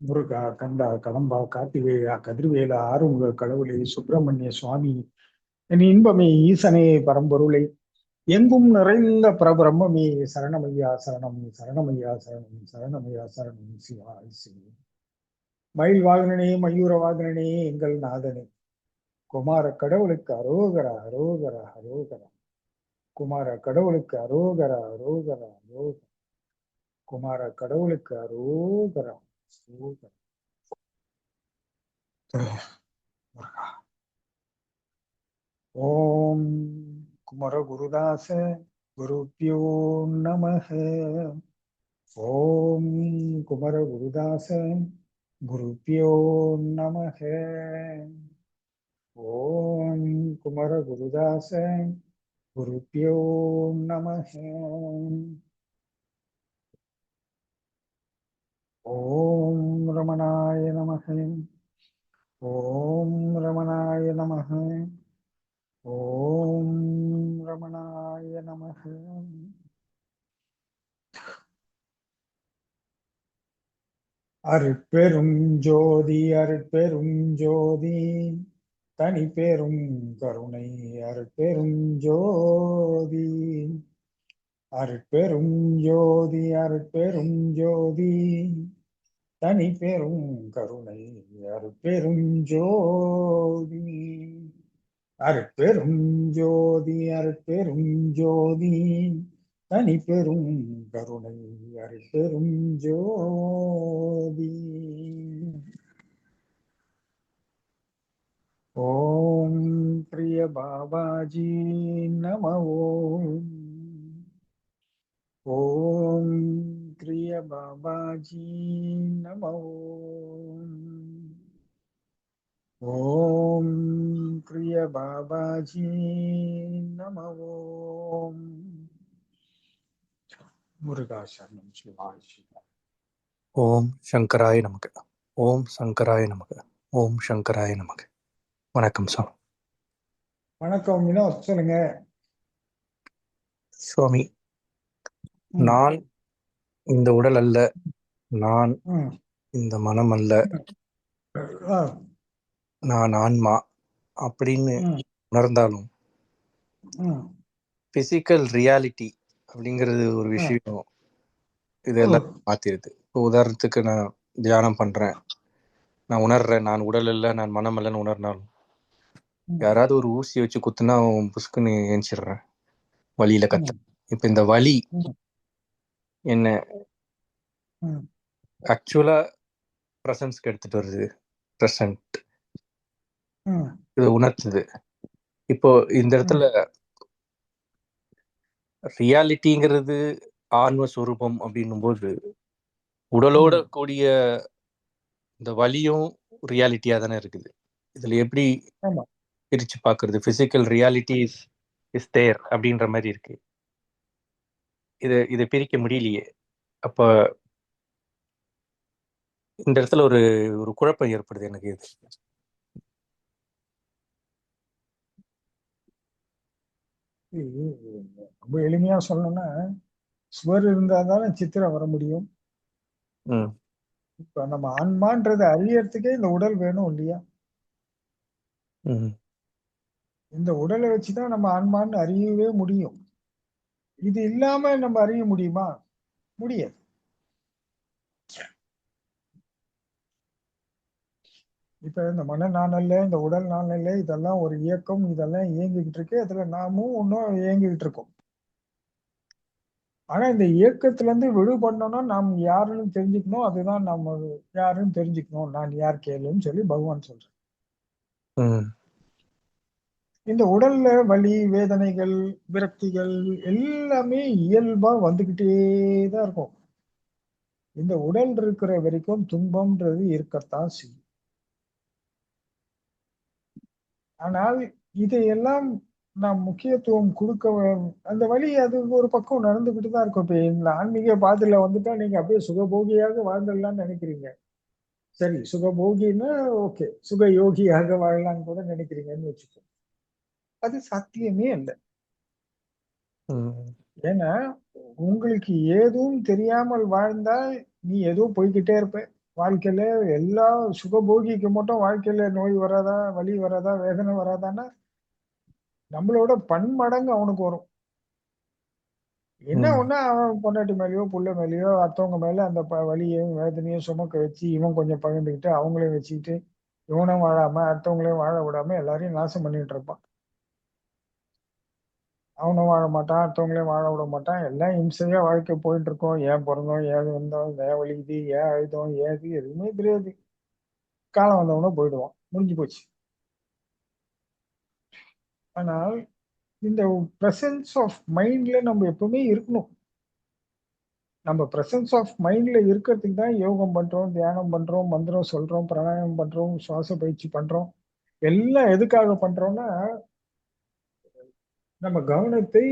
முருகா, கண்டா, கடம்பா, கார்த்திவேயா, கதிர்வேலா, ஆறுமுக கடவுளே, சுப்பிரமணிய சுவாமி, என் இன்பமே, ஈசனே, பரம்பொருளை, எங்கும் நிறைந்த பரபிரம்மே, சரணமையா சரணம், சரணமையா சரணம், சரணமையா சரணம், சிவாய் சிவம். மயில் வாகனனே, மயூர வாகனனே, எங்கள் நாதனே, குமார கடவுளுக்கு அரோகரா, அரோகரா, அரோகரா. குமார கடவுளுக்கு அரோகரா, அரோகரா, அரோகரா. குமார கடவுளுக்கு அரோகரா, அரோகரா. ஓம் குமர குருதாச குருப்பியோ நமஹ. ஓம் குமர குருதாச குருப்பியோ நமஹ. ஓம் குமர குருதாச குருப்பியோ நமஹ. ஓம் ரமணாய நமஹ. ஓம் ரமணாய நமஹ. ஓம் ரமணாய நமஹ. அருட்பெரும் ஜோதி, அருட்பெரும் ஜோதி, தனி பெரும் கருணை, அருட்பெரும் ஜோதி, அருட்பெரும் ஜோதி, அருட்பெரும் ஜோதி, தனி பெரும் கருணை, அருட்பெரும் ஜோதி, அருட்பெரும் ஜோதி, அருட்பெரும் ஜோதி, தனி பெரும் கருணை, அருட்பெரும் ஜோதி. ஓம் பிரிய பாபாஜி நம. ஓம் ஓம் பிரிய பாபாஜி நம. ஓம் பிரிய பாபாஜி நம. ஓம் முருகா சரணம், சிவாய் சிவம். ஓம் சங்கராய நமக. ஓம் சங்கராய நமக. ஓம் சங்கராய நமக. வணக்கம் சாமி. வணக்கம் வினோத், சொல்லுங்க சுவாமி, நான் இந்த உடல் அல்ல, நான் இந்த மனம் அல்ல, நான் ஆன்மா அப்படின்னு உணர்ந்தாலும் பிசிக்கல் ரியாலிட்டி அப்படிங்கிறது ஒரு விஷயம் இதெல்லாம் மாத்திருது. இப்போ உதாரணத்துக்கு நான் தியானம் பண்றேன், நான் உணர்றேன், நான் உடல் அல்ல, நான் மனம் அல்லன்னு உணர்னாலும் யாராவது ஒரு ஊசி வச்சு குத்துனா அவன் புஷ்குன்னு ஏஞ்சிடுறேன், வலியில கத்த. இப்ப இந்த வலி என்ன ஆக்சுவலா பிரசன்ஸ்க்கு எடுத்துட்டு வருது, பிரசன்ட் இது உணர்த்துது. இப்போ இந்த இடத்துல ரியாலிட்டிங்கிறது ஆன்ம ஸ்வரூபம் அப்படின்னும் போது உடலோட கூடிய இந்த வலியும் ரியாலிட்டியா தானே இருக்குது. இதுல எப்படி பிரிச்சு பாக்குறது? பிசிக்கல் ரியாலிட்டி இஸ் தேர் அப்படின்ற மாதிரி இருக்கு. இதை பிரிக்க முடியலையே. அப்ப இந்த இடத்துல ஒரு ஒரு குழப்பம் ஏற்படுது எனக்கு. இது ரொம்ப எளிமையா சொல்லணும்னா, சுவர் இருந்தா தானே சித்திரம் வர முடியும். இப்ப நம்ம ஆன்மான்றதை அறியறதுக்கே இந்த உடல் வேணும் இல்லையா? இந்த உடலை வச்சுதான் நம்ம ஆன்மான்னு அறியவே முடியும். இது இல்லாம நம்ம அறிய முடியுமா? முடியாது. இப்ப இந்த மன நான் அல்ல, இந்த உடல் நான் அல்ல, இதெல்லாம் ஒரு இயக்கம், இதெல்லாம் இயங்கிக்கிட்டு இருக்கு. அதுல நாமும் ஒன்னும் இயங்கிக்கிட்டு இருக்கோம். ஆனா இந்த இயக்கத்துல இருந்து விடுபடணும்னா நாம் யாருன்னு தெரிஞ்சுக்கணும். அதுதான் நம்ம யாருன்னு தெரிஞ்சுக்கணும். நான் யார் கேளுன்னு சொல்லி பகவான் சொல்றேன். இந்த உடல்ல வலி, வேதனைகள், விரக்திகள் எல்லாமே இயல்பா வந்துகிட்டே தான் இருக்கும். இந்த உடல் இருக்கிற வரைக்கும் துன்பம்ன்றது இருக்கத்தான் செய்யும். ஆனால் இதையெல்லாம் நாம் முக்கியத்துவம் கொடுக்க, அந்த வழி அது ஒரு பக்கம் நடந்துகிட்டு தான் இருக்கும். இப்ப இந்த ஆன்மீக பாதையில வந்துட்டா நீங்க அப்படியே சுகபோகியாக வாழ்ந்துடலாம்னு நினைக்கிறீங்க. சரி, சுகபோகின்னா ஓகே, சுக யோகியாக வாழலாம்னு கூட நினைக்கிறீங்கன்னு வச்சுக்கோ. அது சாத்தியமே இல்லை. ஏன்னா உங்களுக்கு ஏதும் தெரியாமல் வாழ்ந்தால் நீ ஏதோ போய்கிட்டே இருப்ப வாழ்க்கையில. எல்லா சுகபோகிக்கு மட்டும் வாழ்க்கையில நோய் வராதா, வலி வராதா, வேதனை வராதான்னா நம்மளோட பன்மடங்கு அவனுக்கு வரும். என்ன ம். ஒண்ணு, அவன் பொண்டாட்டி மேலயோ புள்ள மேலயோ அடுத்தவங்க மேல அந்த வலியையும் வேதனையும் சுமக்க வச்சு இவன் கொஞ்சம் பகிர்ந்துக்கிட்டு அவங்களையும் வச்சுக்கிட்டு இவனும் வாழாம அடுத்தவங்களையும் வாழ விடாம எல்லாரையும் நாசம் பண்ணிட்டு இருப்பான். அவனும் வாழ மாட்டான், அடுத்தவங்களையும் வாழ விட மாட்டான். எல்லாம் இம்சையா வாழ்க்கை போயிட்டு இருக்கோம். ஏன் பிறந்தோம், ஏன் வந்தோம், ஏன் வலிக்குது, ஏன் அழுதோம், ஏது எதுவுமே தெரியாது. காலம் வந்தவன போயிடுவான், முடிஞ்சு போச்சு. ஆனால் இந்த பிரசன்ஸ் ஆஃப் மைண்ட்ல நம்ம எப்பவுமே இருக்கணும். நம்ம பிரசன்ஸ் ஆஃப் மைண்ட்ல இருக்கிறதுக்கு தான் யோகம் பண்றோம், தியானம் பண்றோம், மந்திரம் சொல்றோம், பிராணாயாமம் பண்றோம், சுவாச பயிற்சி பண்றோம். எல்லாம் எதுக்காக பண்றோம்னா நம்ம கவனத்தை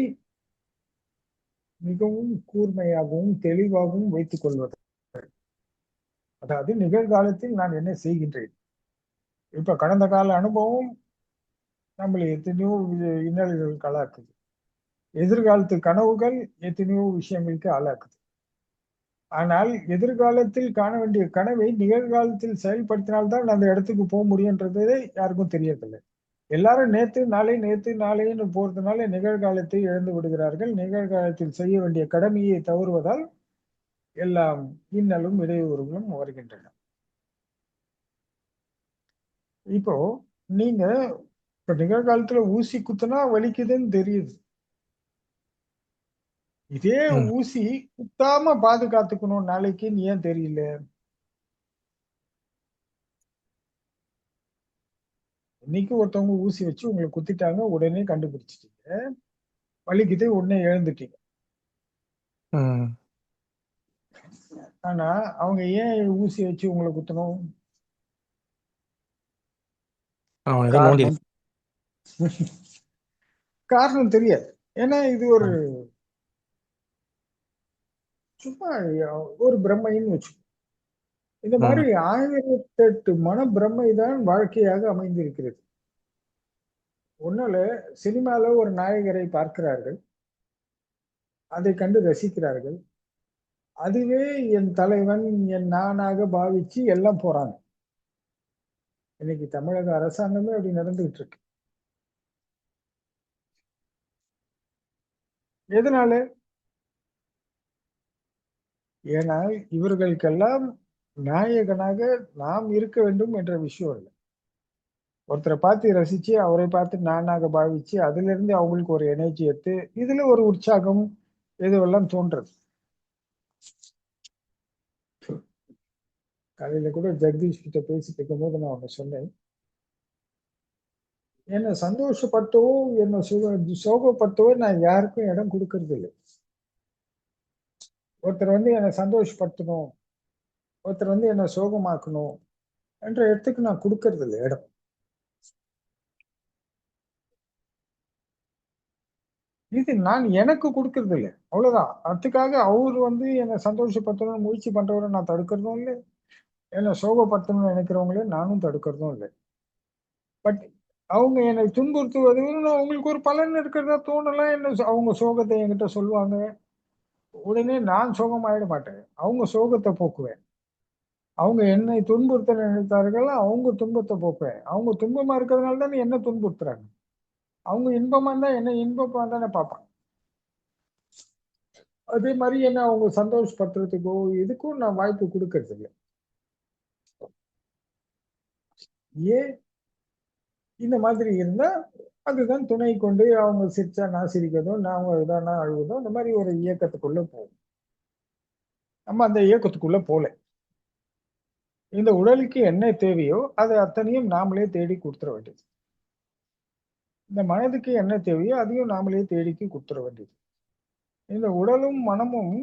மிகவும் கூர்மையாகவும் தெளிவாகவும் வைத்துக் கொள்வது. அதாவது நிகழ்காலத்தில் நான் என்ன செய்கின்றேன். இப்ப கடந்த கால அனுபவம் நம்மளை எத்தனையோ இன்னல்களுக்கு ஆளாக்குது. எதிர்காலத்து கனவுகள் எத்தனையோ விஷயங்களுக்கு ஆளாக்குது. ஆனால் எதிர்காலத்தில் காண வேண்டிய கனவை நிகழ்காலத்தில் செயல்படுத்தினால்தான் அந்த இடத்துக்கு போக முடியுன்றது யாருக்கும் தெரியறதில்லை. எல்லாரும் நேத்து நாளைன்னு போறதுனால நிகழ்காலத்தை இழந்து விடுகிறார்கள். நிகழ்காலத்தில் செய்ய வேண்டிய கடமையை தவறுவதால் எல்லாம் இன்னலும் இடையூறுகளும் வருகின்றன. இப்போ நீங்க இப்ப நிகழ்காலத்துல ஊசி குத்துனா வலிக்குதுன்னு தெரியுது. இதே ம். ஊசி குத்தாம பாதுகாத்துக்கணும் நாளைக்குன்னு ஏன் தெரியல? இன்னைக்கு ஒருத்தவங்க ஊசி வச்சு உங்களை குத்திட்டாங்க, உடனே கண்டுபிடிச்சிட்டீங்க, வலிக்குது, உடனே எழுந்துட்டீங்க. ம். ஆனா அவங்க ஏன் ஊசி வச்சு உங்களை குத்தணும்? அவன் ஏதோ நோண்டி காரணம் காரணம் தெரியாது. ஏன்னா இது ஒரு இருக்கான். சும்மா ஒரு பிரம்மைன்னு வச்சு இந்த ம். மாதிரி 1008 மன பிரம்மை தான் வாழ்க்கையாக அமைந்திருக்கிறது. ஒண்ணுல சினிமால ஒரு நாயகரை பார்க்கிறார்கள், அதை கண்டு ரசிக்கிறார்கள். அதுவே என் தலைவன், என் நானாக பாவிச்சு எல்லாம் போறாங்க. இன்னைக்கு தமிழக அரசாங்கமே அப்படி நடந்துகிட்டு இருக்கு. எதனால? ஏன்னா இவர்களுக்கெல்லாம் நாயகனாக நாம் இருக்க வேண்டும் என்ற விஷயம் இல்லை. ஒருத்தரை பார்த்து ரசிச்சு அவரை பார்த்து நானாக பாவிச்சு அதுல இருந்து அவங்களுக்கு ஒரு எனர்ஜி எடுத்து இதுல ஒரு உற்சாகம் இதுவெல்லாம் தோன்றது. காலையில கூட ஜெகதீஷ் கிட்ட பேசிட்டு இருக்கும்போது நான் ஒண்ணு சொன்னேன். என்னை சந்தோஷப்பட்டவோ என்னை சோகப்பட்டவோ நான் யாருக்கும் இடம் கொடுக்கறது இல்லை. ஒருத்தர் வந்து என்னை சந்தோஷப்படுத்தணும், ஒருத்தர் வந்து என்னை சோகமாக்கணும் என்ற இடத்துக்கு நான் கொடுக்கறது இல்லை இடம். இது நான் எனக்கு கொடுக்கறது இல்லை, அவ்வளவுதான். அதுக்காக அவர் வந்து என்னை சந்தோஷப்படுத்தணும்னு முயற்சி பண்றவரை நான் தடுக்கிறதும் இல்லை, என்னை சோகப்படுத்தணும்னு நினைக்கிறவங்களே நானும் தடுக்கிறதும் இல்லை. பட் அவங்க என்னை துன்புறுத்துவது அவங்களுக்கு ஒரு பலன் இருக்கிறதா தோணலாம். என்ன அவங்க சோகத்தை என்கிட்ட சொல்லுவாங்க, உடனே நான் சோகமாயிட மாட்டேன், அவங்க சோகத்தை போக்குவேன். அவங்க என்னை துன்புறுத்த நினைத்தார்கள், அவங்க துன்பத்தை போக்குவேன். அவங்க துன்பமா இருக்கிறதுனால தானே என்ன துன்புறுத்துறாங்க. அவங்க இன்பமா இருந்தா என்ன இன்பமா தானே பார்ப்பாங்க. அதே மாதிரி என்ன அவங்க சந்தோஷப்படுத்துறதுக்கோ இதுக்கும் நான் வாய்ப்பு கொடுக்கறது இல்லை. ஏன் இந்த மாதிரி இருந்தா அதுதான் துணை கொண்டு அவங்க சிரிச்சா நான் சிரிக்கிறதும், நான் அவங்க இதானா அழுவதும், இந்த மாதிரி ஒரு இயக்கத்துக்குள்ள போகும். நம்ம அந்த இயக்கத்துக்குள்ள போல இந்த உடலுக்கு என்ன தேவையோ அது அத்தனையும் நாமளே தேடி கொடுத்துட வேண்டியது. இந்த மனதுக்கு என்ன தேவையோ அதையும் நாமளே தேடிக்கு கொடுத்துட வேண்டியது. இந்த உடலும் மனமும்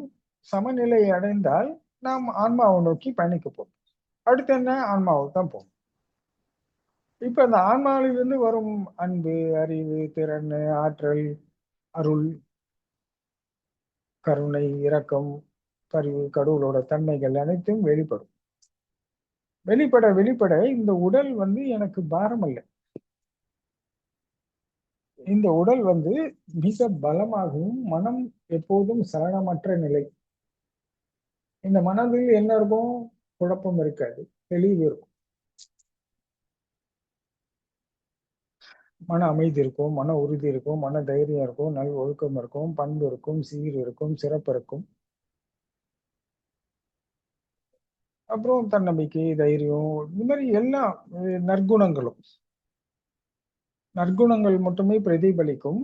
சமநிலை அடைந்தால் நாம் ஆன்மாவை நோக்கி பயணிக்க போறோம். அடுத்து என்ன, ஆன்மாவுக்கு தான் போகும். இப்ப இந்த ஆன்மாவிலிருந்து வரும் அன்பு, அறிவு, திறன், ஆற்றல், அருள், கருணை, இரக்கம், பரிவு, கடவுளோட தன்மைகள் அனைத்தும் வெளிப்படும். வெளிப்பட வெளிப்பட இந்த உடல் வந்து எனக்கு பாரம் அல்ல. இந்த உடல் மிக பலமாகவும், மனம் எப்போதும் சலனமற்ற நிலை. இந்த மனதில் என்ன இருக்கும்? குழப்பம் இருக்காது, தெளிவு இருக்கும். மன அமைதி இருக்கும், மன உறுதி இருக்கும், மன தைரியம் இருக்கும், நல் ஒழுக்கம் இருக்கும், பண்பு இருக்கும், சீர் இருக்கும், சிறப்பு இருக்கும். அப்புறம் தன்னம்பிக்கை, தைரியம், இந்த மாதிரி எல்லா நற்குணங்களும். நற்குணங்கள் மட்டுமே பிரதிபலிக்கும்.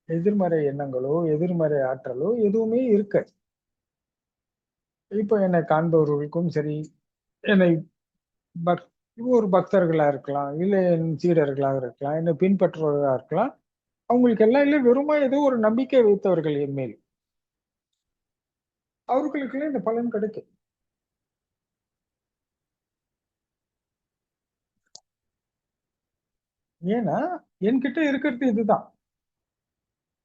எதிர்மறை எண்ணங்களோ எதிர்மறை ஆற்றலோ எதுவுமே இருக்காது. இப்ப என்னை காண்பவர்களுக்கும் சரி, என்னை பக் ஒரு பக்தர்களா இருக்கலாம், இல்ல என் சீடர்களாக இருக்கலாம், என்னை பின்பற்றுவர்களா இருக்கலாம். அவங்களுக்கு எல்லாம் இல்ல வெறுமா ஏதோ ஒரு நம்பிக்கை வைத்தவர்கள் என் மேல், அவர்களுக்கெல்லாம் இந்த பலன் கிடைக்கும். ஏன்னா என்கிட்ட இருக்கிறது இதுதான்.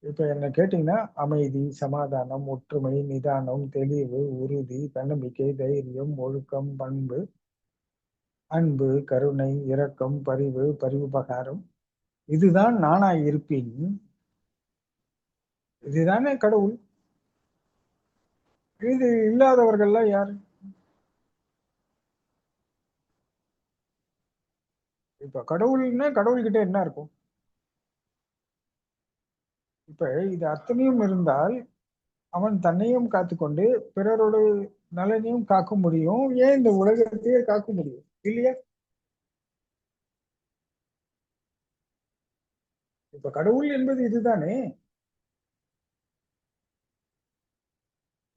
இப்ப என்ன கேட்டீங்கன்னா, அமைதி, சமாதானம், ஒற்றுமை, நிதானம், தெளிவு, உறுதி, தன்னம்பிக்கை, தைரியம், ஒழுக்கம், பண்பு, அன்பு, கருணை, இரக்கம், பரிவு, பரிவுபகாரம், இதுதான் நானாய் இருப்பின், இதுதானே கடவுள். இது இல்லாதவர்கள்லாம் யாரு? இப்ப கடவுள்னா கடவுள்கிட்ட என்ன இருக்கும்? இப்ப இது அத்தனையும் இருந்தால் அவன் தன்னையும் காத்துக்கொண்டு பிறரோட நலனையும் காக்க முடியும். ஏன் இந்த உலகத்தையே காக்க முடியும் இல்லையா? இப்ப கடவுள் என்பது இதுதானே.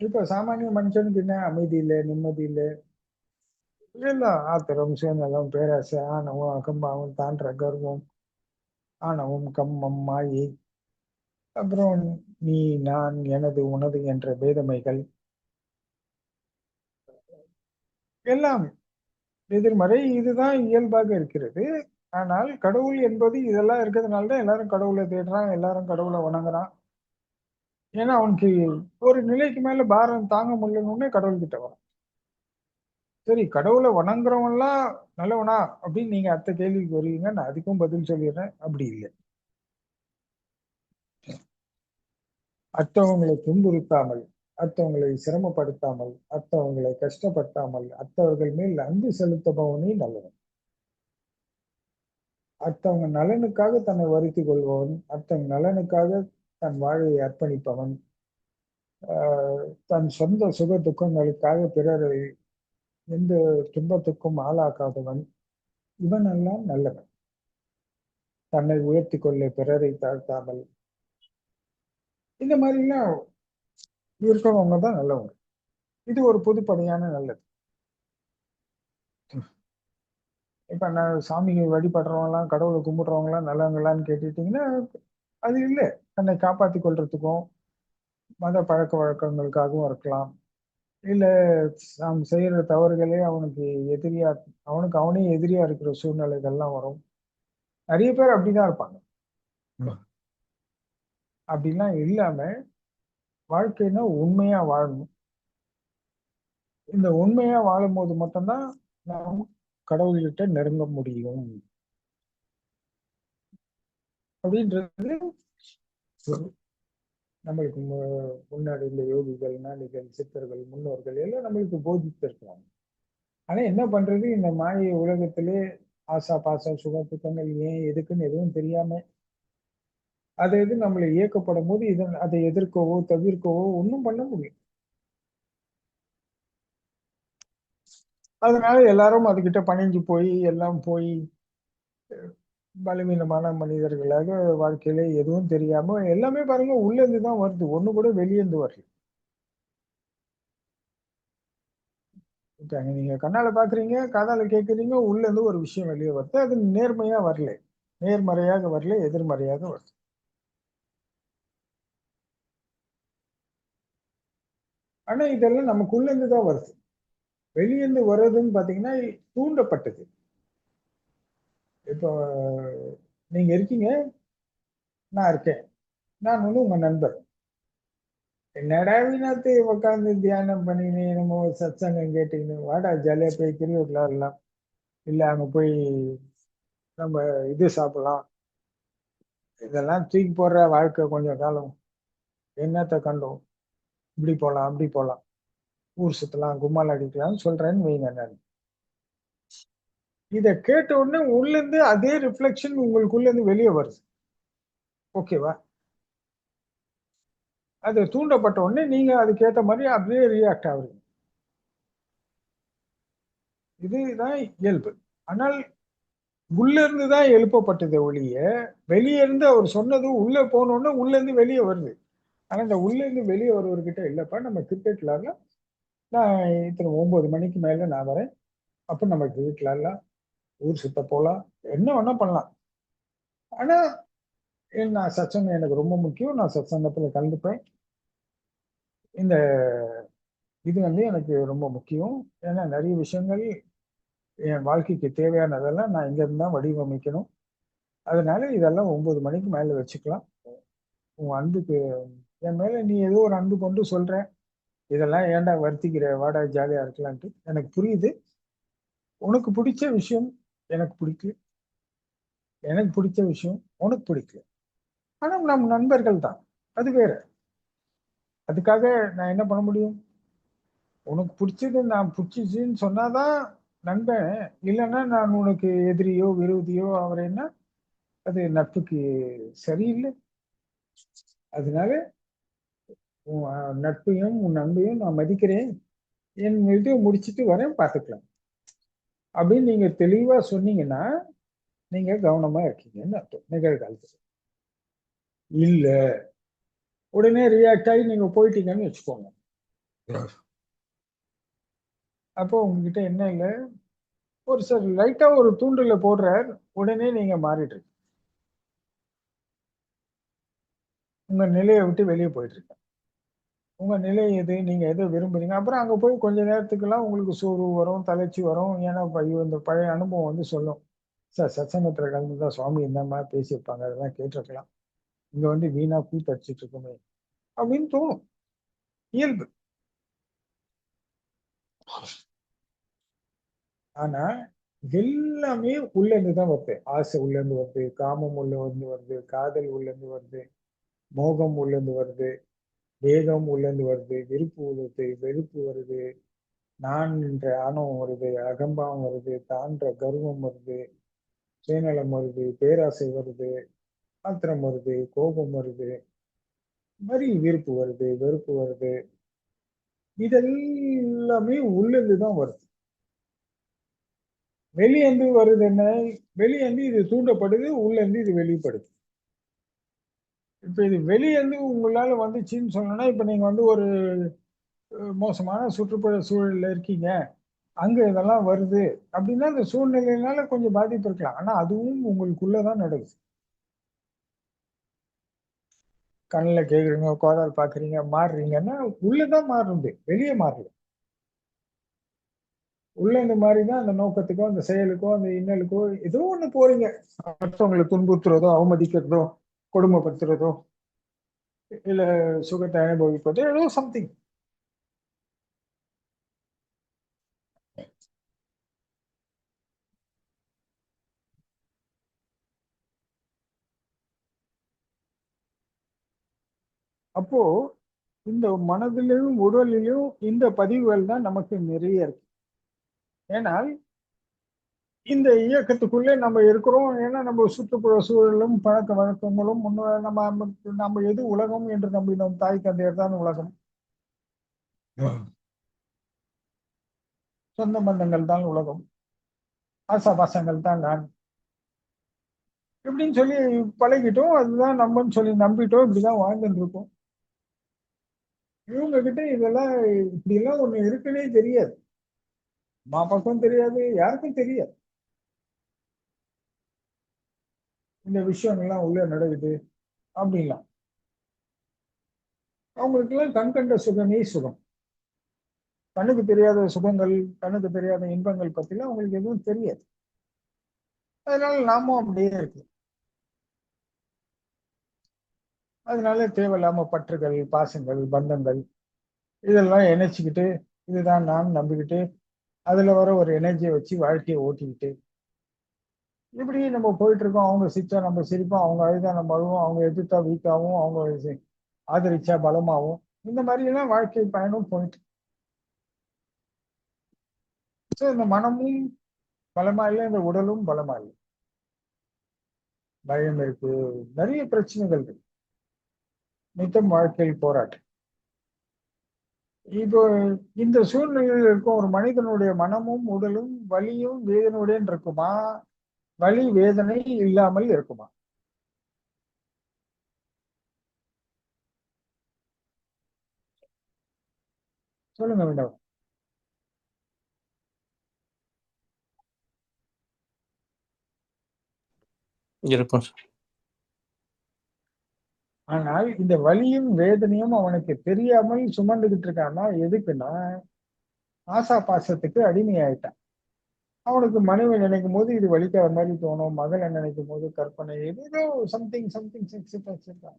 இப்ப சாமானிய மனுஷனுக்கு என்ன? அமைதி இல்லை, நிம்மதி இல்லை, எல்லாம் ஆத்திரம், சுயநலம், பேராசை, ஆணவம், அகம்பாவம், தான்ற கர்வம், ஆணவம், கம்மம், மாயை, அப்புறம் நீ, நான், எனது, உனது என்ற பேதமைகள் எல்லாம் எதிர்மறை. இதுதான் இயல்பாக இருக்கிறது. ஆனால் கடவுள் என்பது இதெல்லாம் இருக்கிறதுனால தான் எல்லாரும் கடவுளை தேடுறான், எல்லாரும் கடவுளை வணங்குறான். ஏன்னா அவனுக்கு ஒரு நிலைக்கு மேல பாரம் தாங்க முடியலன்னு கடவுள் கிட்ட வரும். சரி, கடவுளை வணங்குறவன்லாம் நல்லவனா அப்படின்னு நீங்க அடுத்த கேள்விக்கு வருவீங்க. நான் அதுக்கும் பதில் சொல்லிடுறேன், அப்படி இல்லை. அடுத்தவங்களை துன்புறுத்தாமல், அடுத்தவங்களை சிரமப்படுத்தாமல், அடுத்தவங்களை கஷ்டப்படுத்தாமல், அடுத்தவர்கள் மேல் அன்பு செலுத்துபவனே நல்லவன். அடுத்தவங்க நலனுக்காக தன்னை வருத்திக் கொள்பவன், அடுத்தவங்க நலனுக்காக தன் வாழ்வை அர்ப்பணிப்பவன், தன் சொந்த சுக துக்கங்களுக்காக பிறரை எந்த துன்பத்துக்கும் ஆளாக்காதவன், இவன் எல்லாம் நல்லவன். தன்னை உயர்த்தி கொள்ள பிறரை தாழ்த்தாமல், இந்த மாதிரி எல்லாம் இருக்கிறவங்க தான் நல்லவங்க. இது ஒரு பொதுப்படையான நல்லது. இப்ப நான் சாமியை வழிபடுறவங்க எல்லாம், கடவுளை கும்பிடுறவங்க எல்லாம் நல்லவங்களான்னு கேட்டுட்டீங்கன்னா அது இல்லை. தன்னை காப்பாத்தி கொள்றதுக்கும் மத பழக்க வழக்கங்களுக்காகவும் இருக்கலாம். இல்ல நாம் செய்யற தவறுகளே அவனுக்கு எதிரியா, அவனுக்கு அவனே எதிரியா இருக்கிற சூழ்நிலைகள்லாம் வரும். நிறைய பேர் அப்படிதான் இருப்பாங்க. அப்படிலாம் இல்லாம வாழ்க்கைன்னா உண்மையா வாழணும். இந்த உண்மையா வாழும்போது மட்டும்தான் நாம் கடவுள்கிட்ட நெருங்க முடியும் அப்படின்றது நம்மளுக்கு முன்னாடி உள்ள யோகிகள், ஞானிகள், சித்தர்கள், முன்னோர்கள் எல்லாம் நம்மளுக்கு போதித்திருக்கிறாங்க. ஆனா என்ன பண்றது, இந்த மாயை உலகத்திலே ஆசா பாசம் சுக துக்கங்கள் ஏன் எதுக்குன்னு எதுவும் தெரியாம அது எது நம்மளை இயக்கப்படும் போது அதை எதிர்க்கவோ தவிர்க்கவோ ஒன்றும் பண்ண முடியும். அதனால எல்லாரும் அதுகிட்ட பணிஞ்சு போய் எல்லாம் போய் பலவீனமான மனிதர்களாக வாழ்க்கையில எதுவும் தெரியாம எல்லாமே பாருங்க உள்ள இருந்து தான் வருது, ஒண்ணு கூட வெளியே இருந்து வரல. இப்ப நீங்க கண்ணால பாக்குறீங்க, காதால கேட்கறீங்க, உள்ள இருந்து ஒரு விஷயம் வெளியே வருது. அது நேர்மையா வரல, நேர்மறையாக வரல, எதிர்மறையாக வருது. ஆனா இதெல்லாம் நமக்குள்ள இருந்து தான் வருது. வெளியிருந்து வர்றதுன்னு பாத்தீங்கன்னா தூண்டப்பட்டது. இப்போ நீங்க இருக்கீங்க, நான் இருக்கேன், நான் உங்க நண்பர். என்னடா வினாத்து உட்காந்து தியானம் பண்ணினு நம்ம சத்சங்கம் கேட்டுக்கின்னு வாடா ஜாலியா போய் கிரிக்கெட் விளையாடலாம், இல்ல அங்க போய் நம்ம இது சாப்பிடலாம், இதெல்லாம் தூக்கி போடுற வாழ்க்கை கொஞ்சம் காலம், என்னத்தை கண்டோம், இப்படி போலாம் அப்படி போலாம், ஊர் சுத்தலாம் கும்மால் அடிக்கலாம்னு சொல்றேன்னு வைங்க. நான் இதை கேட்ட உடனே உள்ள இருந்து அதே ரிஃப்ளெக்ஷன் உங்களுக்குள்ள இருந்து வெளியே வருது. ஓகேவா? அது தூண்டப்பட்ட உடனே நீங்க அதுக்கேற்ற மாதிரி அப்படியே ரியாக்ட் ஆகுறீங்க. இதுதான் இயல்பு. ஆனால் உள்ள இருந்து தான் எழுப்பப்பட்டது ஒழிய, வெளியே இருந்து அவர் சொன்னது உள்ள போனோடனே உள்ள இருந்து வெளியே வருது. ஆனா இந்த உள்ள இருந்து வெளியே வருவர்கிட்ட இல்லப்பா, நம்ம கிரிக்கெட் விளாடலாம், நான் இத்தனை 9 மணிக்கு மேல நான் வரேன், அப்ப நம்ம கிரிக்கெட் விளாடலாம், ஊர் சுத்த போலாம், என்ன வேணா பண்ணலாம். ஆனா நான் சத்சங்கம் எனக்கு ரொம்ப முக்கியம், நான் சத்சங்கத்துல கலந்துப்பேன், இந்த இது எனக்கு ரொம்ப முக்கியம். ஏன்னா நிறைய விஷயங்கள் என் வாழ்க்கைக்கு தேவையானதெல்லாம் நான் இங்க இருந்து தான் வடிவமைக்கணும். அதனால இதெல்லாம் 9 மணிக்கு மேல வச்சுக்கலாம். உன் அன்புக்கு என் மேல நீ ஏதோ ஒரு அன்பு கொண்டு சொல்ற, இதெல்லாம் ஏன்டா வருத்திக்கிற, வாடா ஜாலியா இருக்கலான்ட்டு எனக்கு புரியுது. உனக்கு பிடிச்ச விஷயம் எனக்கு பிடிக்கல, எனக்கு பிடிச்ச விஷயம் உனக்கு பிடிக்கல. ஆனா நம் நண்பர்கள் தான், அது வேற. அதுக்காக நான் என்ன பண்ண முடியும்? உனக்கு பிடிச்சது நான் பிடிச்சிச்சுன்னு சொன்னாதான் நண்பன், இல்லைன்னா நான் உனக்கு எதிரியோ விரோதியோ அவரைன்னா அது நட்புக்கு சரியில்லை. அதனால உன் நட்பையும் உன் நண்பையும் நான் மதிக்கிறேன், என் இது முடிச்சிட்டு வரேன், பார்த்துக்கலாம் அப்படின்னு நீங்க தெளிவா சொன்னீங்கன்னா நீங்க கவனமா இருக்கீங்கன்னு அர்த்தம் நிகழ்காலத்துல. இல்ல உடனே ரியாக்ட் ஆகி நீங்க போயிட்டீங்கன்னு வச்சுக்கோங்க, அப்போ உங்ககிட்ட என்ன இல்லை, ஒரு சார் லைட்டா ஒரு தூண்டுல போடுறார், உடனே நீங்க மாறிடுறீங்க, உங்க நிலையை விட்டு வெளியே போயிட்டு இருக்க. உங்க நிலை எது, நீங்க எதை விரும்புறீங்க, அப்புறம் அங்க போய் கொஞ்ச நேரத்துக்குலாம் உங்களுக்கு சோர்வு வரும், தளர்ச்சி வரும். ஏன்னா இந்த பழைய அனுபவம் சொல்லும், சார் சத்சங்கத்துல கலந்துதான் சுவாமி இந்த மாதிரி பேசியிருப்பாங்க, அதெல்லாம் கேட்டிருக்கலாம், இங்க வீணா கூத்தடிச்சிட்டு இருக்குமே அப்படின்னு தோணும். இயல்பு. ஆனா எல்லாமே உள்ள இருந்துதான் வருது. ஆசை உள்ள இருந்து வருது, காமம் உள்ள இருந்து வருது, காதல் உள்ள இருந்து வருது, மோகம் உள்ள இருந்து வருது, வேகம் உள்ள இருந்து வருது, விருப்பு வருது, வெறுப்பு வருது, நான் என்ற ஆணவம் வருது, அகம்பாவம் வருது, தான்ற கர்வம் வருது, சுயநலம் வருது, பேராசை வருது, ஆத்திரம் வருது, கோபம் வருது, மாதிரி விருப்பு வருது, வெறுப்பு வருது. இதெல்லாமே உள்ளிருந்துதான் வருது. வெளியேந்து வருது என்ன? வெளியேந்து இது தூண்டப்படுது, உள்ள இருந்து இது வெளிப்படுது. இப்ப இது வெளியேந்து உங்களால வந்துச்சுன்னு சொன்னா, இப்ப நீங்க ஒரு மோசமான சுற்றுப்புற சூழல்ல இருக்கீங்க, அங்க இதெல்லாம் வருது அப்படின்னா அந்த சூழ்நிலையினால கொஞ்சம் பாதிப்பு இருக்கலாம். ஆனா அதுவும் உங்களுக்குள்ளதான் நடக்குது. கண்ணுல கேக்குறீங்க, கோதால் பாக்குறீங்க, மாறுறீங்கன்னா உள்ளதான் மாறுது, வெளியே மாறல. உள்ள இந்த மாதிரிதான் அந்த நோக்கத்துக்கோ அந்த செயலுக்கோ அந்த இன்னலுக்கோ ஏதோ ஒண்ணு போறீங்க, மற்றவங்களை துன்புறுத்துறதோ அவமதிக்கிறதோ கொடுமைப்படுத்துறதோ இல்ல சுகத்தை அனுபவிப்பதோ ஏதோ சம்திங். அப்போ இந்த மனதிலும் உடலிலும் இந்த பதிவுகள் தான் நமக்கு நிறைய இருக்கு. ஏனால் இந்த இயக்கத்துக்குள்ளே நம்ம இருக்கிறோம். ஏன்னா நம்ம சுற்றுப்புற சூழலும் பழக்க வழக்கங்களும் நம்ம நம்ம எது உலகம் என்று நம்பினோம், தாய் தந்தையர் தான் உலகம், சொந்த பந்தங்கள் தான் உலகம், ஆசாபாசங்கள் தான் நான், இப்படின்னு சொல்லி பழகிட்டோம். அதுதான் நம்மன்னு சொல்லி நம்பிட்டோம், இப்படிதான் வாழ்ந்துட்டு இருக்கோம். இவங்க கிட்ட இதெல்லாம் இப்படி எல்லாம் ஒண்ணு இருக்குன்னே தெரியாது, அம்மா பக்கம் தெரியாது, யாருக்கும் தெரியாது இந்த விஷயங்கள்லாம் உள்ள நடக்குது அப்படின்லாம். அவங்களுக்கு எல்லாம் கண் கண்ட சுகமே சுகம், கண்ணுக்கு தெரியாத சுகங்கள், கண்ணுக்கு தெரியாத இன்பங்கள் பத்திலாம் அவங்களுக்கு எதுவும் தெரியாது. அதனால நாமும் அப்படியே இருக்கு. அதனால தேவையில்லாம பற்றுகள், பாசங்கள், பந்தங்கள் இதெல்லாம் இணைச்சிக்கிட்டு இதுதான் நான் நம்பிக்கிட்டு அதுல வர ஒரு எனர்ஜியை வச்சு வாழ்க்கையை ஓட்டிக்கிட்டு இப்படி நம்ம போயிட்டு இருக்கோம். அவங்க சிரிச்சா நம்ம சிரிப்போம், அவங்க அழுதா நம்ம அழுவோம், அவங்க எதிர்த்தா வீக்காவும், அவங்க ஆதரிச்சா பலமாவும், இந்த மாதிரி எல்லாம் வாழ்க்கை பயணம் போயிட்டு. ஸோ இந்த மனமும் பலமா இல்லை, இந்த உடலும் பலமா இல்லை. பயம் இருக்கு, நிறைய பிரச்சனைகள் இருக்கு, நித்தம் வாழ்க்கையில் போராட்டம். இப்போ இந்த சூழ்நிலையில் இருக்கும் ஒரு மனிதனுடைய மனமும் உடலும் வலியும் வேதனையுடன் இருக்குமா, வலி வேதனை இல்லாமல் இருக்குமா? சொல்லுங்க வேண்டாம். இருக்கும் சார். ஆனால் இந்த வலியும் வேதனையும் அவனுக்கு தெரியாமல் சுமந்துகிட்டு இருக்கான்னா எதுக்குன்னா, ஆசா பாசத்துக்கு அடிமையாயிட்டான். அவனுக்கு மனைவி நினைக்கும் போது இது வலிக்காத மாதிரி தோணும், மகளை நினைக்கும் போது கற்பனை, ஏதோ சம்திங் சம்திங் எக்ஸெட்ரா.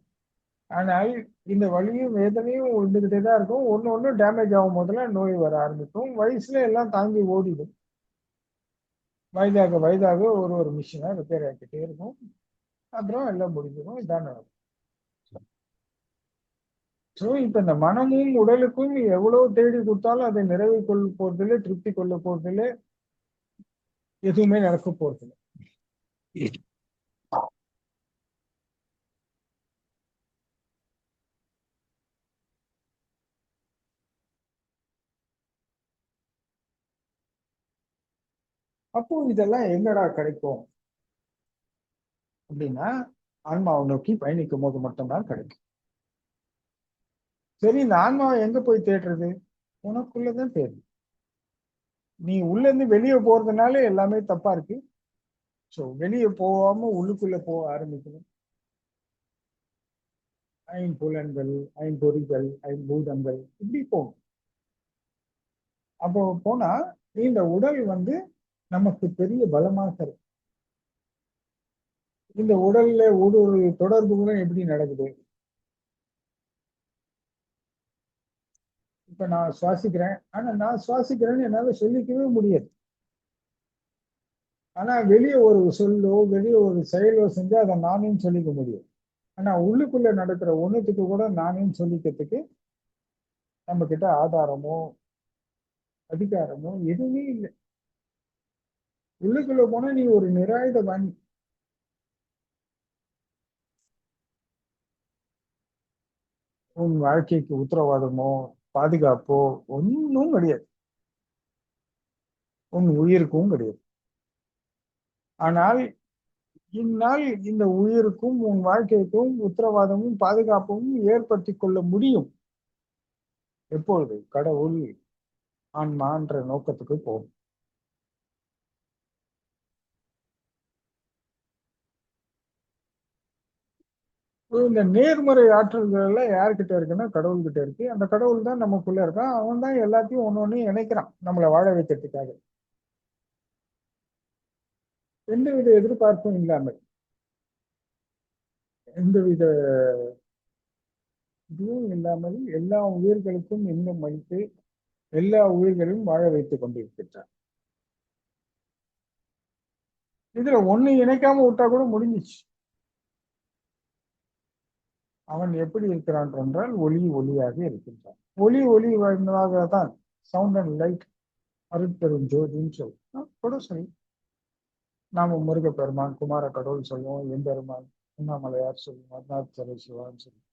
ஆனால் இந்த வலியும் வேதனையும் இருந்துகிட்டே தான் இருக்கும். ஒண்ணு ஒண்ணு டேமேஜ் ஆகும் போதுல நோய் வர ஆரம்பிக்கும். வயசுல எல்லாம் தாங்கி ஓடிடும். வயதாக வயதாக ஒரு ஒரு மிஷினா ரிப்பேர் ஆகிக்கிட்டே இருக்கும். அப்புறம் எல்லாம் முடிஞ்சிடும். இதான் நடக்கும். ஸோ இப்ப இந்த மனமும் உடலுக்கும் நீ எவ்வளவு தேடி கொடுத்தாலும் அதை நிறைவு கொள்ள போறதில்லை, திருப்தி கொள்ள போறதில்லை, எதுவுமே நடக்க போறதில்லை. அப்போ இதெல்லாம் எங்கடா கிடைக்கும் அப்படின்னா, ஆன்மாவை நோக்கி பயணிக்கும் போது மட்டும்தான் கிடைக்கும். சரி, இந்த ஆன்மாவை எங்க போய் தேடுறது? உனக்குள்ளதான் தேடு. நீ உள்ள இருந்து வெளியே போறதுனால எல்லாமே தப்பா இருக்கு. ஸோ வெளியே போகாம உள்ளுக்குள்ள போக ஆரம்பிக்கணும். ஐம்புலன்கள், ஐம்பொறிகள், ஐம்பூதங்கள் இப்படி போகும். அப்போ போனா இந்த உடல் நமக்கு பெரிய பலமாக இருக்கு. இந்த உடல்ல ஒரு தொடர்புகளும் எப்படி நடக்குது? இப்ப நான் சுவாசிக்கிறேன், ஆனா நான் சுவாசிக்கிறேன்னு என்னால சொல்லிக்கவே முடியாது. ஆனா வெளியே ஒரு சொல்லோ வெளியே ஒரு செயலோ செஞ்சா அதை நானும் சொல்லிக்க முடியும். ஆனா உள்ளுக்குள்ள நடக்கிற ஒண்ணுத்துக்கு கூட நானும் சொல்லிக்கிறதுக்கு நம்ம கிட்ட ஆதாரமோ அதிகாரமோ எதுவுமே இல்லை. உள்ளுக்குள்ள போனா நீ ஒரு நிராயுதபாணி. உன் வாழ்க்கைக்கு உத்தரவாதமோ பாதுகாப்போ ஒன்றும் கிடையாது. உன் உயிருக்கும் கிடையாது. ஆனால் இந்நாள் இந்த உயிருக்கும் உன் வாழ்க்கைக்கும் உத்தரவாதமும் பாதுகாப்பும் ஏற்படுத்தி கொள்ள முடியும். எப்பொழுது கடவுள் ஆன்மான்ற நோக்கத்துக்கு போகும். இந்த நேர்மறை ஆற்றல்கள் எல்லாம் யார்கிட்ட இருக்குன்னா கடவுள்கிட்ட இருக்கு. அந்த கடவுள் தான் நமக்குள்ள இருக்கான். அவன் தான் எல்லாத்தையும் ஒண்ணு ஒண்ணு இணைக்கிறான் நம்மளை வாழ வைக்கிறதுக்காக. எந்தவித எதிர்பார்ப்பும் இல்லாமல், எந்தவித இதுவும் இல்லாமல் எல்லா உயிர்களுக்கும் இன்னும் அளித்து எல்லா உயிர்களையும் வாழ வைத்துக் கொண்டிருக்கிறார். இதுல ஒண்ணு இணைக்காம விட்டா கூட முடிஞ்சிச்சு. அவன் எப்படி இருக்கிறான் என்றால் ஒளி ஒளியாக இருக்கின்றான். ஒளி ஒளி தான் சவுண்ட் அண்ட் லைட் அருட்பெரும் ஜோதின்னு சொல்லுவோம் கூட சொல்லி. நாம முருகப்பெருமான் குமார கடவுள் சொல்லுவோம், எம்பெருமான் உண்ணாமலையார் சொல்லுவோம், அருணாச்சல சிவான்னு சொல்லுவோம்.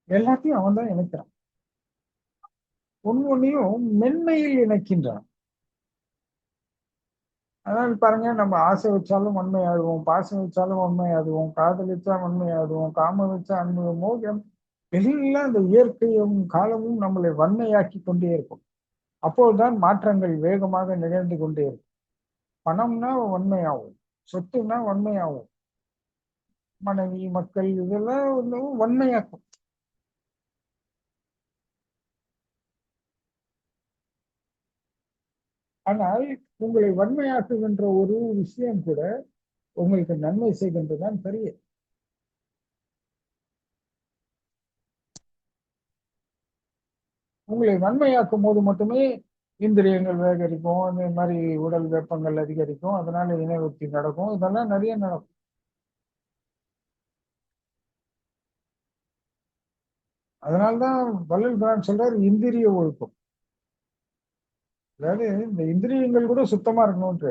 எல்லாத்தையும் அவன் தான் இணைக்கிறான். ஒன்னொன்னையும் மென்மையில் இணைக்கின்றான். அதாவது பாருங்க, நம்ம ஆசை வச்சாலும் உண்மையாடுவோம், பாசம் வச்சாலும் உண்மையாடுவோம், காதல் வச்சா உண்மையாடுவோம், காமம் வச்சா அன்பு, மோகம் எல்லாம் இந்த இயற்கையும் காலமும் நம்மளை வன்மையாக்கி கொண்டே இருக்கும். அப்போதுதான் மாற்றங்கள் வேகமாக நிகழ்ந்து கொண்டே இருக்கும். பணம்னா வன்மையாகும், சொத்துனா வன்மையாகும், மனைவி மக்கள் இதெல்லாம் வன்மையாக்கும். ஆனால் உங்களை வன்மையாக்குகின்ற ஒரு விஷயம் கூட உங்களுக்கு நன்மை செய்கின்றதுதான் பெரிய. உங்களை வன்மையாக்கும் போது மட்டுமே இந்திரியங்கள் வேகரிக்கும், அந்த மாதிரி உடல் வெப்பங்கள் அதிகரிக்கும், அதனால இனவிருத்தி நடக்கும், இதெல்லாம் நிறைய நடக்கும். அதனால்தான் வள்ளல் பிரான் சொல்றாரு இந்திரிய ஒழுக்கம். அதாவது இந்த இந்திரியங்கள் கூட சுத்தமா இருக்கணும்ன்ற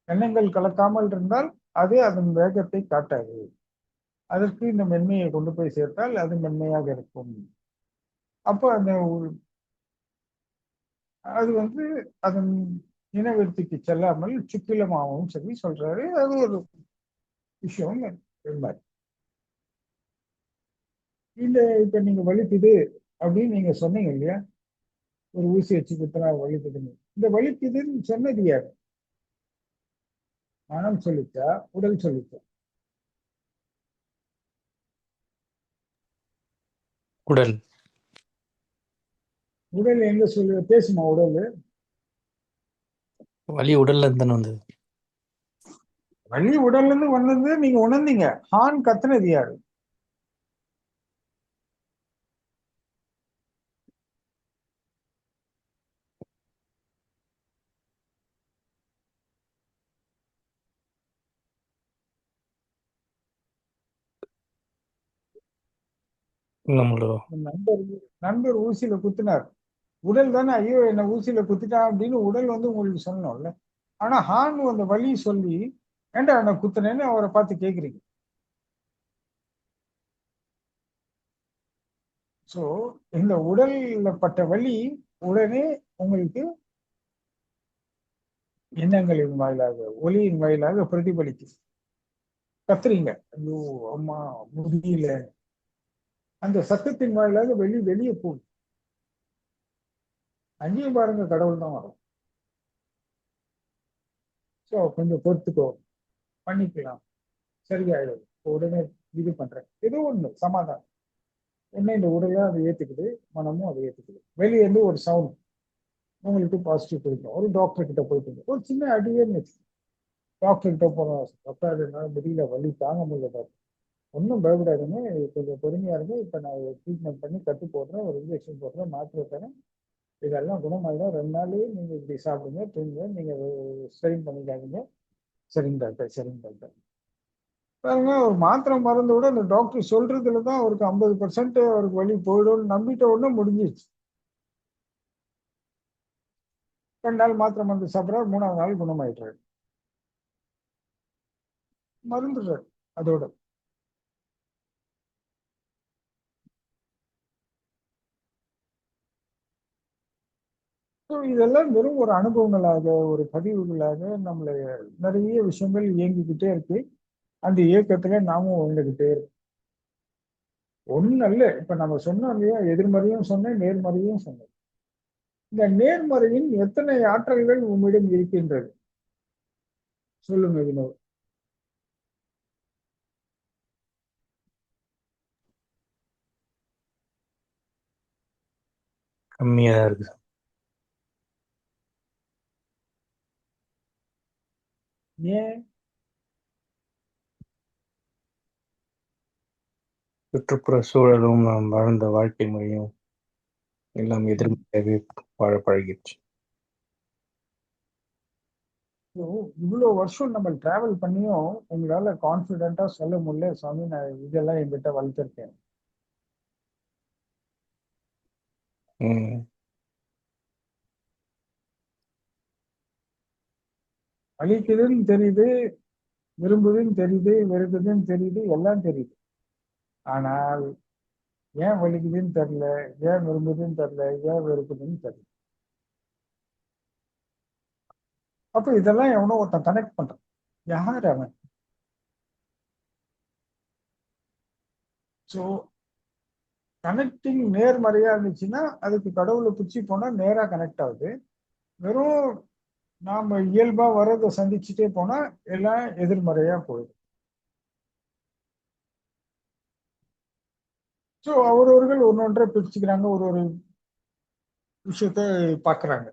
எண்ணங்கள் கலக்காமல் இருந்தால் அது அதன் வேகத்தை காட்டாது. அதற்கு இந்த மென்மையை கொண்டு போய் சேர்த்தால் அது மென்மையாக இருக்கும். அப்போ அந்த அது அதன் இனவிருத்திக்கு செல்லாமல் சுக்கிலமாகவும் சொல்லி சொல்றாரு. அது ஒரு விஷயம். இந்த இப்ப நீங்க வலிக்குது அப்படின்னு நீங்க சொன்னீங்க இல்லையா, ஒரு ஊசி வச்சு குத்தினா வலிக்குதுன்னு. இந்த வலிக்குதுன்னு சொன்னது யாரு? மனம் சொல்லிச்சா, உடல் சொல்லிச்சா? உடல். உடல் எங்க சொல்லு பேசுமா உடல்? வலி உடல்ல இருந்து தானே வந்தது. வலி உடல்ல இருந்து வந்தது நீங்க உணர்ந்தீங்க. ஹான் கத்துனது யாரு? நம்மளோட நண்பர் நண்பர் ஊசியில குத்தினார். உடல் தானே ஐயோ என்ன ஊசியில குத்திட்டான் அப்படின்னு உடல் உங்களுக்கு சொல்லணும்ல. ஆனா ஹான் அந்த வலி சொல்லி ஏன்டா என்ன குத்துனேன்னு அவரை பார்த்து கேக்குறீங்க. சோ இந்த உடல்ல பட்ட வலி உடனே உங்களுக்கு எண்ணங்களின் வாயிலாக, ஒலியின் வாயிலாக பிரதிபலிக்குது. கத்துறீங்க, ஐயோ அம்மா முடியல, அந்த சத்தத்தின் வாயிலாக வெளியே போகுது. அங்கேயும் பாருங்க கடவுள் தான் வரும். ஸோ கொஞ்சம் பொறுத்துக்கோ, பண்ணிக்கலாம், சரியாயிடும், உடனே இது பண்றேன், ஏதோ ஒண்ணு சமாதானம். உடனே இந்த உடலை அதை ஏத்துக்குது, மனமும் அதை ஏத்துக்குது. வெளியே இருந்து ஒரு சவுண்ட் உங்களுக்கு பாசிட்டிவ் கொடுக்கும். ஒரு டாக்டர் கிட்ட போயிட்டு ஒரு சின்ன அடியே டாக்டர் கிட்ட போனோம், டாக்டர் என்னால முடியல, வலி தாங்க முடியல டாக்டர். ஒன்றும் பயப்படாதுங்க, கொஞ்சம் பொறுமையா இருக்கு, இப்போ நான் ட்ரீட்மெண்ட் பண்ணி கட்டு போடுறேன், ஒரு இன்ஜெக்ஷன் போடுறேன், மாத்திரை தரேன், இதெல்லாம் குணமாயிடும், 2 நாள்லயே நீங்க இப்படி சாப்பிடுங்க, தூங்குங்க, நீங்க ஸ்ட்ரெயின் பண்ணிக்காதீங்க. சரிங்க டாக்டர், சரிங்க டாக்டர். பாருங்க, ஒரு மாத்திரை மருந்து விட அந்த டாக்டர் சொல்றதுல தான் அவருக்கு 50% அவருக்கு வலி போயிடும்னு நம்பிட்ட உடனே முடிஞ்சிருச்சு. 2 நாள் மாத்திரை மருந்து சாப்பிட்றாரு, 3ஆவது நாள் குணமாயிட்டாரு, மருந்துடுறாரு அதோட. இதெல்லாம் வெறும் ஒரு அனுபவங்களாக, ஒரு பதிவுகளாக நம்மள நிறைய விஷயங்கள் இயங்கிக்கிட்டே இருக்கு. அந்த இயக்கத்துல நாமும் வாழ்ந்துகிட்டே இருக்கோம். ஒண்ணு அல்ல, இப்ப நம்ம சொன்னோம் இல்லையா, எதிர்மறையும் சொன்னேன், நேர்மறையும் சொன்னேன். இந்த நேர்மறையின் எத்தனை ஆற்றல்கள் உம்மிடம் இருக்கின்றது சொல்லுங்க வினோத். கம்மியா தான் இருக்கு. ஏன்? சுற்றுப்புற சூழலும் நாம் வாழ்ந்த வாழ்க்கை முறையும் எல்லாம் எதிர்மறையாகவே வாழ பழகிடுச்சு. இவ்வளவு வருஷம் நம்ம டிராவல் பண்ணியும் உங்களால கான்பிடென்டா சொல்ல முடியல சாமி, நான் இதெல்லாம் என்கிட்ட வளர்த்துருக்கேன். ம். வலிக்குதுன்னு தெரியுது, விரும்புதுன்னு தெரியுது, வெறுக்குதுன்னு தெரியுது, எல்லாம் தெரியுது. ஆனால் ஏன் வலிக்குதுன்னு தெரியல, ஏன் விரும்புதுன்னு தெரியல, ஏன் வெறுக்குதுன்னு தெரியல. அப்ப இதெல்லாம் எவனோ ஒருத்தன் கனெக்ட் பண்றான். யார் அவன்? ஸோ கனெக்டிங் நேர்மறையா இருந்துச்சுன்னா அதுக்கு கடவுளை பிடிச்சி போனா நேரா கனெக்ட் ஆகுது. வெறும் நாம இயல்பா வர்றதை சந்திச்சுட்டே போனா எல்லாம் எதிர்மறையா போயிடும். ஸோ அவரவர்கள் ஒன்னொன்றை பிரிச்சுக்கிறாங்க, ஒரு ஒரு விஷயத்த பாக்குறாங்க.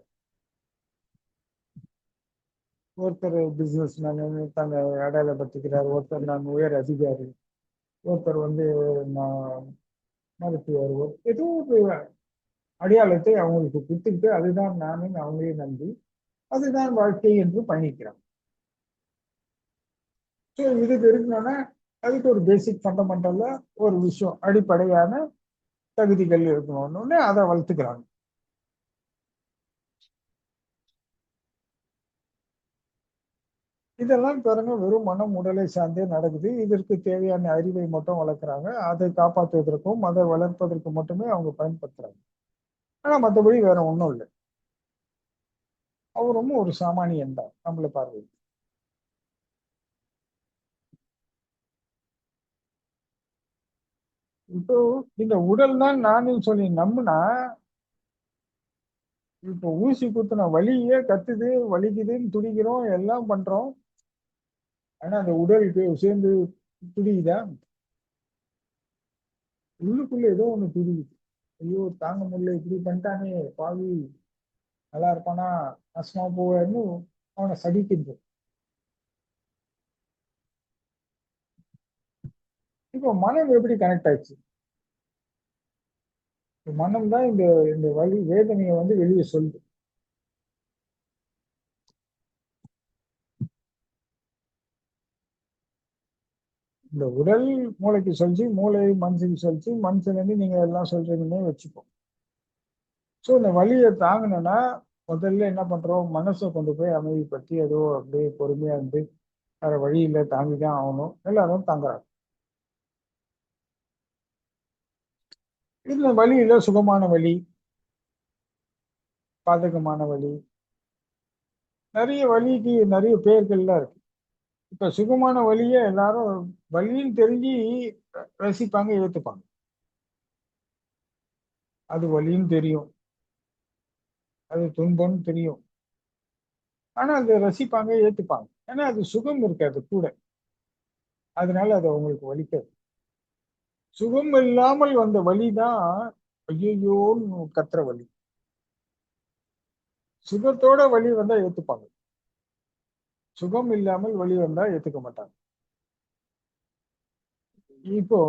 ஒருத்தர் பிசினஸ் மேன் தன்னை அடையாளப்படுத்திக்கிறார், ஒருத்தர் நான் உயர் அதிகாரி, ஒருத்தர் நான் மருத்துவர், ஏதோ ஒரு அடையாளத்தை அவங்களுக்கு கொடுத்துக்கிட்டு அதுதான் நானும் அவங்களே நம்பி அதுதான் வாழ்க்கை என்று பயணிக்கிறாங்க. ஸோ இது தெரிஞ்சோன்னா அதுக்கு ஒரு பேசிக் ஃபண்டமெண்டல்ல ஒரு விஷயம் அடிப்படையான தகுதிகள் இருக்கணும்னு அதை வளர்த்துக்கிறாங்க. இதெல்லாம் பாருங்க வெறும் மனம் உடலை சார்ந்தே நடக்குது. இதற்கு தேவையான அறிவை மட்டும் வளர்க்குறாங்க. அதை காப்பாற்றுவதற்கும் அதை வளர்ப்பதற்கு மட்டுமே அவங்க பயன்படுத்துறாங்க. ஆனா மற்றபடி வேற ஒன்றும் இல்லை. அவரும் ஒரு சாமானியன் தான் நம்மளை பார்வை. இப்போ இந்த உடல் தான் நானும் சொல்லி நம்புனா இப்போ ஊசி குத்துன வலியே கத்துது வலிக்குதுன்னு துடிக்கிறோம் எல்லாம் பண்றோம். ஆனா அந்த உடலுக்கு சேர்ந்து துடிக்குதா? உள்ளுக்குள்ள ஏதோ ஒண்ணு துடிக்குது. ஐயோ தாங்க முடியல இப்படி பண்ணிட்டானே பாவி, நல்லா இருப்பானா நாசமா போவேன்னு அவனை சகிக்கின்ற. இப்போ மனம் எப்படி கனெக்ட் ஆயிடுச்சு? மனம் தான் இந்த இந்த வலி வேதனையை வெளியே சொல்லுது. இந்த உடல் மூளைக்கு சொல்லிச்சு, மூளை மனசுக்கு சொல்லிச்சு, மனசுல இருந்து நீங்க எல்லாம் சொல்றீங்கன்னே வச்சுப்போம். ஸோ இந்த வலியை தாங்கணும்னா முதல்ல என்ன பண்றோம், மனசை கொண்டு போய் அமைதிப்படுத்தி ஏதோ அப்படியே பொறுமையா இருந்து வேற வழியில தாங்கிதான் ஆகணும், எல்லாரும் தாங்குறாங்க. இந்த வழியில சுகமான வழி, பாதகமான வழி, நிறைய வழிக்கு நிறைய பேர்கள்லாம் இருக்கு. இப்ப சுகமான வழியை எல்லாரும் வழின்னு தெரிஞ்சு ரசிப்பாங்க, ஏத்துப்பாங்க. அது வழின்னு தெரியும், அது துன்பம்னு தெரியும், ஆனா அதை ரசிப்பாங்க, ஏத்துப்பாங்க. ஏன்னா அது சுகம் இருக்காது கூட, அதனால அது அவங்களுக்கு வலிக்காது. சுகம் இல்லாமல் வந்த வலிதான் ஐயோன்னு கத்துற வலி. சுகத்தோட வலி வந்தா ஏத்துப்பாங்க, சுகம் இல்லாமல் வலி வந்தா ஏத்துக்க மாட்டாங்க. இப்போ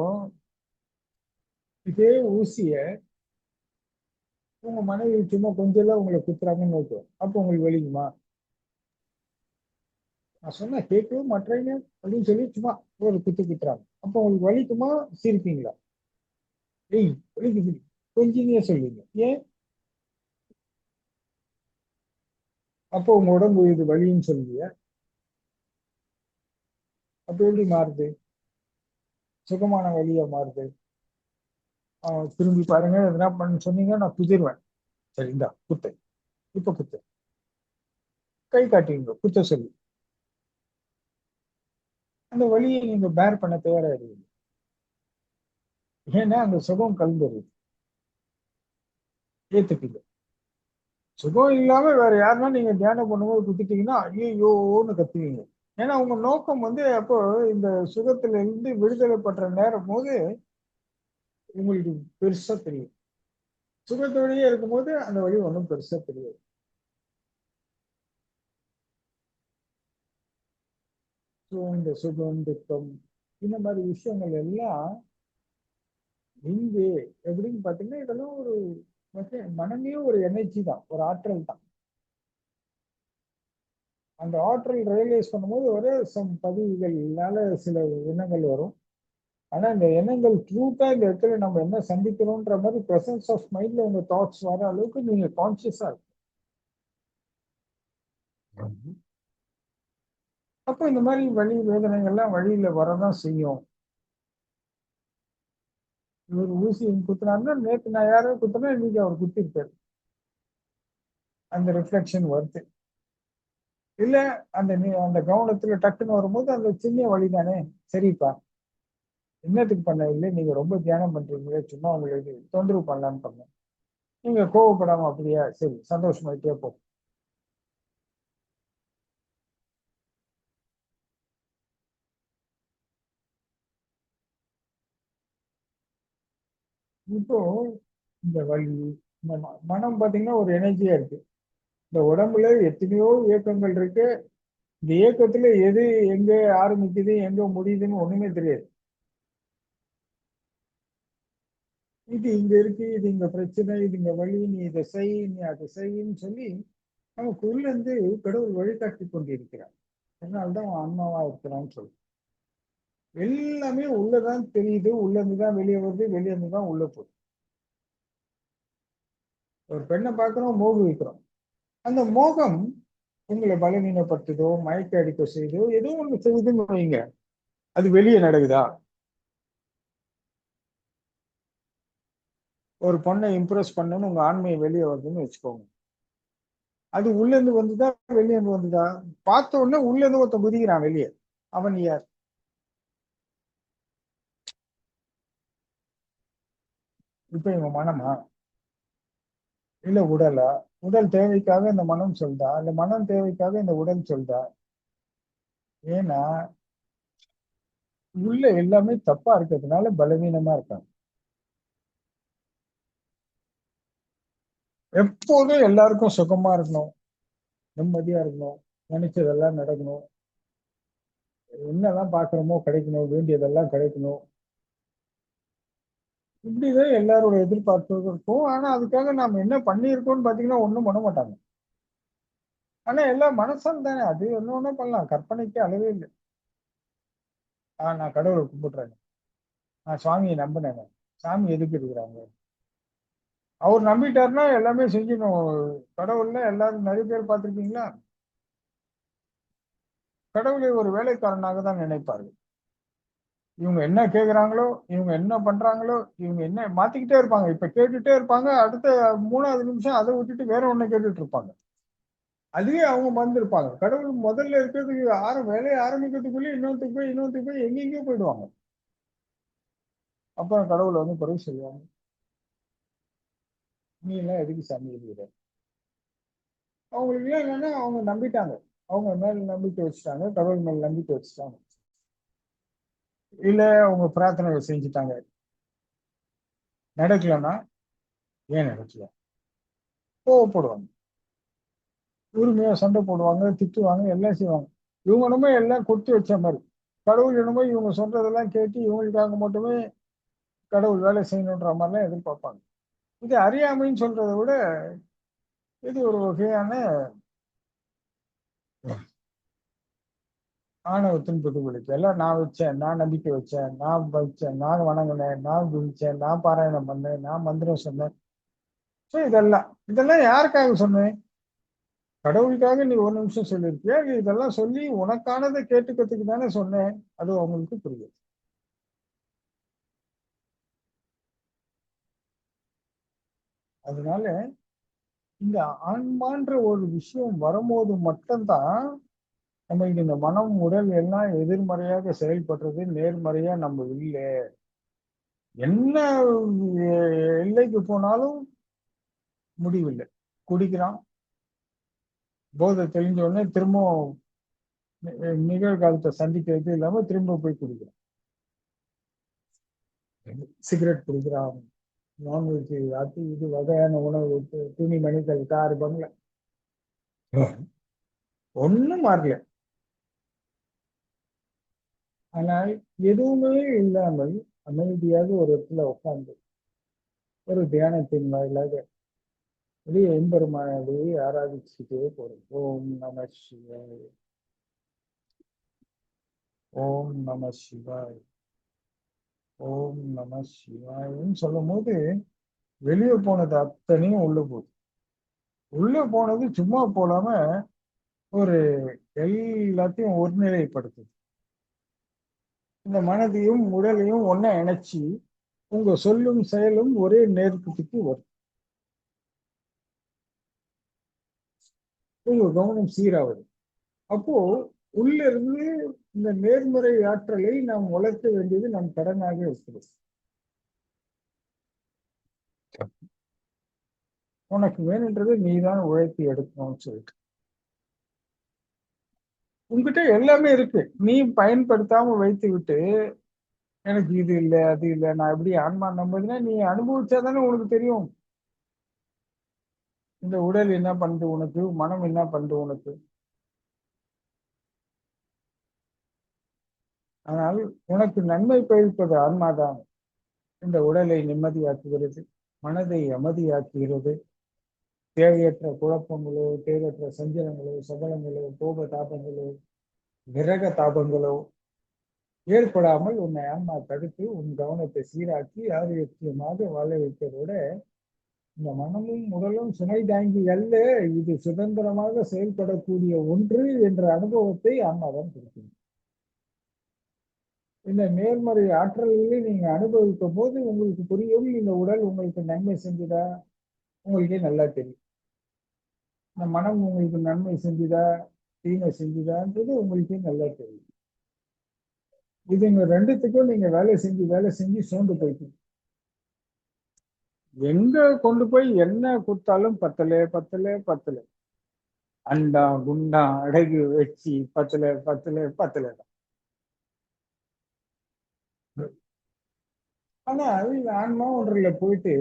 இதே ஊசிய உங்க மனைவி சும்மா கொஞ்சம் எல்லாம் உங்களை குத்துறாங்கன்னு நோக்கும், அப்போ உங்களுக்கு வலிக்குமா? நான் சொன்னா கேட்கவே மாட்டேங்க அப்படின்னு சொல்லி சும்மா ஒரு குத்து குத்துறாங்க, அப்போ உங்களுக்கு வலிக்குமா? சிரிப்பீங்களா? ஏய் வலிக்குது கொஞ்சினே சொல்லுவீங்க. ஏன்? அப்போ உங்க உடம்பு இது வலின்னு சொல்லுவீங்க. அப்போ எப்படி மாறுது? சுகமான வலியா மாறுது. திரும்பி பாருங்க, எதனா பண்ண சொன்னீங்க நான் குதிர்வேன். சரி இந்தா குத்து, இப்ப குத்து, கை காட்டுவீங்க குத்த சொல்லி. அந்த வலியை நீங்க பேர் பண்ண தயாராகிடுவீங்க. ஏன்னா அந்த சுகம் கலந்துருது, ஏத்துக்குது. சுகம் இல்லாம வேற யாருன்னா நீங்க தியானம் பண்ணும்போது குத்திட்டீங்கன்னா ஐயோன்னு கத்துவீங்க. ஏன்னா உங்க நோக்கம் அப்போ இந்த சுகத்துல இருந்து விடுதலை பண்ற நேரம் போது உங்களுக்கு பெருசா தெரியும். சுகத்தோடயே இருக்கும்போது அந்த வழி ஒன்றும் பெருசா தெரியாது. இந்த சுகம் துக்கம் இந்த மாதிரி விஷயங்கள் எல்லாம் இங்கு எப்படின்னு பாத்தீங்கன்னா இதெல்லாம் ஒரு மனமே ஒரு எனர்ஜி தான், ஒரு ஆற்றல் தான். அந்த ஆற்றல் ரியலைஸ் பண்ணும்போது ஒரே சம் பதிவுகள்னால சில எண்ணங்கள் வரும். ஆனா இந்த எண்ணங்கள் ட்ரூத்தா இந்த இடத்துல நம்ம என்ன சந்திக்கிறோம்ன்ற மாதிரி பிரசன்ஸ் ஆஃப் மைண்ட்ல உங்க தாட்ஸ் வர அளவுக்கு நீங்க கான்சியஸா இருக்கு. அப்போ இந்த மாதிரி வலி வேதனைகள்லாம் வழியில வரதான் செய்யும். இவர் ஊசி குத்துனாருன்னா நேற்று நான் யாரோ குத்துனா இன்னைக்கு அவர் குத்திருப்பாரு, அந்த ரிஃப்ளெக்ஷன் வருது. இல்ல அந்த அந்த கவனத்துல டக்குன்னு வரும்போது அந்த சின்ன வழி தானே, சரிப்பா என்னத்துக்கு பண்ண இல்லை, நீங்க ரொம்ப தியானம் பண்றீங்களே சும்மா உங்களுக்கு தொந்தரவு பண்ணலான்னு பண்ணேன், நீங்க கோவப்படாம அப்படியா சரி சந்தோஷமாயிட்டே போ. இப்போ இந்த வலி, இந்த மனம் பாத்தீங்கன்னா ஒரு எனர்ஜியா இருக்கு. இந்த உடம்புல எத்தனையோ இயக்கங்கள் இருக்கு. இந்த இயக்கத்துல எது எங்க ஆரம்பிக்குது எங்க முடியுதுன்னு ஒண்ணுமே தெரியாது. இது இங்க இருக்கு, இது இங்க பிரச்சனை, இது இங்க வழி, நீ இதை செய், நீ அதை செய்யின்னு சொல்லி நமக்கு உள்ள இருந்து கடவுள் வழிகாட்டி கொண்டிருக்கிறார். அதனால்தான் அவன் ஆன்மாவா இருக்கிறான்னு சொல்லு. எல்லாமே உள்ளதான் தெரியுது, உள்ள இருந்துதான் வெளியே வருது, வெளியே இருந்துதான் உள்ள போகுது. ஒரு பெண்ணை பார்க்கிறோம், மோகம் வைக்கிறோம். அந்த மோகம் உங்களை பலவீனப்படுத்துதோ, மயக்க அடிக்க செய்தோ, ஏதோ ஒண்ணு செய்யுதுன்னு வைங்க, அது வெளியே நடக்குதா? ஒரு பொண்ணை இம்ப்ரெஸ் பண்ணணும்னு உங்க ஆண்மையை வெளியே வருதுன்னு வச்சுக்கோங்க. அது உள்ள இருந்து வந்துதா, வெளியே இருந்து வந்துதா? பார்த்த உடனே உள்ள இருந்து ஒருத்தன் குதிக்கிறான் வெளியே, அவன் யார்? இப்ப இவன் மனமா, இல்ல உடலா? உடல் தேவைக்காக இந்த மனம் சொல்தா, இல்ல மனம் தேவைக்காக இந்த உடல் சொல்தா? ஏன்னா உள்ள எல்லாமே தப்பா இருக்கிறதுனால பலவீனமா இருக்காங்க. எப்போதும் எல்லாருக்கும் சுகமா இருக்கணும், நிம்மதியா இருக்கணும், நினைச்சதெல்லாம் நடக்கணும், என்னெல்லாம் பாக்குறோமோ கிடைக்கணும், வேண்டியதெல்லாம் கிடைக்கணும், இப்படிதான் எல்லாரோட எதிர்பார்ப்பும் இருக்கும். ஆனா அதுக்காக நாம என்ன பண்ணியிருக்கோம்னு பாத்தீங்கன்னா ஒண்ணும் பண்ண மாட்டாங்க. ஆனா எல்லாம் மனசால் தானே, அது ஒண்ணு ஒண்ணும் பண்ணலாம், கற்பனைக்கு அளவே இல்லை. நான் கடவுளை கும்பிடுறேன், நான் சுவாமியை நம்பினேங்க. சாமி எதுக்கு இருக்கிறாங்க? அவர் நம்பிட்டாருன்னா எல்லாமே செஞ்சிடும். கடவுள்ல எல்லாரும் நிறைய பேர் பார்த்திருக்கீங்களா, கடவுளை ஒரு வேலைக்காரனாக தான் நினைப்பார்கள். இவங்க என்ன கேட்குறாங்களோ, இவங்க என்ன பண்றாங்களோ, இவங்க என்ன மாத்திக்கிட்டே இருப்பாங்க. இப்ப கேட்டுட்டே இருப்பாங்க, அடுத்த 3வது நிமிஷம் அதை விட்டுட்டு வேற ஒண்ணு கேட்டுட்டு இருப்பாங்க. அதுவே அவங்க மறந்துருப்பாங்க. கடவுள் முதல்ல இருக்கிறதுக்கு வேலையை ஆரம்பிக்கிறதுக்குள்ளே இன்னொருத்துக்கு போய் எங்கெங்கயோ போயிடுவாங்க. அப்புறம் கடவுளை குறை சொல்லுவாங்க, நீ எல்லாம் எதுக்கு சாமி இருக்கிற? அவங்களுக்கு எல்லாம் என்னன்னா அவங்க நம்பிட்டாங்க, அவங்க மேல நம்பிக்கை வச்சுட்டாங்க, கடவுள் மேல நம்பிக்கை வச்சுட்டாங்க. இல்ல அவங்க பிரார்த்தனை செஞ்சுட்டாங்க, நடக்கலன்னா ஏன் நடக்கல கோவப்படுவாங்க, உரிமையா சண்டை போடுவாங்க, திட்டுவாங்க, எல்லாம் செய்வாங்க. இவங்க என்னமோ எல்லாம் கொடுத்து வச்ச மாதிரி, கடவுள் என்னமோ இவங்க சொல்றதெல்லாம் கேட்டு இவங்களுக்காக மட்டுமே கடவுள் வேலை செய்யணுன்ற மாதிரிலாம் எதிர்பார்ப்பாங்க. இது அறியாமைன்னு சொல்றதை விட இது ஒரு வகையான ஆணவத்தின் பிரதிபலிப்பு. எல்லாம் நான் வச்சேன், நான் நம்பிக்கை வச்சேன், நான் வச்சேன், நான் வணங்கினேன், நான் குதிச்சேன், நான் பாராயணம் பண்ணேன், நான் மந்திரம் சொன்னேன். ஸோ இதெல்லாம் யாருக்காக சொன்னேன்? கடவுளுக்காக நீ ஒரு நிமிஷம் சொல்லியிருக்கியா, நீ இதெல்லாம் சொல்லி உனக்கானதை கேட்டுக்கிறதுக்கு தானே சொன்னேன். அது அவங்களுக்கு புரியுது. அதனால இந்த ஆன்மான்ற ஒரு விஷயம் வரும்போது மட்டும்தான் நமக்கு இந்த மனம் உடல் எல்லாம் எதிர்மறையாக செயல்படுறது, நேர்மறையா நம்ம இல்லை. என்ன எல்லைக்கு போனாலும் முடிவில்லை. குடிக்கிறான், போதை தெளிஞ்ச உடனே திரும்பவும் நிகழ்காலத்தை சந்திக்கிறது இல்லாம திரும்ப போய் குடிக்கிறான். சிகரெட் குடிக்கிறான், நான்வெஜ், அது இது வகையான உணவு, துணிமணிகள், கார், பங்களா, ஒண்ணும் மாறல. ஆனால் எதுவுமே இல்லாமல் அமைதியாக ஒரு இடத்துல உட்கார்ந்து ஒரு தியானத்தின் வாயிலாக அப்படியே எம்பெருமானையே ஆராதிச்சுட்டே போறோம். ஓம் நம சிவாய், ஓம் நம சிவாய், ஓம் நம சிவாய்ன்னு சொல்லும் போது வெளியே போனது அத்தனையும் உள்ள போகுது. உள்ள போனது சும்மா போலாம ஒரு எல்லாத்தையும் ஒருநிலைப்படுத்துது. இந்த மனதையும் உடலையும் ஒன்ன இணைச்சி உங்க சொல்லும் செயலும் ஒரே நேர்கத்துக்கு வரும். உங்க கவனம் சீராவது. அப்போ உள்ள இருந்து இந்த நேர்மறை ஆற்றலை நாம் வளர்க்க வேண்டியது நம் கடனாக இருக்கிறது. உனக்கு வேணுன்றது நீதான் உழைத்து எடுக்கணும்னு சொல்லிட்டு உங்ககிட்ட எல்லாமே இருக்கு, நீ பயன்படுத்தாம வைத்து விட்டு எனக்கு இது இல்லை அது இல்லை நான் எப்படி ஆன்மா நம்புதுன்னா நீ அனுபவிச்சாதானே உனக்கு தெரியும். இந்த உடல் என்ன பண்ணுது உனக்கு, மனம் என்ன பண்ணுது உனக்கு. ஆனால் உனக்கு நன்மை பயப்பது ஆன்மாதான். இந்த உடலை நிம்மதியாக்குகிறது, மனதை அமைதியாக்குகிறது. தேவையற்ற குழப்பங்களோ, தேவையற்ற சஞ்சலங்களோ, சபலங்களோ, கோப தாபங்களோ, விரக தாபங்களோ ஏற்படாமல் உன்னை ஆன்மா தடுத்து உன் கவனத்தை சீராக்கி ஆரோக்கியமாக வாழ வைப்பதோட, இந்த மனமும் உடலும் சுமை தாங்கி அல்ல, இது சுதந்திரமாக செயல்படக்கூடிய ஒன்று என்ற அனுபவத்தை ஆன்மாதான் கொடுக்கும். இந்த நேர்மறை ஆற்றல்களை நீங்க அனுபவிக்கும் போது உங்களுக்கு புரியும், இந்த உடல் உங்களுக்கு நன்மை செஞ்சுதா, உங்களுக்கே நல்லா தெரியும். இந்த மனம் உங்களுக்கு நன்மை செஞ்சுதா, தீமை செஞ்சுதான்றது உங்களுக்கே நல்லா தெரியும். இதுங்க ரெண்டுத்துக்கும் நீங்க வேலை செஞ்சு சோர்ந்து போயிட்டீங்க. எங்க கொண்டு போய் என்ன கொடுத்தாலும் பத்தல பத்தல பத்தல, அண்டா குண்டா அடகு வச்சு பத்தல பத்தல பத்தல தான். ஆனா இந்த ஆன்மா ஒன்றில் போயிட்டு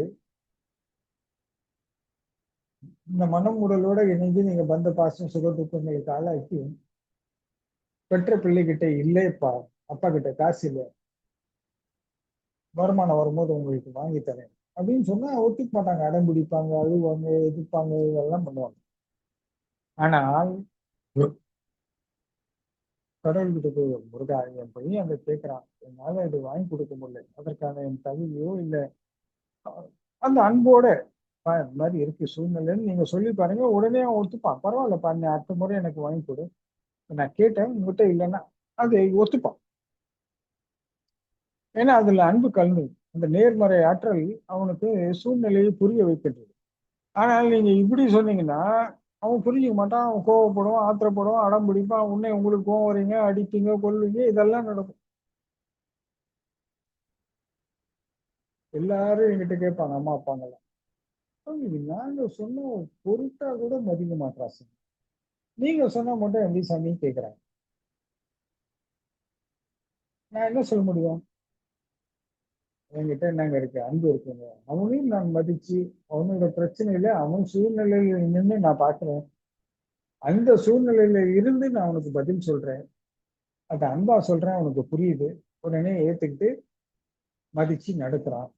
இந்த மனம் உடலோட இணைந்து நீங்க பந்த பாசம் சுக துக்கங்களுக்கு ஆளாக்கி, பெற்ற பிள்ளைகிட்ட இல்லைப்பா, அப்பா கிட்ட காசு இல்லை, வருமானம் வரும்போது உங்களுக்கு வாங்கி தரேன் அப்படின்னு சொன்னா ஒத்துக்க மாட்டாங்க. அடம் பிடிப்பாங்க, அழுவாங்க, எதிர்ப்பாங்க, இதெல்லாம் பண்ணுவாங்க. ஆனால் கடவுள்கிட்ட போய், முருகா என் பையன் அங்க கேட்கிறான், என்னால இது வாங்கி கொடுக்க முடியல, அதற்கான என் தகுதியோ இல்லை, அந்த அன்போட இந்த மாதிரி இருக்கு சூழ்நிலைன்னு நீங்க சொல்லி பாருங்க, உடனே அவன் ஒத்துப்பான். பரவாயில்லப்பா, நீ அடுத்த முறை எனக்கு வாங்கி கொடு, நான் கேட்டேன் உங்ககிட்ட இல்லைன்னா அது ஒத்துப்பான். ஏன்னா அதுல அன்பு கலந்து அந்த நேர்மறை ஆற்றல் அவனுக்கு சூழ்நிலையை புரிய வைக்கின்றது. ஆனால் நீங்க இப்படி சொன்னீங்கன்னா அவன் புரிஞ்சுக்க மாட்டான், அவன் கோவப்படுவான், ஆத்திரப்படுவான், அடம் பிடிப்பான், உடனே உங்களுக்கு கோவம் வரீங்க, அடிப்பீங்க, கொல்லுவீங்க, இதெல்லாம் நடக்கும். எல்லாரும் என்கிட்ட கேட்பாங்க அம்மா அப்பாங்கெல்லாம், நாங்க சொன்ன பொருட்டா கூட மதிக்க மாட்டா சார், நீங்க சொன்னா மட்டும் எப்படி சாமி கேட்கிறாங்க. நான் என்ன சொல்ல முடியும்? என்கிட்ட என்னங்க இருக்கு, அன்பு இருக்குங்க, அவனையும் நான் மதிச்சு அவனோட பிரச்சனையில அவன் சூழ்நிலையில நின்று நான் பாக்குறேன், அந்த சூழ்நிலையில இருந்து நான் அவனுக்கு பதில் சொல்றேன், அதை அன்பா சொல்றேன், அவனுக்கு புரியுது, உடனே ஏத்துக்கிட்டு மதிச்சு நடக்கிறான்.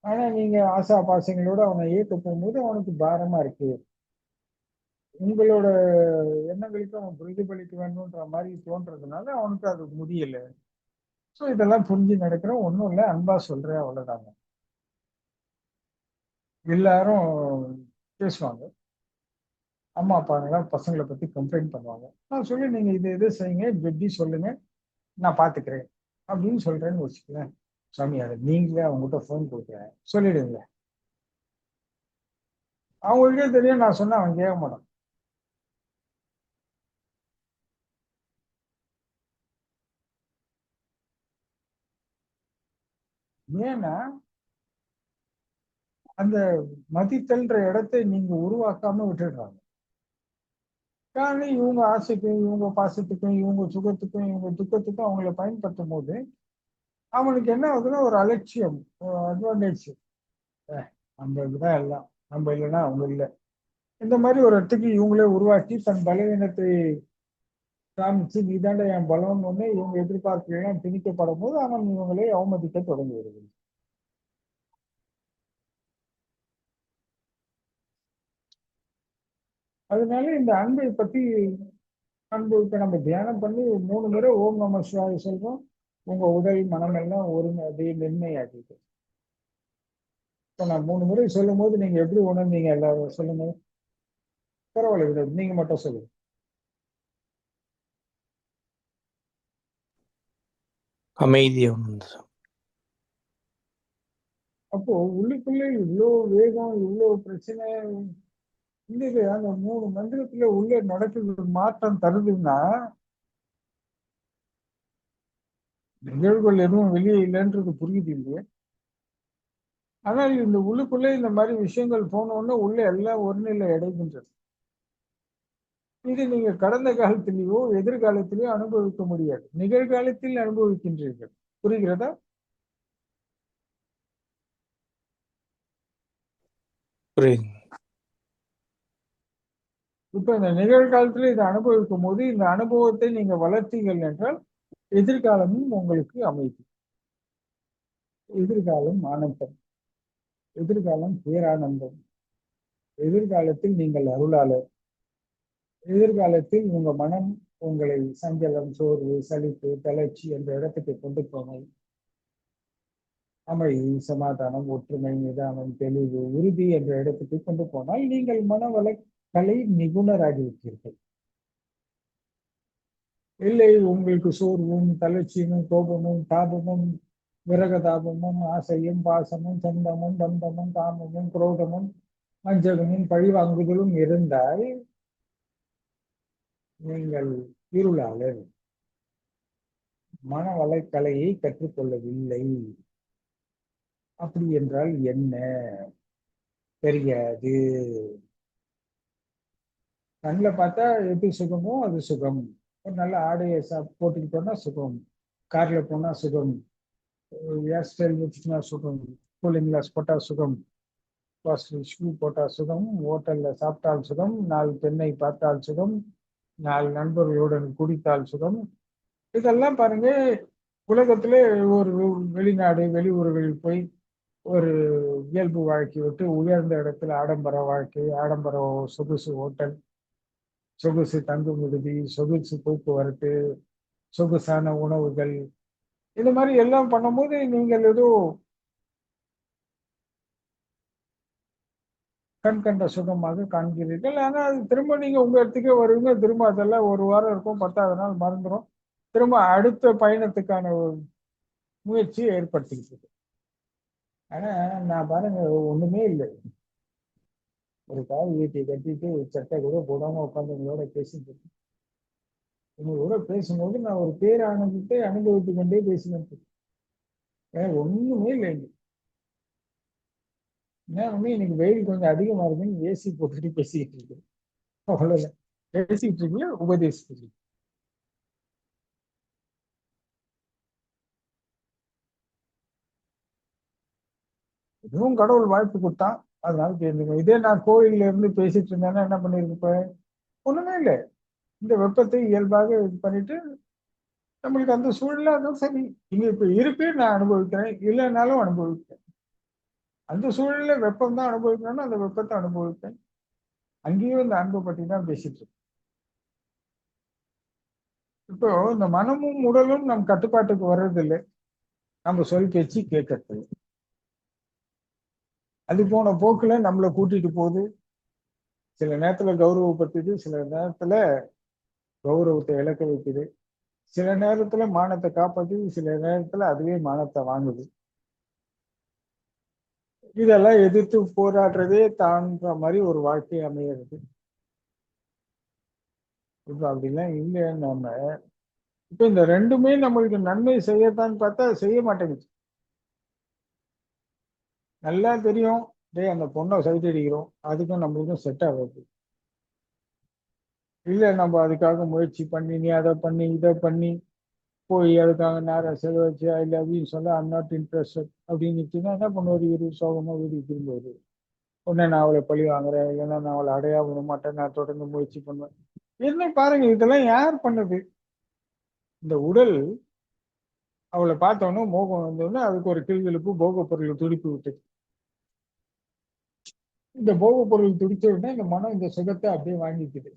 ஆனா நீங்க ஆசா பாசங்களோட அவனை ஏற்க போகும்போது அவனுக்கு பாரமா இருக்கு, உங்களோட எண்ணங்களுக்கு அவன் பிரதிபலிக்க வேண்டும்ன்ற மாதிரி தோன்றதுனால அவனுக்கு அது முடியல. ஸோ இதெல்லாம் புரிஞ்சு நடக்கிறோம், ஒன்றும் இல்லை, அன்பா சொல்றேன், அவ்வளவுதாங்க. எல்லாரும் பேசுவாங்க, அம்மா அப்பாங்கெல்லாம் பசங்களை பத்தி கம்ப்ளைண்ட் பண்ணுவாங்க. நான் சொல்லி நீங்க இது செய்யுங்க, இப்படி சொல்லுங்க, நான் பாத்துக்கிறேன் அப்படின்னு சொல்றேன்னு வச்சுக்கலேன். சாமி அதை நீங்களே அவங்ககிட்ட ஃபோன் கொடுக்குறேன் சொல்லிடுங்க, அவங்களுக்கே தெரியும் நான் சொன்னா அவன் கேட்க மாட்டான். ஏன்னா அந்த மதித்தல்ன்ற இடத்தை நீங்க உருவாக்காம விட்டுடுறாங்க. காரணம் இவங்க ஆசைக்கும் இவங்க பாசத்துக்கும் இவங்க சுகத்துக்கும் இவங்க துக்கத்துக்கும் அவங்கள பயன்படுத்தும் போது அவனுக்கு என்ன ஆகுதுன்னா ஒரு அலட்சியம், அட்வான்டேஜ், நம்ம இதுதான் எல்லாம், நம்ம இல்லைன்னா அவங்க இல்லை, இந்த மாதிரி ஒரு இடத்துக்கு இவங்களே உருவாக்கி தன் பலவீனத்தை காமிச்சு நீதாண்ட என் பலம்னு ஒண்ணு இவங்க எதிர்பார்ப்புகள்லாம் திணிக்கப்படும் போது அவன் இவங்களை அவமதிக்க தொடங்கி வருகிறது. அதனால இந்த அன்பை பத்தி, அன்பு இப்ப நம்ம தியானம் பண்ணி 3 முறை ஓம் நம சிவாய சொல்றோம், உங்க உடல் மனம் எல்லாம் ஒரு அப்படியே மென்மையாக்கிட்டு. இப்ப நான் 3 முறை சொல்லும் போது நீங்க எப்படி உணர்ந்தீங்க? எல்லாரும் சொல்லுங்க. பரவாயில்ல விடாது, நீங்க மட்டும் சொல்லுங்க. அமைதியா உணர்ந்து. அப்போ உள்ளுக்குள்ளே இவ்வளோ வேகம், இவ்வளோ பிரச்சனை இருந்தது, அந்த 3 மந்திரத்துல உள்ள நடக்குது மாற்றம் தருதுன்னா நிகழ்வுகள் எதுவும் வெளியே இல்லைன்றது புரியுது இல்லையா? ஆனால் இந்த உள்ளுக்குள்ளே இந்த மாதிரி விஷயங்கள் போனோன்னு உள்ள எல்லாம் ஒரு நிலை அடைகின்றது. இது நீங்க கடந்த காலத்திலேயோ எதிர்காலத்திலேயோ அனுபவிக்க முடியாது, நிகழ்காலத்தில் அனுபவிக்கின்றீர்கள். புரிகிறதா? புரியுது. இப்ப இந்த நிகழ்காலத்துல இதை அனுபவிக்கும் போது இந்த அனுபவத்தை நீங்க வளர்த்தீர்கள் என்றால் எதிர்காலமும் உங்களுக்கு அமைதி. எதிர்காலம் ஆனந்தம், எதிர்காலம் பேரானந்தம், எதிர்காலத்தில் நீங்கள் அருளாளர், எதிர்காலத்தில் உங்க மனம் உங்களை சஞ்சலம், சோர்வு, சலிப்பு, தளர்ச்சி என்ற இடத்துக்கு கொண்டு போனது அமைதி, சமாதானம், ஒற்றுமை, நிதானம், தெளிவு, உறுதி என்ற இடத்துக்கு கொண்டு போனால் நீங்கள் மனவள கலை நிபுணராகிவிட்டீர்கள். இல்லை, உங்களுக்கு சோர்வும் தளர்ச்சியும் கோபமும் தாபமும் விரகதாபமும் ஆசையும் பாசமும் சொந்தமும் பந்தமும் காமமும் குரோதமும் வஞ்சகமும் பழிவாங்குதலும் இருந்தால் நீங்கள் இருளாளர், மனவளக்கலையை கற்றுக்கொள்ளவில்லை. அப்படி என்றால் என்ன? தெரியாது. கண்ணில் பார்த்தா எது சுகமோ அது சுகம். ஒரு நல்ல ஆடையை போட்டுக்கிட்டோம்னா சுகம், கார்ல போனா சுகம், ஹேர் ஸ்டைல் வச்சுனா சுகம், கூலிங் கிளாஸ் போட்டா சுகம், ஷூ போட்டா சுகம், ஹோட்டல்ல சாப்பிட்டால் சுகம், 4 பெண்ணை பார்த்தால் சுகம், 4 நண்பர்களுடன் குடித்தால் சுகம். இதெல்லாம் பாருங்க, உலகத்திலே ஒரு வெளிநாடு வெளியூர்களில் போய் ஒரு இயல்பு வாழ்க்கை விட்டு உயர்ந்த இடத்துல ஆடம்பர வாழ்க்கை, ஆடம்பர சொகுசு ஹோட்டல், சொகுசு தங்கும் விடுதி, சொகுசு போக்குவரத்து, சொகுசான உணவுகள், இந்த மாதிரி எல்லாம் பண்ணும்போது நீங்கள் ஏதோ கண் கண்ட சுகமாக காண்கிறீர்கள். ஆனால் அது திரும்ப நீங்க உங்க இடத்துக்கே வருவீங்க. திரும்ப அதெல்லாம் ஒரு வாரம் இருக்கும், 10வது நாள் மறந்துடும். திரும்ப அடுத்த பயணத்துக்கான ஒரு முயற்சியை ஏற்படுத்திக்கிட்டு. ஆனா நான் பாருங்க, ஒண்ணுமே இல்லை. ஒரு கால் வீட்டை கட்டிட்டு சட்டை கூட போடாம உட்காந்தவங்களோட பேசிட்டு இருக்கேன். உங்களோட பேசும்போது நான் ஒரு பேரானந்தத்தை அனுபவித்துக் கொண்டே பேசினேன். ஒண்ணுமே இல்லை. என்ன இன்னைக்கு வெயில் கொஞ்சம் அதிகமா இருக்குன்னு ஏசி போட்டுட்டு பேசிக்கிட்டு இருக்கு. அவ்வளவு பேசிக்கிட்டு இருக்கீங்க, உபதேசிட்டு. இதுவும் கடவுள் வாய்ப்பு கொடுத்தான், அதனால தெரிஞ்சுக்கணும். இதே நான் கோயில்ல இருந்து பேசிட்டு இருந்தேன்னா என்ன பண்ணிருப்ப? ஒண்ணுமே இல்லை. இந்த வெப்பத்தை இயல்பாக இது பண்ணிட்டு நம்மளுக்கு அந்த சூழ்நிலை அதுவும் சரி, இங்க இப்ப இருக்கு, நான் அனுபவிக்கிறேன், இல்லைன்னாலும் அனுபவிக்கிறேன். அந்த சூழ்நிலை வெப்பம் தான் அனுபவிக்கணும்னா அந்த வெப்பத்தை அனுபவிப்பேன். அங்கேயும் இந்த அன்பை பற்றி தான் பேசிட்டு இருக்கேன். இப்போ இந்த மனமும் உடலும் நம் கட்டுப்பாட்டுக்கு வர்றதில்லை, நம்ம சொல் பேச்சு கேட்கறது. அது போன போக்குல நம்மளை கூட்டிட்டு போகுது. சில நேரத்துல கௌரவப்படுத்துது, சில நேரத்துல கௌரவத்தை இழக்க வைக்குது, சில நேரத்துல மானத்தை காப்பாத்துது, சில நேரத்துல அதுவே மானத்தை வாங்குது. இதெல்லாம் எதிர்த்து போராடுறதே தான்ற மாதிரி ஒரு வாழ்க்கை அமையிறது. இப்ப அப்படிலாம் இல்லை. நம்ம இப்ப இந்த ரெண்டுமே நம்மளுக்கு நன்மை செய்யத்தான் பார்த்தா செய்ய மாட்டேங்குது. நல்லா தெரியும், டே அந்த பொண்ணை சைட் அடிக்கிறோம், அதுக்கும் நம்மளுக்கும் செட் ஆகாது. இல்லை, நம்ம அதுக்காக முயற்சி பண்ணி நீ அதை பண்ணி இதை பண்ணி போய் அதுக்காக நேரம் செலவச்சு ஐ லவ் யூ சொல்ல ஐம் நாட் இன்ட்ரெஸ்டட் அப்படின்னு என்ன பண்ணுவாரு? இரு சோகமா வீட்டுக்கு திரும்புவாரு. உடனே நான் அவளை பழி வாங்குறேன், இல்லைன்னா நான் அவளை அடையா விட மாட்டேன், நான் தொடர்ந்து முயற்சி பண்ணுவேன். என்ன பாருங்க, இதெல்லாம் யார் பண்ணது? இந்த உடல் அவளை பார்த்தோன்னே மோகம் வந்தோடனே அதுக்கு ஒரு கிள்கிழப்பு போக பொருள் துடிப்பு விட்டு, இந்த போக பொருள் துடிச்ச உடனே இந்த மனம் இந்த சுகத்தை அப்படியே வாங்கிக்குது.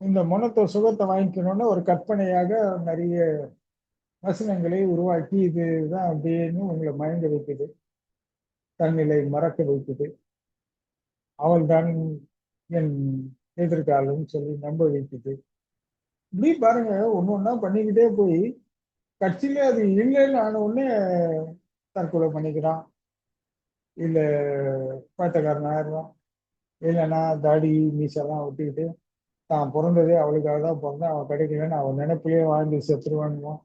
இந்த மனத்தை சுகத்தை வாங்கிக்கணும்னா ஒரு கற்பனையாக நிறைய வசனங்களை உருவாக்கி இதுதான் அப்படின்னு உங்களை மயங்க வைக்குது, தன்னிலை மறக்க வைக்குது. அவள் தான் என் எதிர்காலம் சொல்லி நம்ப வைக்குது. இப்படி பாருங்க, ஒண்ணு ஒண்ணா பண்ணிக்கிட்டே போய் கட்சியில அது இல்லைன்னு ஆன உடனே தற்கொலை பண்ணிக்கிறான், இல்ல பாத்தக்காரன் ஆயிடுறான், இல்லைன்னா தாடி மீசெல்லாம் ஒட்டிக்கிட்டு தான் பிறந்ததே அவளுக்காக தான் பிறந்தேன், அவன் கிடைக்கலன்னு அவன் நினைப்பிலேயே வாழ்ந்து செத்துருவானுவான்.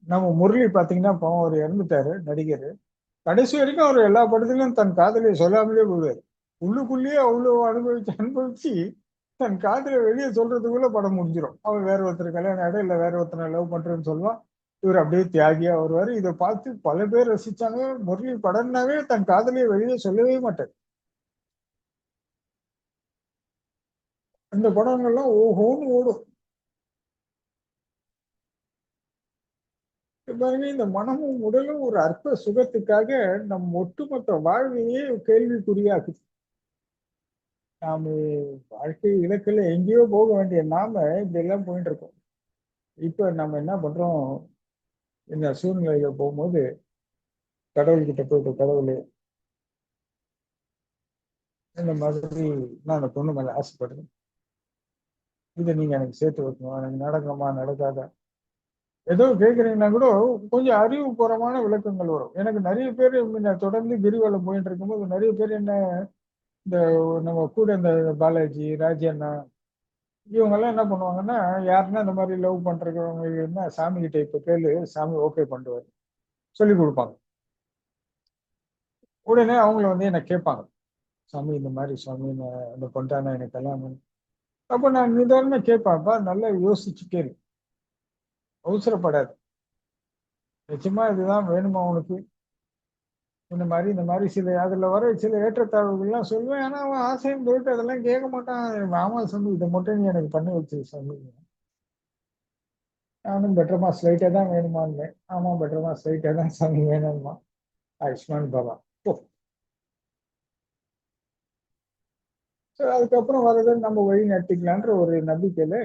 நம்ம முரளி பாத்தீங்கன்னா பாவம், அவர் இறந்துட்டாரு நடிகர். கடைசி வரைக்கும் அவர் எல்லா படத்திலும் தன் காதலியை சொல்லாமலே போடுவார். உள்ளுக்குள்ளேயே அவ்வளவு அனுபவிச்சு அனுபவிச்சு தன் காதலை வெளியே சொல்றதுக்குள்ள படம் முடிஞ்சிடும். அவன் வேற ஒருத்தர் கல்யாணம் ஆயிடும், இல்ல வேற ஒருத்தரை லவ் பண்றேன்னு சொல்லுவான். இவர் அப்படியே தியாகியா வருவாரு. இதை பார்த்து பல பேர் ரசிச்சாங்க. முரளி படம்னாவே தன் காதலியை வெளியே சொல்லவே மாட்டார். அந்த படங்கள்லாம் ஓஹோன்னு ஓடும். பாருங்க, இந்த மனமும் உடலும் ஒரு அற்ப சுகத்துக்காக நம் ஒட்டுமொத்த வாழ்வையே கேள்விக்குறியாக்குது. நாம வாழ்க்கை இலக்குல எங்கேயோ போக வேண்டிய நாம இப்படி எல்லாம் போயிட்டு இருக்கோம். இப்ப நம்ம என்ன பண்றோம்? இந்த சூழ்நிலையில போகும்போது கடவுள்கிட்ட போயிட்டு, கடவுளே, இந்த மாதிரி நான் அந்த பொண்ணு மேல ஆசைப்படுறேன், இதை நீங்க எனக்கு சேர்த்து வைக்கணும், எனக்கு நடக்குமா நடக்காதா, ஏதோ கேட்குறீங்கன்னா கூட கொஞ்சம் அறிவுபூர்வமான விளக்கங்கள் வரும். எனக்கு நிறைய பேர் முன்ன தொடர்ந்து கிரிவலம் போயிட்டு இருக்கும்போது நிறைய பேர் என்ன, இந்த நம்ம கூட இந்த பாலாஜி, ராஜி அண்ணா, இவங்கெல்லாம் என்ன பண்ணுவாங்கன்னா, யாருன்னா இந்த மாதிரி லவ் பண்றவங்க என்ன, சாமி கிட்ட இப்ப கேளு, சாமி ஓகே பண்ணுவாரு, சொல்லி கொடுப்பாங்க. உடனே அவங்கள வந்து என்ன கேட்பாங்க, சாமி இந்த மாதிரி சாமி நான் இந்த கொண்டானா எனக்கு கல்யாணம் பண்ணு. அப்ப நான் நிதானமா கேட்பாப்பா, நல்லா யோசிச்சு கேளு, அவசரப்படாது, நிச்சயமா இதுதான் வேணுமா உனக்கு, இந்த மாதிரி சில அதுல வர சில ஏற்றத்தாழ்வுகள்லாம் சொல்லுவேன். ஆனா அவன் ஆசையும் போயிட்டு அதெல்லாம் கேட்க மாட்டான். ஆமா சாமி, இதை மட்டும் நீ எனக்கு பண்ணி வச்சு சாமி, நானும் பெட்டர் மாஸ் லைட்டா தான் வேணுமான்னு. ஆமா, பெட்டர் மாஸ் லைட்டா தான் சாமி வேணுமா, ஆயுஷ்மான் பாபா. ஓ, சரி, அதுக்கப்புறம் வர்றதை நம்ம வழி நடத்திக்கலான்ற ஒரு நம்பிக்கையில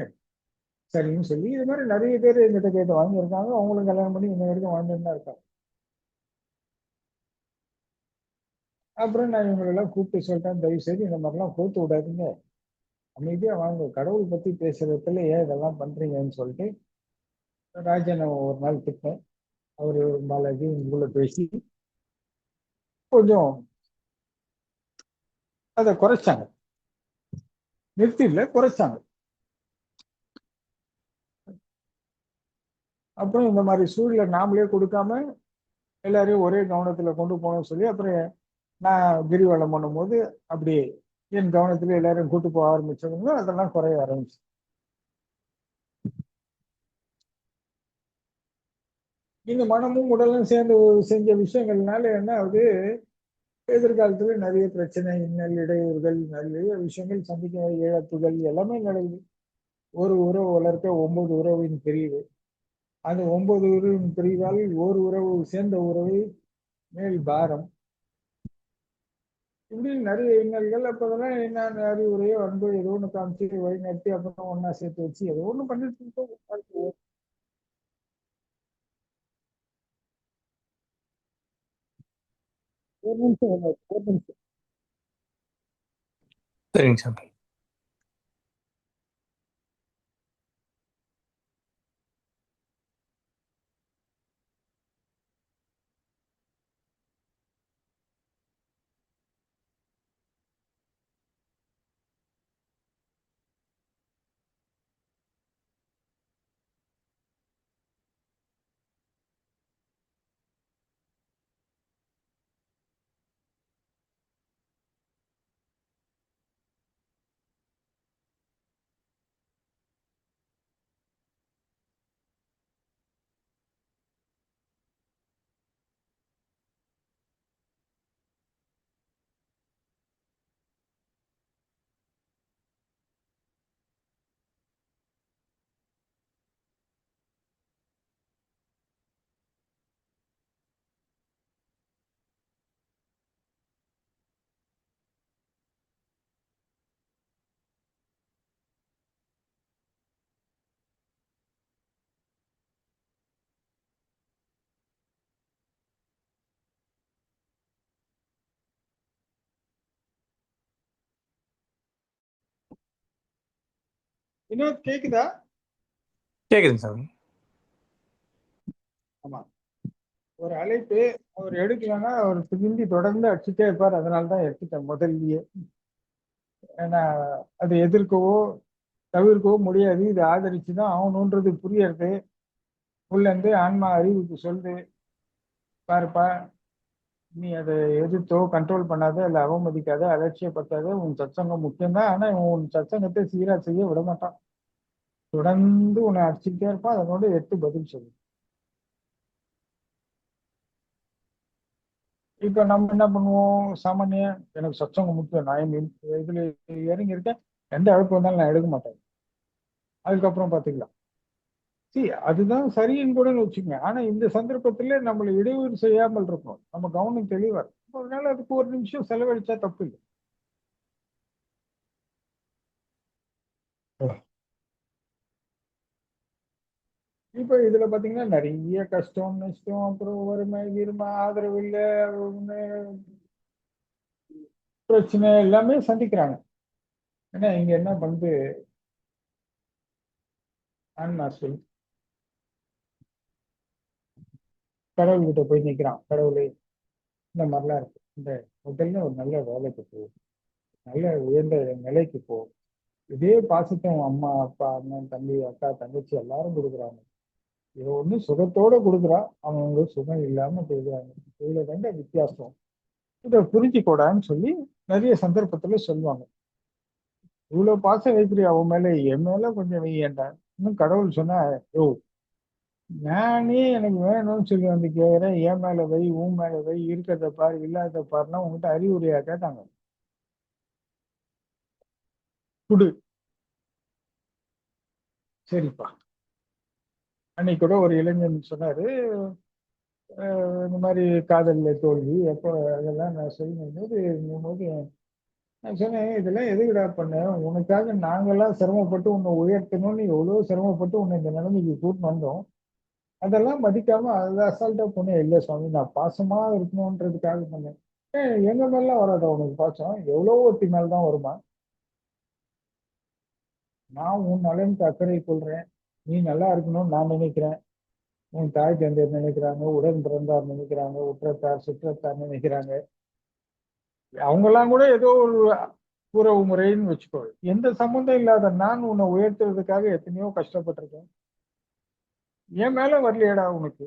சரின்னு சொல்லி இது மாதிரி நிறைய பேர் எங்கிட்ட கேட்டு வாங்கியிருக்காங்க. அவங்களும் கல்யாணம் பண்ணி இன்ன வரைக்கும் வாழ்ந்துட்டு தான் இருக்காங்க. அப்புறம் நான் இவங்களெல்லாம் கூப்பிட்டு சொல்லிட்டேன், தயவு செய்து இந்த மாதிரிலாம் கோத்து விடாதீங்க, அமைதியா வாங்க, கடவுள் பத்தி பேசுறதுல ஏன் இதெல்லாம் பண்றீங்கன்னு சொல்லிட்டு ராஜனை ஒரு நாள் திட்டேன். அவரு பாலாஜி உங்களுக்குள்ள பேசி கொஞ்சம் அதை குறைச்சாங்க, நிறுத்தி இல்ல குறைச்சாங்க. அப்புறம் இந்த மாதிரி சூழலை நாமளே கொடுக்காம எல்லாரையும் ஒரே கவனத்துல கொண்டு போகணும்னு சொல்லி அப்புறம் நான் கிரிவலம் பண்ணும்போது அப்படியே என் கவனத்துல எல்லாரையும் கூட்டு போக ஆரம்பிச்சவங்க அதெல்லாம் குறைய ஆரம்பிச்சு. இந்த மனமும் உடலும் சேர்ந்து செஞ்ச விஷயங்கள்னால என்ன ஆகுது, எதிர்காலத்துல நிறைய பிரச்சனை, இன்னல், இடையூறுகள், நிறைய விஷயங்கள் சந்திக்க, இழப்புகள் எல்லாமே நடக்குது. ஒரு உறவு வளர்க்க 9 உறவின் பிரிவு, அந்த 9 உறவின் பிரிவால் ஒரு உறவு சேர்ந்த உறவு மேல் பாரம், இப்படி நிறைய இன்னல்கள். அப்ப அதெல்லாம் என்ன அறிவுரையோ அன்பு ஏதோ ஒண்ணு காமிச்சு வழி நடத்தி அப்புறம் ஒண்ணா சேர்த்து வச்சு ஏதோ ஒண்ணு பண்ணிட்டு இருக்கோம். ஒரு நிமிஷம், ஒரு நிமிஷம். சரிங்க சாமி. இன்னும் கேக்குதா? கேக்குதுங்க சாமி. ஆமா, ஒரு அழைப்பு அவர் எடுக்கலன்னா அவர் திரும்பி தொடர்ந்து அடிச்சுட்டே இருப்பார், அதனாலதான் எடுத்துட்டேன் முதல்லயே. ஏன்னா அதை எதிர்க்கவோ தவிர்க்கவோ முடியாது, இது ஆதரிச்சுதான் ஆகணுன்றது புரியறது. உள்ள இருந்து ஆன்மா அறிவுக்கு சொல்லுது, பாருப்பா, நீ அதை எதிர்த்தோ கண்ட்ரோல் பண்ணாத, இல்லை அவமதிக்காத, அலட்சியப்படுத்தாத, உன் சத்சங்கம் முக்கியம்தான், ஆனா உன் சத்சங்கத்தை சீரா செய்ய விட மாட்டான், தொடர்ந்து உன்னை அடிச்சுக்கிட்டே இருப்பான், அதனோட எடுத்து பதில் சொல்லு. இப்ப நம்ம என்ன பண்ணுவோம், சாமானிய, எனக்கு சத்சங்கம் முக்கியம், நான் இதுல இறங்கி இருக்கேன், எந்த அழைப்பு வந்தாலும் நான் எடுக்க மாட்டேன், அதுக்கப்புறம் பாத்துக்கலாம். அதுதான் சரின்னு கூட வச்சுக்கோங்க. ஆனா இந்த சந்தர்ப்பத்துல நம்மளை இடையூறு செய்யாமல் இருக்கணும். நம்ம கவனம் தெளிவா இருக்கும். அதனால அதுக்கு ஒரு நிமிஷம் செலவழிச்சா தப்பு இல்லை. இப்ப இதுல பாத்தீங்கன்னா நிறைய கஷ்டம், நஷ்டம், அப்புறம் வறுமை, கிருமை, ஆதரவு இல்ல, பிரச்சனை எல்லாமே சந்திக்கிறாங்க. ஏன்னா இங்க என்ன பண்ணுது ஆன்மாக்கள் கடவுள்கிட்ட போய் நிக்கிறான். கடவுளே, இந்த மாதிரிலாம் இருக்கு. இந்த முதல்ல ஒரு நல்ல வேலைக்கு போ, நல்ல உயர்ந்த நிலைக்கு போ. இதே பாசத்தை உன் அம்மா, அப்பா, அண்ணன், தம்பி, அக்கா, தங்கச்சி எல்லாரும் கொடுக்குறாங்க. இது ஒண்ணு சுகத்தோட கொடுக்குறான், அவங்க சுகம் இல்லாம போயிடுறாங்க. இதுல தாங்க வித்தியாசம். இதை புரிஞ்சுக்கூடான்னு சொல்லி நிறைய சந்தர்ப்பத்துல சொல்லுவாங்க. இவ்வளவு பாசம் வைக்கிறியா அவன் மேல, என் மேல கொஞ்சம் வையேன்டா. இன்னும் கடவுள் சொன்னா, ஓ, நானே எனக்கு வேணும்னு சொல்லி வந்து கேட்கிறேன், என் மேல வை, உன் மேல வை, இருக்கிறத பாரு, இல்லாத பாருன்னா உங்ககிட்ட அறிவுரையா கேட்டாங்க. குடு, சரிப்பா. அன்னைக்கு கூட ஒரு இளைஞன் சொன்னாரு, இந்த மாதிரி காதல்ல தோல்வி எப்போ, அதெல்லாம் நான் சொல்லும்போது நான் சொன்னேன், இதெல்லாம் எதுக்குடா பண்ண, உனக்காக நாங்கெல்லாம் சிரமப்பட்டு உன்னை உயர்த்தணும்னு எவ்வளவு சிரமப்பட்டு உன்னை இந்த நிலைமைக்கு கூட்டின்னு வந்தோம். அதெல்லாம் மதிக்காம அதை அசால்ட்டா பண்ணேன். இல்லை சுவாமி, நான் பாசமா இருக்கணும்ன்றதுக்காக பண்ணேன். எங்க மேலாம் வராதா உனக்கு பாசம்? எவ்வளவோ ஒருத்தி மேல்தான் வருமா? நான் உன் நலனுக்கு அக்கறை கொள்றேன், நீ நல்லா இருக்கணும்னு நான் நினைக்கிறேன். உன் தாய் தந்தையர் நினைக்கிறாங்க, உடன் பிறந்தார் நினைக்கிறாங்க, உற்றத்தார் சுற்றத்தார் நினைக்கிறாங்க. அவங்கெல்லாம் கூட ஏதோ ஒரு உறவு முறைன்னு வச்சுக்கோ. எந்த சம்மந்தம் இல்லாத நான் உன்னை உயர்த்துறதுக்காக எத்தனையோ கஷ்டப்பட்டிருக்கேன். என் மேல வரலையேடா உனக்கு.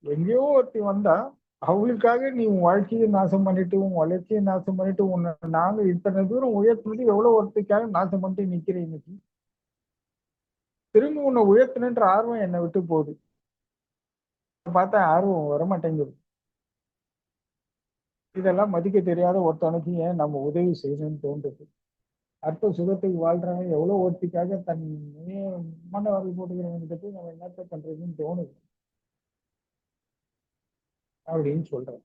எங்கேயோ ஒருத்தி வந்தா அவளுக்காக நீ உன் வாழ்க்கையை நாசம் பண்ணிட்டு, உன் வளர்ச்சியை நாசம் பண்ணிட்டு, உன்னை நாங்க இத்தனை தூரம் உயர்த்தினது எவ்வளவு ஒருத்திக்காக நாசம் பண்ணிட்டு நிக்கிறேன் இன்னைக்கு. திரும்ப உன்னை உயர்த்தணுன்ற ஆர்வம் என்னை விட்டு போகுது. பார்த்தா ஆர்வம் வரமாட்டேங்குது. இதெல்லாம் மதிக்க தெரியாத ஒருத்தனுக்கு ஏன் நம்ம உதவி செய்யணும்னு தோன்றுது. அற்ப சுகத்துக்கு வாழ்றவன் எவ்வளவு ஒருத்திக்காக தன் மனவரை போட்டுக்கிறவங்க போய் நம்ம என்னத்த பண்றதுன்னு தோணுது அப்படின்னு சொல்றேன்.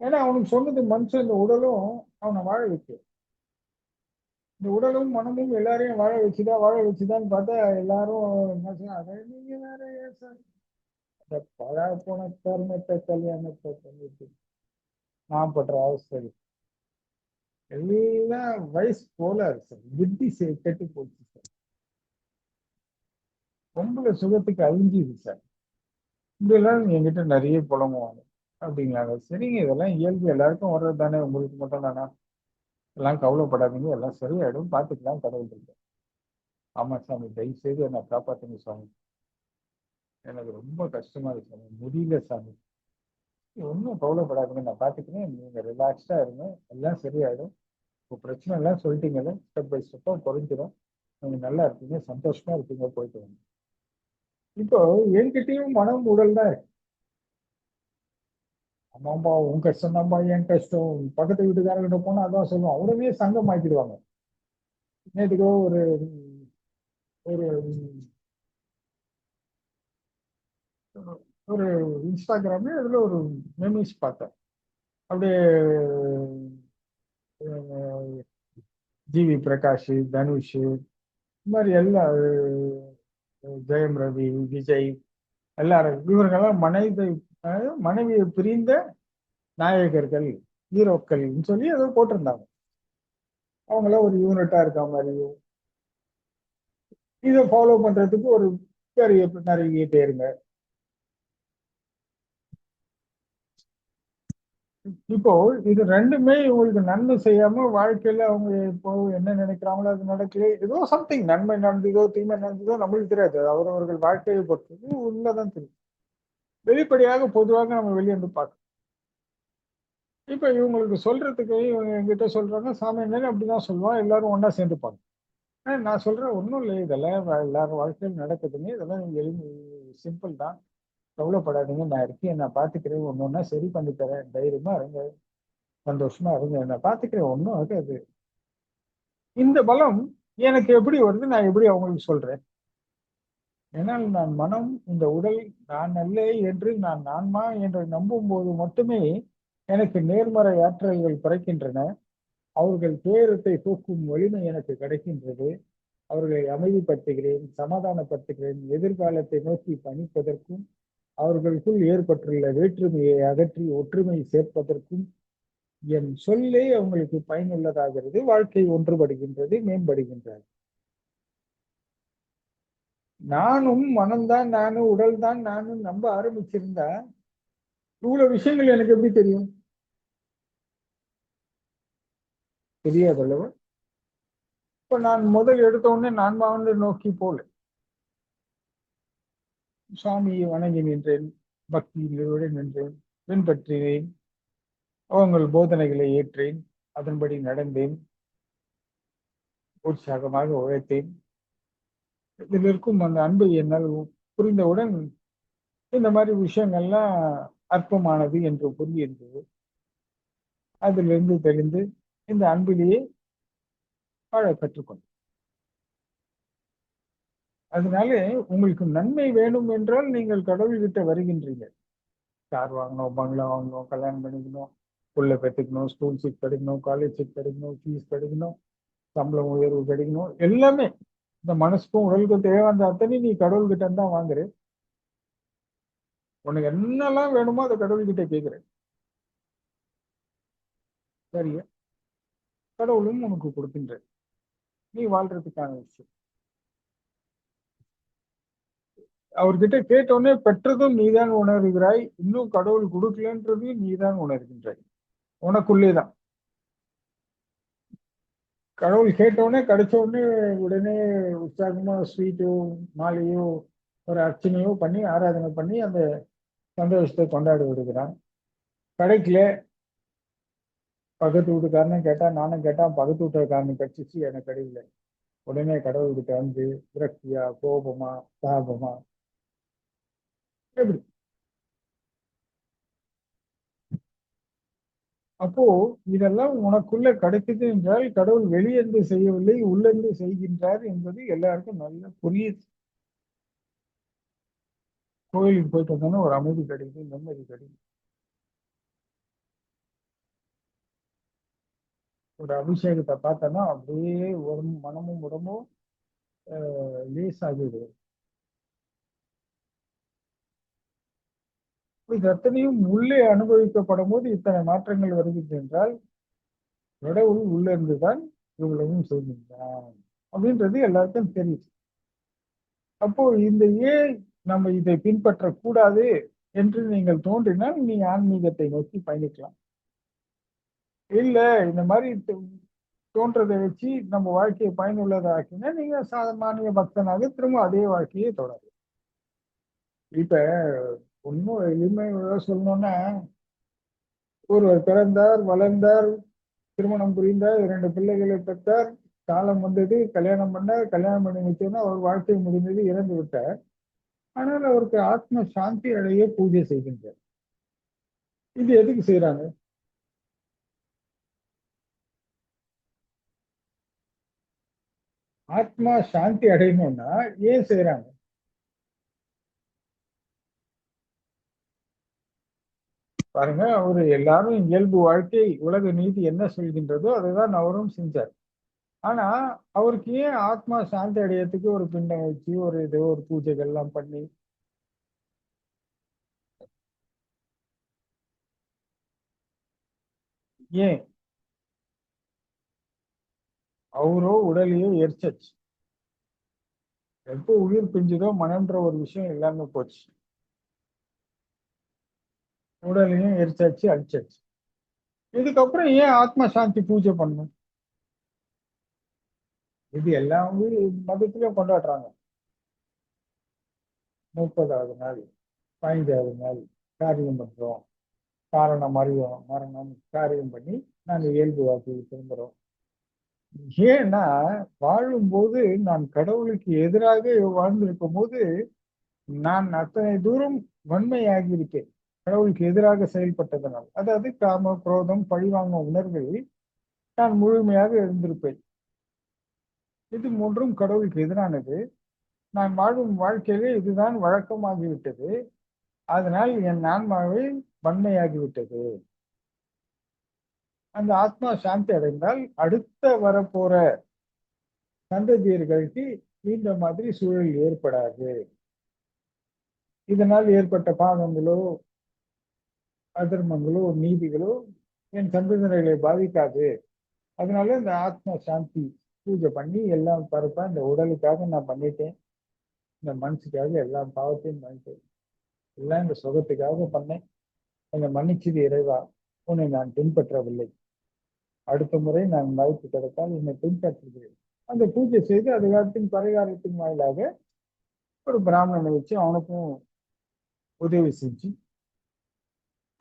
ஏன்னா அவனுக்கு சொன்னது மனுஷன், இந்த உடலும் அவனை வாழ வைக்க, இந்த உடலும் மனமும் எல்லாரையும் வாழ வச்சுதான்னு பார்த்தா எல்லாரும் என்ன சொல்ல, அதை நீங்க வேற ஏன் சார் இந்த பழா போன கருமத்தை கல்யாணத்தை பண்ணிட்டு நான் பண்ற அவஸ்தை எல்லாம் வயசு போல இருக்கு சார். புத்தி கெட்டு போச்சு சார். பொம்பளை சுகத்துக்கு அழிஞ்சுது சார். இதெல்லாம் என்கிட்ட நிறைய புலம்புவாங்க. அப்படிங்களாங்க. சரிங்க, இதெல்லாம் இயல்பு, எல்லாருக்கும் வர்றது தானே, உங்களுக்கு மட்டும் தானா? எல்லாம் கவலைப்படாதீங்க, எல்லாம் சரியாயிடும், பார்த்துக்கலாம், கடவுள் இருக்கு. ஆமா சாமி, தயவு செய்து என்னை காப்பாத்துங்க சாமி, எனக்கு ரொம்ப கஷ்டமா இருக்கு சாமி, முடியல சாமி. ஒன்றும் கவலைப்படாதீங்க, நான் பார்த்துக்கிறேன், நீங்க ரிலாக்ஸ்டா இருங்க, எல்லாம் சரியாயிடும். இப்போ பிரச்சனை எல்லாம் சொல்லிட்டீங்கல்ல, ஸ்டெப் பை ஸ்டெப்பா குறைஞ்சிடும். நீங்க நல்லா இருக்கீங்க, சந்தோஷமா இருக்கீங்க, போயிட்டு வாங்க. இப்போ என்கிட்டயும் மனம் உடல் தான் இருக்கு. ஆமாம்பா, உன் கஷ்டம் தான்பா என் கஷ்டம். பக்கத்து வீட்டுக்காரர்கிட்ட போனா அதான் சொல்லுவோம், உடனே சங்கம் ஆக்கிடுவாங்க. நேற்றுக்கோ ஒரு ஒரு ஒரு இன்ஸ்டாகிராம்ல அதுல ஒரு மெமரிஸ் பார்த்தேன். அப்படியே ஜிவி பிரகாஷ், தனுஷ், இந்த மாதிரி எல்லா ஜெயம் ரவி, விஜய், எல்லாரும் இவர்களெல்லாம் மனைவியை பிரிந்த நாயகர்கள், ஹீரோக்கள்னு சொல்லி ஏதோ போட்டிருந்தாங்க. அவங்களாம் ஒரு யூனிட்டா இருக்க மாதிரியும், இதை ஃபாலோ பண்றதுக்கு ஒரு பெரிய நிறைய பேருங்க. இப்போ இது ரெண்டுமே இவங்களுக்கு நன்மை செய்யாம வாழ்க்கையில அவங்க இப்போ என்ன நினைக்கிறாங்களோ அது நடக்கல, ஏதோ சம்திங் நன்மை நடந்ததோ தீமை நடந்ததோ நம்மளுக்கு தெரியாது. அவரவர்கள் வாழ்க்கையை பொறுத்தது உள்ளதான் தெரியும். வெளிப்படையாக பொதுவாக நம்ம வெளியே வந்து பார்க்கணும். இப்ப இவங்களுக்கு சொல்றதுக்கு இவங்க எங்கிட்ட சொல்றாங்க, சாமி நேரம் அப்படிதான் சொல்லுவான், எல்லாரும் ஒன்னா சேர்ந்துப்பாங்க. நான் சொல்றேன், ஒன்றும் இல்லை, இதெல்லாம் எல்லாரும் வாழ்க்கையில் நடக்குதுங்க, இதெல்லாம் சிம்பிள் தான், கவலைப்படாதீங்க, நான் இருக்கேன், நான் பார்த்துக்கிறேன், ஒன்று ஒன்றா சரி பண்ணி தரேன், தைரியமா இருங்க, சந்தோஷமா இருங்க, நான் பார்த்துக்கிறேன், ஒன்றும் ஆகாது. இந்த பலம் எனக்கு எப்படி வருது, நான் எப்படி அவங்களுக்கு சொல்றேன்? ஏன்னால் நான் மனம், இந்த உடல் நான் அல்ல என்று நான் ஆன்மா என்று நம்பும் போது மட்டுமே எனக்கு நேர்மறை ஆற்றல்கள் பிறக்கின்றன. அவர்கள் துயரத்தை போக்கும் வலிமை எனக்கு கிடைக்கின்றது. அவர்களை அமைதிப்படுத்துகிறேன், சமாதானப்படுத்துகிறேன். எதிர்காலத்தை நோக்கி பணிப்பதற்கும் அவர்களுக்குள் ஏற்பட்டுள்ள வேற்றுமையை அகற்றி ஒற்றுமை சேர்ப்பதற்கும் என் சொல்லே அவங்களுக்கு பயனுள்ளதாகிறது. வாழ்க்கை ஒன்றுபடுகின்றது, மேம்படுகின்றது. நானும் மனம்தான் நானும் உடல் தான் நானும் நம்ப ஆரம்பிச்சிருந்தா இவ்வளவு விஷயங்கள் எனக்கு எப்படி தெரியும்? தெரியாதல்லவா? இப்ப நான் முதல் எடுத்த உடனே நான்மாவனை நோக்கி போல சுவாமியை வணங்கி நின்றேன், பக்தியோடு நின்றேன், பின்பற்றினேன், அவங்கள் போதனைகளை ஏற்றேன், அதன்படி நடந்தேன், உற்சாகமாக உழைத்தேன். இதில் இருக்கும் அந்த அன்பை என்னால் புரிந்தவுடன் இந்த மாதிரி விஷயங்கள்லாம் அற்பமானது என்று புரிகின்றது. அதிலிருந்து தெளிந்து இந்த அன்பிலேயே வாழ கற்றுக்கொண்டேன். அதனாலே உங்களுக்கு நன்மை வேணும் என்றால் நீங்கள் கடவுள்கிட்ட வருகின்றீர்கள். கார் வாங்கணும், பங்களா வாங்கணும், கல்யாணம் பண்ணிக்கணும், புள்ள பெற்றுக்கணும், ஸ்கூல் சீட் கிடைக்கணும், காலேஜ் சீட் கிடைக்கணும், ஃபீஸ் கிடைக்கணும், சம்பளம் உயர்வு கிடைக்கணும், எல்லாமே இந்த மனசுக்கும் உடலுக்கும் தேவையான அத்தனை நீ கடவுள்கிட்ட தான் வாங்குற. உனக்கு என்னெல்லாம் வேணுமோ அதை கடவுள்கிட்ட கேட்குற. சரியா? கடவுளும் உனக்கு கொடுக்கின்ற நீ வாழ்றதுக்கான விஷயம். அவர்கிட்ட கேட்டோடனே பெற்றதும் நீதான் உணர்கிறாய், இன்னும் கடவுள் கொடுக்கலன்றதையும் நீதான் உணர்கின்றாய். உனக்குள்ளேதான் கடவுள் கேட்டவுடனே கிடைச்ச உடனே உடனே உற்சாகமா ஸ்வீட்டோ மாலையோ ஒரு அர்ச்சனையோ பண்ணி ஆராதனை பண்ணி அந்த சந்தோஷத்தை கொண்டாடி விடுகிறான். கிடைக்கல, பக்கத்து வீட்டுக்காரனும் கேட்டா, நானும் கேட்டான், பக்கத்து வீட்டுக்காரனு கிடைச்சிச்சு, எனக்கு கிடைக்கல. உடனே கடவுள்கிட்ட வந்து விரக்தியா, கோபமா, தாபமா, எப்படி? அப்போ இதெல்லாம் உனக்குள்ள கிடைக்குது என்றால் கடவுள் வெளியிருந்து செய்யவில்லை, உள்ளிருந்து செய்கின்றார் என்பது எல்லாருக்கும் நல்லா புரியுது. கோயிலுக்கு போயிட்டு வந்தோன்னா ஒரு அமைதி கிடைக்குது, நிம்மதி கிடைக்குது. ஒரு அபிஷேகத்தை பார்த்தோன்னா அப்படியே மனமும் உடம்பும் லேசாகிடுது. இது அத்தனையும் உள்ளே அனுபவிக்கப்படும் போது இத்தனை மாற்றங்கள் வருகிறது என்றால் கடவுள் உள்ள இருந்துதான் இவ்வளவும் செய்கின்றான் அப்படின்றது எல்லாருக்கும் தெரியுது. அப்போ இந்த ஏன் நம்ம இதை பின்பற்றக்கூடாது என்று நீங்கள் தோன்றினால் நீ ஆன்மீகத்தை நோக்கி பயணிக்கலாம். இல்ல இந்த மாதிரி தோன்றதை வச்சு நம்ம வாழ்க்கையை பயனுள்ளதாக்கினா நீங்க சாமானிய பக்தனாக திரும்ப அதே வாழ்க்கையை தொடரும். இப்ப ஒன்னும் எளிமையாக சொல்லணும்னா, ஒருவர் பிறந்தார், வளர்ந்தார், திருமணம் புரிந்தார், 2 பிள்ளைகளை பெற்றார், காலம் வந்தது, கல்யாணம் பண்ணார், கல்யாணம் பண்ணி வச்சோன்னா அவர் வாழ்க்கை முடிந்தது, இறந்து விட்டார். ஆனால் அவருக்கு ஆத்ம சாந்தி அடைய பூஜை செய்கின்றார். இது எதுக்கு செய்யறாங்க? ஆத்மா சாந்தி அடையணும்னா ஏன் செய்யறாங்க? பாருங்க, அவரு எல்லாரும் இயல்பு வாழ்க்கை உலக நீதி என்ன சொல்கின்றதோ அதுதான் அவரும் செஞ்சார். ஆனா அவருக்கு ஏன் ஆத்மா சாந்தி அடையறதுக்கு ஒரு பிண்டம் வச்சு ஒரு இது ஒரு பூஜைகள் எல்லாம் பண்ணி ஏன்? அவரோ உடலையோ எரிச்சாச்சு. எப்போ உயிர் பிஞ்சுதோ மனம்ன்ற ஒரு விஷயம் இல்லாம போச்சு. உடலையும் எரிச்சாச்சு, அழிச்சாச்சு. இதுக்கப்புறம் ஏன் ஆத்ம சாந்தி பூஜை பண்ணணும்? இது எல்லாமே மதத்திலயும் கொண்டாடுறாங்க. 30வது நாள், 15வது நாள் காரியம் பண்றோம், காரணம் அறிவோம், மரணம் காரியம் பண்ணி நாங்க இயல்பு வாழ்க்கையை திரும்புறோம். ஏன்னா வாழும்போது நான் கடவுளுக்கு எதிராக வாழ்ந்திருக்கும் போது நான் அத்தனை தூரம் வன்மையாகி இருக்கேன். கடவுளுக்கு எதிராக செயல்பட்டதனால், அதாவது காம குரோதம் பழிவாங்க உணர்வுகளில் நான் முழுமையாக இருந்திருப்பேன். இது மூன்றும் கடவுளுக்கு எதிரானது. நான் வாழும் வாழ்க்கையிலே இதுதான் வழக்கமாகிவிட்டது. அதனால் என் ஆன்மாவை வன்மையாகிவிட்டது. அந்த ஆத்மா சாந்தி அடைந்தால் அடுத்த வரப்போற சந்ததியர்களுக்கு இந்த மாதிரி சூழல் ஏற்படாது. இதனால் ஏற்பட்ட பாவங்களோ அதர்மங்களோ நீதிகளோ என் சந்ததியினர்களை பாதிக்காது. அதனால இந்த ஆத்மா சாந்தி பூஜை பண்ணி எல்லாம் பரப்பா இந்த உடலுக்காக நான் பண்ணிட்டேன், இந்த மனசுக்காக எல்லா பாவத்தையும் பண்ணிட்டேன், எல்லாம் இந்த சுகத்துக்காக பண்ணேன், என்னை மன்னிச்சது இறைவா, உன்னை நான் பின்பற்றவில்லை, அடுத்த முறை நான் வாய்ப்பு கிடைத்தால் என்னை பின்பற்றுகிறேன். அந்த பூஜை செய்து அதுகாலத்தின் பரிகாரத்தின் வாயிலாக ஒரு பிராமணனை வச்சு அவனுக்கும் உதவி செஞ்சு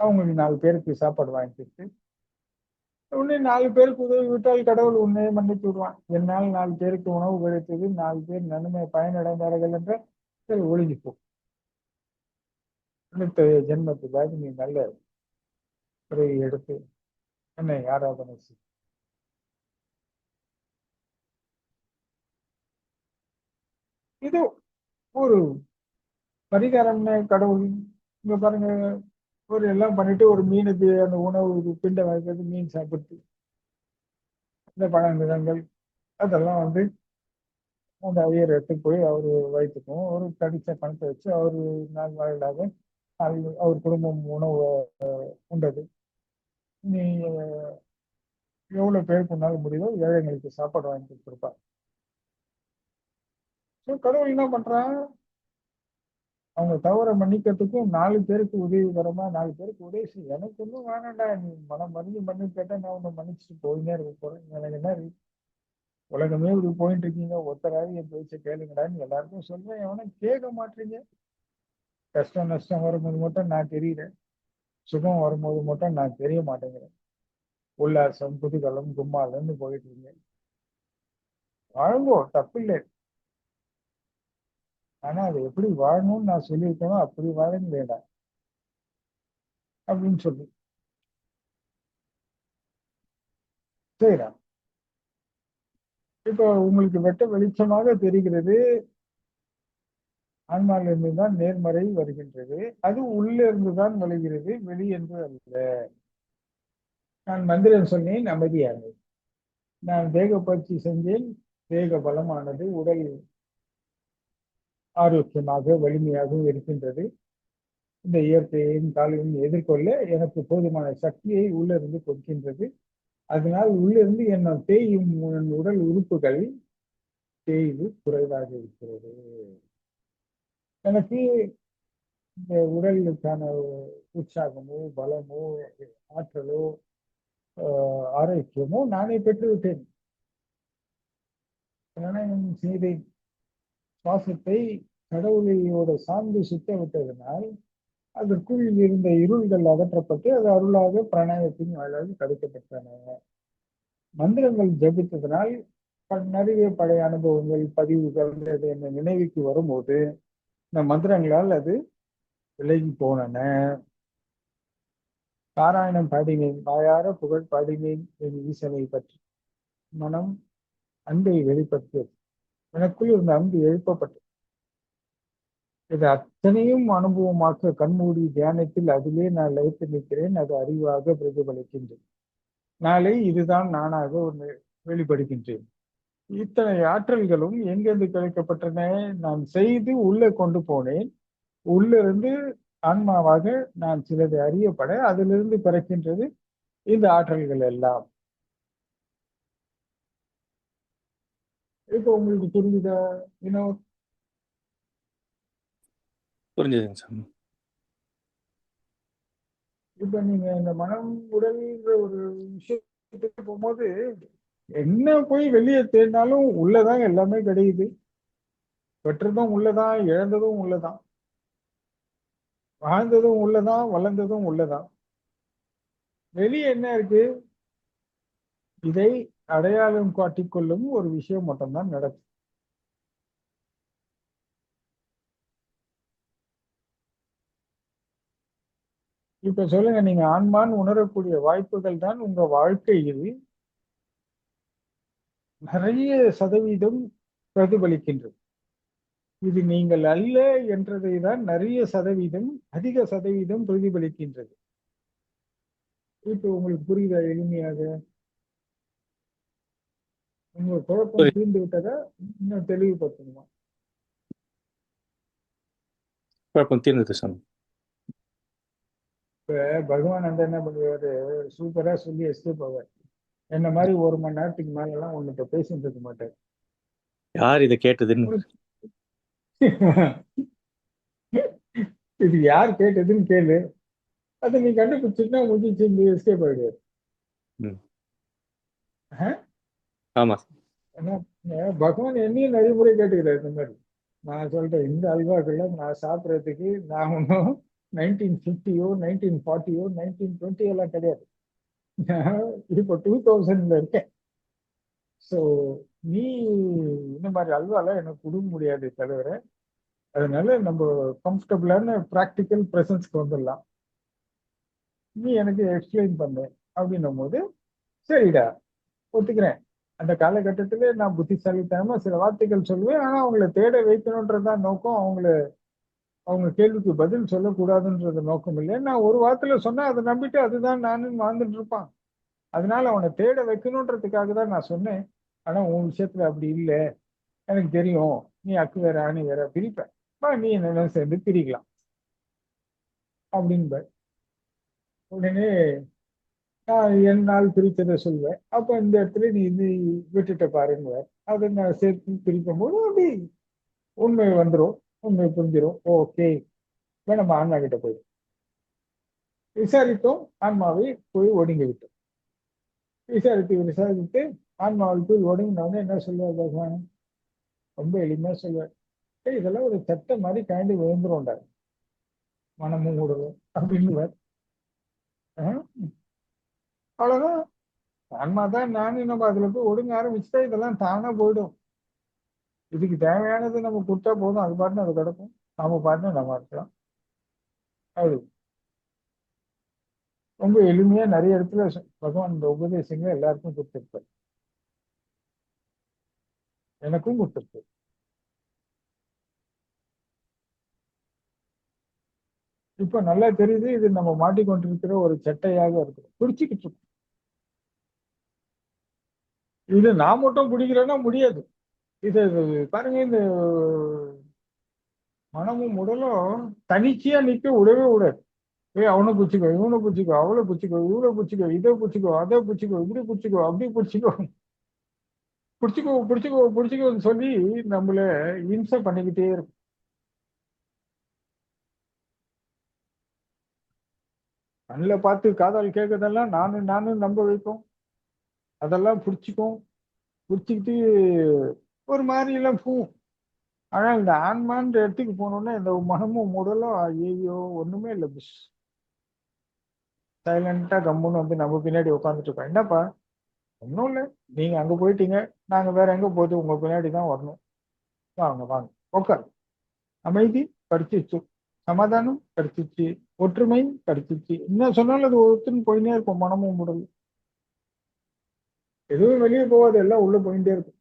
அவங்களுக்கு 4 பேருக்கு சாப்பாடு வாங்கி கொடுத்து, உன்னை 4 பேருக்கு உதவி விட்டால் கடவுள் உன்னையே மன்னித்து விடுவான். என்னால் 4 பேருக்கு உணவு கிடைத்தது, 4 பேர் நன்மை பயனடைந்தார்கள் என்ற சரி ஒழிஞ்சு போ. அடுத்த ஜென்மத்துக்காக நீ நல்ல பிறகு எடுத்து என்னை ஆராதனை செய். இது ஒரு பரிகாரம்னு கடவுள். இங்க பாருங்க, ஒரு எல்லாம் பண்ணிட்டு ஒரு மீனுக்கு அந்த உணவு பிண்டை வைக்கிறது, மீன் சாப்பிட்டு இந்த பழநிலங்கள் அதெல்லாம் அந்த ஐயர் எடுத்துட்டு போய் அவரு வயிற்றுக்கும் ஒரு கடிச்ச பணத்தை வச்சு அவரு நாள் வாயிலாக அவர் குடும்பம் உணவு உண்டது. நீ எவ்வளவு பேருக்கு உன்னால முடியுதோ ஏழைங்களுக்கு சாப்பாடு வாங்கி கொடுத்துருப்பா. கடவுள் என்ன பண்றான், அவங்க தவற மன்னிக்கிறதுக்கும் 4 பேருக்கு உதவிகரமா 4 பேருக்கு உதவி செய்ய. எனக்கு ஒன்றும் வேணாண்டா, நீ மனம் மருந்து மண்ணு கேட்டா நான் உன்னை மன்னிச்சுட்டு போயினே இருக்க போறேன். எனக்கு என்ன உலகமே இப்படி போயிட்டு இருக்கீங்க, ஒத்தராது என் பேச்ச கேளுங்கடான்னு எல்லாருக்கும் சொல்றேன், எவனும் கேட்க மாட்டீங்க. கஷ்டம் நஷ்டம் வரும்போது மட்டும் நான் தெரியுறேன், சுகம் வரும்போது மட்டும் நான் தெரிய மாட்டேங்கிறேன். உல்லாசம் குதூகலம் கும்மாலன்னு போயிட்டு இருக்கேன். வாழுங்கோ, தப்பில்லை. ஆனா அதை எப்படி வாழணும்னு நான் சொல்லியிருக்கேனோ அப்படி வாழங்க வேண்டாம் அப்படின்னு சொல்லி சரிடா. இப்போ உங்களுக்கு வெட்ட வெளிச்சமாக தெரிகிறது, ஆன்மாவிலிருந்து தான் நேர்மறை வருகின்றது, அது உள்ள இருந்துதான் வருகிறது, வெளி என்று அல்ல. நான் மந்திரம் சொன்னேன், அமைதியானது. நான் தேக பயிற்சி செஞ்சேன், தேக பலமானது, உடல் ஆரோக்கியமாக வலிமையாகவும் இருக்கின்றது. இந்த இயற்கையையும் காலையும் எதிர்கொள்ள எனக்கு போதுமான சக்தியை உள்ளிருந்து கொடுக்கின்றது. அதனால் உள்ளிருந்து என்ன தேயும் உடல் உறுப்புகள் தேய்வு குறைவாக இருக்கிறது. எனக்கு இந்த உடலுக்கான உற்சாகமோ பலமோ ஆற்றலோ ஆரோக்கியமோ நானே பெற்றுவிட்டேன். செய்தை சுவாசத்தை கடவுளையோட சார்ந்து சுத்த விட்டதனால் அதற்குள் இருந்த இருள்கள் அகற்றப்பட்டு அது அருளாக பிரணயத்தின் வாயிலாக தடுக்கப்பட்டன. மந்திரங்கள் ஜபித்ததனால் நிறைய பழைய அனுபவங்கள் பதிவுகள் என்ன நினைவுக்கு வரும்போது இந்த மந்திரங்களால் அது விலகி போனன. பாராயணம் பாடினேன், வாயார புகழ் பாடினேன் என் ஈசனை பற்றி. மனம் அன்பை வெளிப்படுத்தியது, எனக்குள் இருந்த அன்பு எழுப்பப்பட்டது. இது அத்தனையும் அனுபவமாக்க கண்மூடி தியானத்தில் அதிலே நான் லயித்து நிற்கிறேன். அது அறிவாக பிரதிபலிக்கின்றேன். நாளை இதுதான் நானாக ஒன்று வெளிப்படுகின்றேன். இத்தனை ஆற்றல்களும் எங்கிருந்து கிடைக்கப்பட்டன? நான் செய்து உள்ளே கொண்டு போனேன். உள்ளிருந்து ஆன்மாவாக நான் சிலது அறியப்பட அதிலிருந்து பிறக்கின்றது இந்த ஆற்றல்கள் எல்லாம். இப்போ உங்களுக்கு புரியுதா? இன்னும் புரிஞ்சுதுங்க சாமி. இப்ப நீங்க இந்த மனம் உடல்ன்ற ஒரு விஷயத்துக்கு போகும்போது என்ன போய் வெளியே தேடினாலும் உள்ளதான் எல்லாமே கிடையுது. பெற்றதும் உள்ளதான், இழந்ததும் உள்ளதான், வாழ்ந்ததும் உள்ளதான், வளர்ந்ததும் உள்ளதான். வெளியே என்ன இருக்கு? இதை அடையாளம் காட்டிக்கொள்ளும் ஒரு விஷயம் மட்டும்தான் நடக்கும். இப்ப சொல்லுங்க, நீங்க ஆன்மான் உணரக்கூடிய வாய்ப்புகள் தான் உங்க வாழ்க்கையில் நிறைய சதவீதம் பிரதிபலிக்கின்றது. இது நீங்கள் அல்ல என்றதை தான் நிறைய சதவீதம், அதிக சதவீதம் பிரதிபலிக்கின்றது. இப்போ உங்களுக்கு புரியுதா எளிமையாக? உங்க குழப்பம் தீர்ந்து விட்டதா? இன்னும் தெளிவுபடுத்தணுமா? குழப்பம் தீர்ந்தது சாமி. இப்ப பகவான் வந்து என்ன பண்ணுவாரு, சூப்பரா சொல்லி எஸ்கேப் ஆவார். என்ன மாதிரி 1 மணி நேரத்துக்கு மேல எல்லாம் உன்கிட்ட பேசிட்டு இருக்க மாட்டார். யார் இதை கேட்டதுன்னு இது யார் கேட்டதுன்னு கேளு, அதை நீ கண்டுபிடிச்சிட்டுனா முடிச்சு எஸ்கேப் ஆயிடுவார். ம். ஆமா ஏன்னா பகவான் என்னையும் நிறைய முறை கேட்டுக்கிறாரு இந்த மாதிரி. நான் சொல்றேன், இந்த அல்வாக்கள்ல நான் சாப்பிட்றதுக்கு நான் ஒன்றும் 1950யோ 1940யோ 1920 எல்லாம் கிடையாது. நான் இப்போ 2000ல இருக்கேன். ஸோ நீ இந்த மாதிரி அல்வாலாம் எனக்கு கொடுக்க முடியாது தவிர, அதனால நம்ம கம்ஃபர்டபுளான ப்ராக்டிக்கல் ப்ரெசன்ஸ்க்கு வந்துடலாம். நீ எனக்கு எக்ஸ்பிளைன் பண்ணு அப்படின்னும் போது, சரிடா ஒத்துக்கிறேன். அந்த காலகட்டத்திலே நான் புத்திசாலித்தனமா சில வார்த்தைகள் சொல்லுவேன். ஆனா அவங்கள தேட வைக்கணுன்றதுதான் நோக்கம். அவங்க கேள்விக்கு பதில் சொல்லக்கூடாதுன்றது நோக்கம் இல்லை. நான் ஒரு வார்த்தையில சொன்னா அதை நம்பிட்டு அதுதான் நானும் வாழ்ந்துட்டு இருப்பான். அதனால அவனை தேட வைக்கணுன்றதுக்காக தான் நான் சொன்னேன். ஆனா உன் விஷயத்துல அப்படி இல்லை, எனக்கு தெரியும். நீ அக்கு வேற ஆணி வேற பிரிப்ப, நீ என்ன சேர்ந்து பிரிக்கலாம் அப்படின்ப. உடனே நான் என்னால் பிரித்ததை சொல்வேன். அப்ப இந்த இடத்துல நீ இது விட்டுட்ட பாருங்க, அதை நான் சேர்த்து பிரிக்கும் போது அப்படி உண்மை வந்துடும், உண்மை புரிஞ்சிடும். ஓகே, இப்ப நம்ம ஆன்மா கிட்ட போயிடும். விசாரித்தோம், ஆன்மாவை போய் ஒடுங்கி விட்டோம். விசாரித்து ஆன்மாவில் போய் ஒடுங்கினவங்க என்ன சொல்லுவார் பகவான்? ரொம்ப எளிமையா சொல்லுவார், இதெல்லாம் ஒரு சட்டை மாதிரி காய்ந்து விழுந்துரும்டா, மனமும் உடலும் அப்படின்னு. அவ்வளவுதான். ஆன்மா தான் நானும் நம்ம அதுல போய் ஒடுங்க ஆரம்பிச்சுட்டா இதெல்லாம் தானா போயிடும். இதுக்கு தேவையானது நம்ம கொடுத்தா போதும், அது பாட்டுன்னு அது கிடக்கும், நாம பாட்டுன்னு நம்ம இருக்கலாம். அது ரொம்ப எளிமையா நிறைய இடத்துல பகவான் இந்த உபதேசங்களை எல்லாருக்கும் கொடுத்திருப்பார், எனக்கும் கொடுத்திருப்பார். இப்ப நல்லா தெரியுது, இது நம்ம மாட்டிக்கொண்டிருக்கிற ஒரு சட்டையாக இருக்கு, பிடிச்சிக்கிட்டு இருக்கும். இது நான் மட்டும் பிடிக்கிறேன்னா முடியாது. இது பாருங்க, இந்த மனமும் உடலும் தனிச்சையா நிக்க விடவே விடாது. அவனை பிடிச்சிக்கோ, இவனை பிடிச்சிக்கோ, அவளை பிடிச்சிக்கோ, இவளை பிடிச்சிக்கோ, இதை பிடிச்சிக்கோ, அதை பிடிச்சிக்கோ, இப்படி பிடிச்சிக்கோ, அப்படி பிடிச்சிக்கோ, பிடிச்சிக்கோ பிடிச்சிக்கோ பிடிச்சிக்கோன்னு சொல்லி நம்மள இம்சை பண்ணிக்கிட்டே இருக்கும். கண்ணில் பார்த்து காதால் கேட்கறதெல்லாம் நானும் நானும் நம்ப வைக்கும். அதெல்லாம் பிடிச்சிக்கும், பிடிச்சிக்கிட்டு ஒரு மாதிரி எல்லாம் போகும். ஆனா இந்த ஆன்மான்ற இடத்துக்கு போனோம்னா இந்த மனமும் உடலும் ஐயோ ஒண்ணுமே இல்லை, பிஸ் சைலண்டா கம்முன்னு வந்து நம்ம பின்னாடி உட்காந்துட்டு இருக்கோம். என்னப்பா? ஒன்றும் இல்லை, நீங்க அங்க போயிட்டீங்க, நாங்க வேற எங்க போகுது, உங்க பின்னாடி தான் வரணும். வாங்க வாங்க உட்காரு. அமைதி கிடைச்சிச்சு, சமாதானம் கிடைச்சிச்சு, ஒற்றுமை கிடைச்சிச்சு. என்ன சொன்னாலும் அது ஒருத்தரும் போயிட்டே இருக்கும். மனமும் உடல் எதுவும் வெளியே போகாது, எல்லாம் உள்ள போயிட்டே இருக்கும்.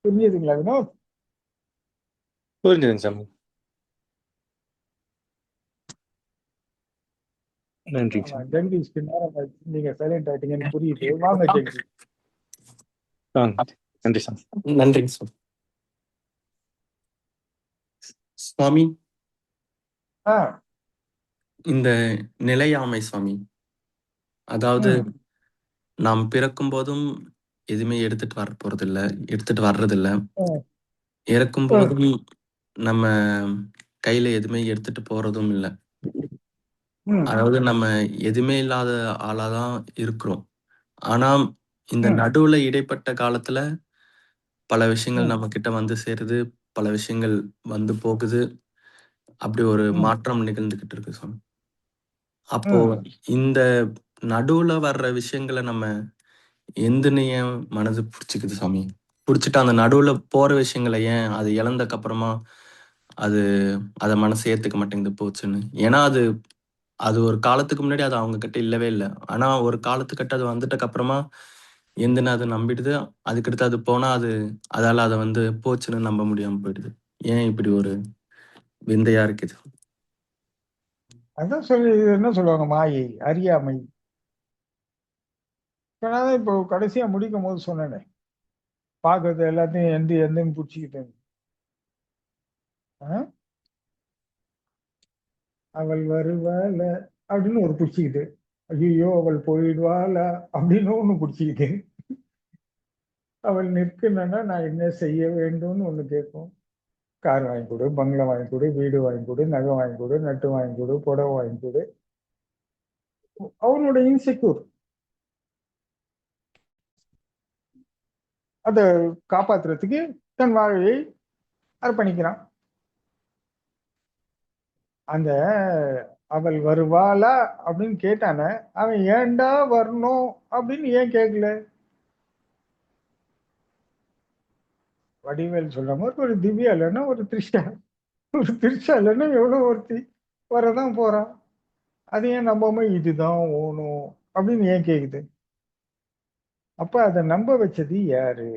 புரிஞ்சுதுங்களா வினோத்? புரிஞ்சுதுங்க சாமி. நன்றி சாமி. ஜெகதீஷ்க்கு நேரம் ஆயிடுச்சு, நீங்க சைலண்ட் ஆயிட்டீங்கன்னு புரியுது. வாங்க ஜெகதீஷ். நன்றி சாமி. நன்றிங்க சுவாமி. சுவாமி, ஆஹ் இந்த நிலையாமை சுவாமி, அதாவது நாம் பிறக்கும் போதும் எதுவுமே எடுத்துட்டு வர்றதில்ல, இறக்கும் போதும் நம்ம கையில எதுவுமே எடுத்துட்டு போறதும் இல்லை. அதாவது நம்ம எதுவுமே இல்லாத ஆளாதான் இருக்கிறோம். ஆனா இந்த நடுவுல இடைப்பட்ட காலத்துல பல விஷயங்கள் நம்ம கிட்ட வந்து சேருது, பல விஷயங்கள் வந்து போகுது. அப்படி ஒரு மாற்றம் நிகழ்ந்துகிட்டு இருக்கு சுவாமி. அப்போ இந்த நடுவுல வர்ற விஷயங்களை நம்ம எந்தன்னு ஏன் மனது பிடிச்சிக்குது சாமி? பிடிச்சிட்டு அந்த நடுவுல போற விஷயங்களை ஏன் அது இழந்தக்கு அப்புறமா அதை மனசு ஏத்துக்க மாட்டேங்குது போச்சுன்னு? ஏன்னா அது அது ஒரு காலத்துக்கு முன்னாடி அது அவங்க கிட்ட இல்லவே இல்லை. ஆனா ஒரு காலத்துக்கிட்ட அது வந்துட்டக்கு அப்புறமா எந்தன்னு அதை நம்பிடுது. அதுக்கடுத்து அது போனா அதால அதை வந்து போச்சுன்னு நம்ப முடியாம போயிடுது. ஏன் இப்படி ஒரு விந்தையா இருக்குது? அதான் சொல்லி என்ன சொல்லுவாங்க, மாயை, அறியாமை. நான் இப்போ கடைசியா முடிக்கும் போது சொன்னேனே, பார்க்கறது எல்லாத்தையும் எந்தன்னு பிடிச்சிக்கிட்டேன். அவள் வருவாள அப்படின்னு ஒரு பிடிச்சிக்கிட்டு, ஐயோ அவள் போயிடுவாள அப்படின்னு ஒண்ணு பிடிச்சிக்கிட்டு, அவள் நிற்கணும்னா நான் என்ன செய்ய வேண்டும்னு ஒண்ணு கேட்கும். கார் வாங்கி கொடு, பங்களா வாங்கி கொடு, வீடு வாங்கி கொடு, நகை வாங்கி கொடு, நட்டு வாங்கி கொடு, புடவை வாங்கி கொடு. அவனோட இன்செக்யூர் அதை காப்பாத்துறதுக்கு தன் வாழ்வை அர்ப்பணிக்கிறான். அந்த அவள் வருவாளா அப்படின்னு கேட்டானே, அவன் ஏன்டா வரணும் அப்படின்னு ஏன் கேட்கல? வடிவேல் சொல்ற மாதிரி ஒரு திவ்யா இல்லைன்னா ஒரு த்ரிஷா, ஒரு த்ரிஷா இல்லைன்னா எவ்வளவு ஒருத்தி வரதான் போறான். அது ஏன் நம்பாம இதுதான் ஓணும் அப்படின்னு ஏன் கேக்குது? அப்ப அதை நம்ப வச்சது யாரு?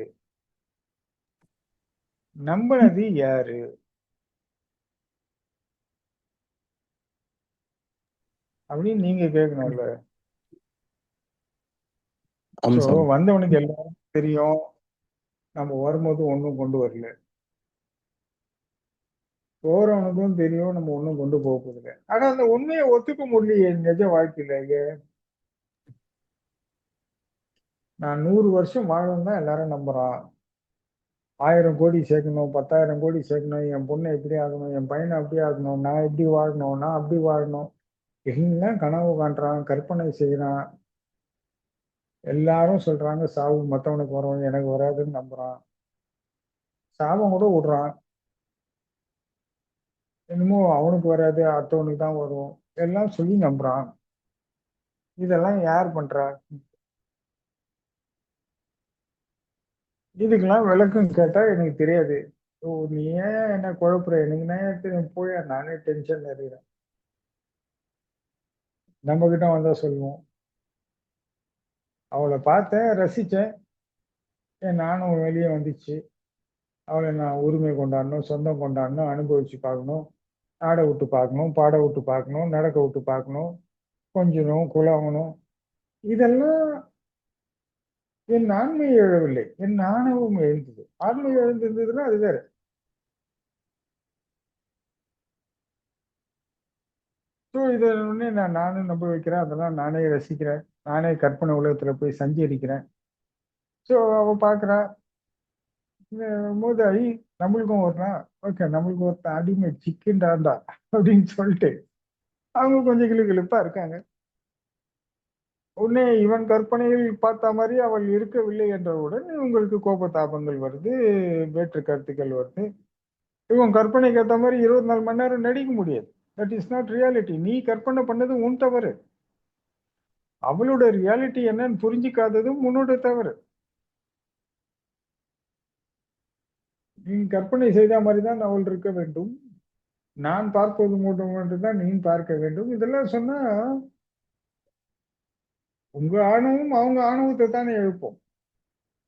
நம்பினது யாரு? அப்படின்னு நீங்க கேட்கணும்ல. ஆமா ஸோ சாமி. வந்தவனுக்கு எல்லாரும் தெரியும், நம்ம வரும்போது ஒன்றும் கொண்டு வரல. போறவனுக்கும் தெரியும் நம்ம ஒன்றும் கொண்டு போக போதில்லை. ஆனா அந்த உண்மையை ஒத்துக்க முடியலையே நிஜ வாழ்க்கையில. நான் 100 வருஷம் வாழணும் தான் எல்லாரும் நம்புறான். 1000 கோடி சேர்க்கணும், 10,000 கோடி சேர்க்கணும், என் பொண்ணை எப்படி ஆகணும், என் பையனை அப்படி ஆகணும், நான் எப்படி வாழணும், நான் அப்படி வாழணும், எல்லாம் கனவு காண்றான், கற்பனை செய்யறான். எல்லாரும் சொல்றாங்க சாவு மத்தவனுக்கு வரும், எனக்கு வராதுன்னு நம்புறான். சாபம் கூட விடுறான், என்னமோ அவனுக்கு வராது அடுத்தவனுக்கு தான் வரும் எல்லாம் சொல்லி நம்புறான். இதெல்லாம் யார் பண்றா? இதுக்கெல்லாம் விளக்கம் கேட்டா எனக்கு தெரியாது. ஓ, நீ ஏன் என்ன குழப்புற? எனக்கு நான் போயா, நானே டென்ஷன் இருக்கிறேன். நம்ம கிட்ட வந்தா சொல்லுவோம், அவளை பார்த்தேன், ரசிச்சேன், என் நானும் வெளியே வந்துச்சு, அவளை நான் உரிமை கொண்டாடணும், சொந்தம் கொண்டாடணும், அனுபவிச்சு பார்க்கணும், ஆட விட்டு பார்க்கணும், பாட விட்டு பார்க்கணும், நடக்க விட்டு பார்க்கணும், கொஞ்சணும், குழாவணும். இதெல்லாம் என் ஆண்மை எழவில்லை, என் ஆணவம் எழுந்தது. ஆண்மை எழுந்திருந்ததுன்னா அது வேற. ஸோ இதை ஒண்ணு நானும் நம்ப வைக்கிறேன், அதெல்லாம் நானே ரசிக்கிறேன், நானே கற்பனை உலகத்துல போய் சஞ்சரிக்கிறேன். ஸோ அவ பாக்குறா, போது நம்மளுக்கும் ஒருத்தன், ஓகே நம்மளுக்கு ஒருத்தன் அடிமை சிக்கன்டாண்டா அப்படின்னு சொல்லிட்டு அவங்க கொஞ்சம் கிளுகிளுப்பா இருக்காங்க. உடனே இவன் கற்பனையில் பார்த்த மாதிரி அவள் இருக்கவில்லை என்றவுடன் உங்களுக்கு கோபதாபங்கள் வருது, வேற்று கருத்துக்கள் வருது. இவன் கற்பனைக்கு ஏற்ற மாதிரி 24 மணி நேரம் நடிக்க முடியாது. That is not reality. நீ கற்பனை பண்ணது உன் தவறு. அவளோட ரியாலிட்டி என்னன்னு புரிஞ்சிக்காததும் உன்னோட தவறு. நீ கற்பனை செய்த மாதிரி தான் அவள் இருக்க வேண்டும், நான் பார்ப்பது மட்டும்தான் நீ பார்க்க வேண்டும். இதெல்லாம் சொன்னா உங்க ஆணவம் அவங்க ஆணவத்தை தானே எழுப்போம்.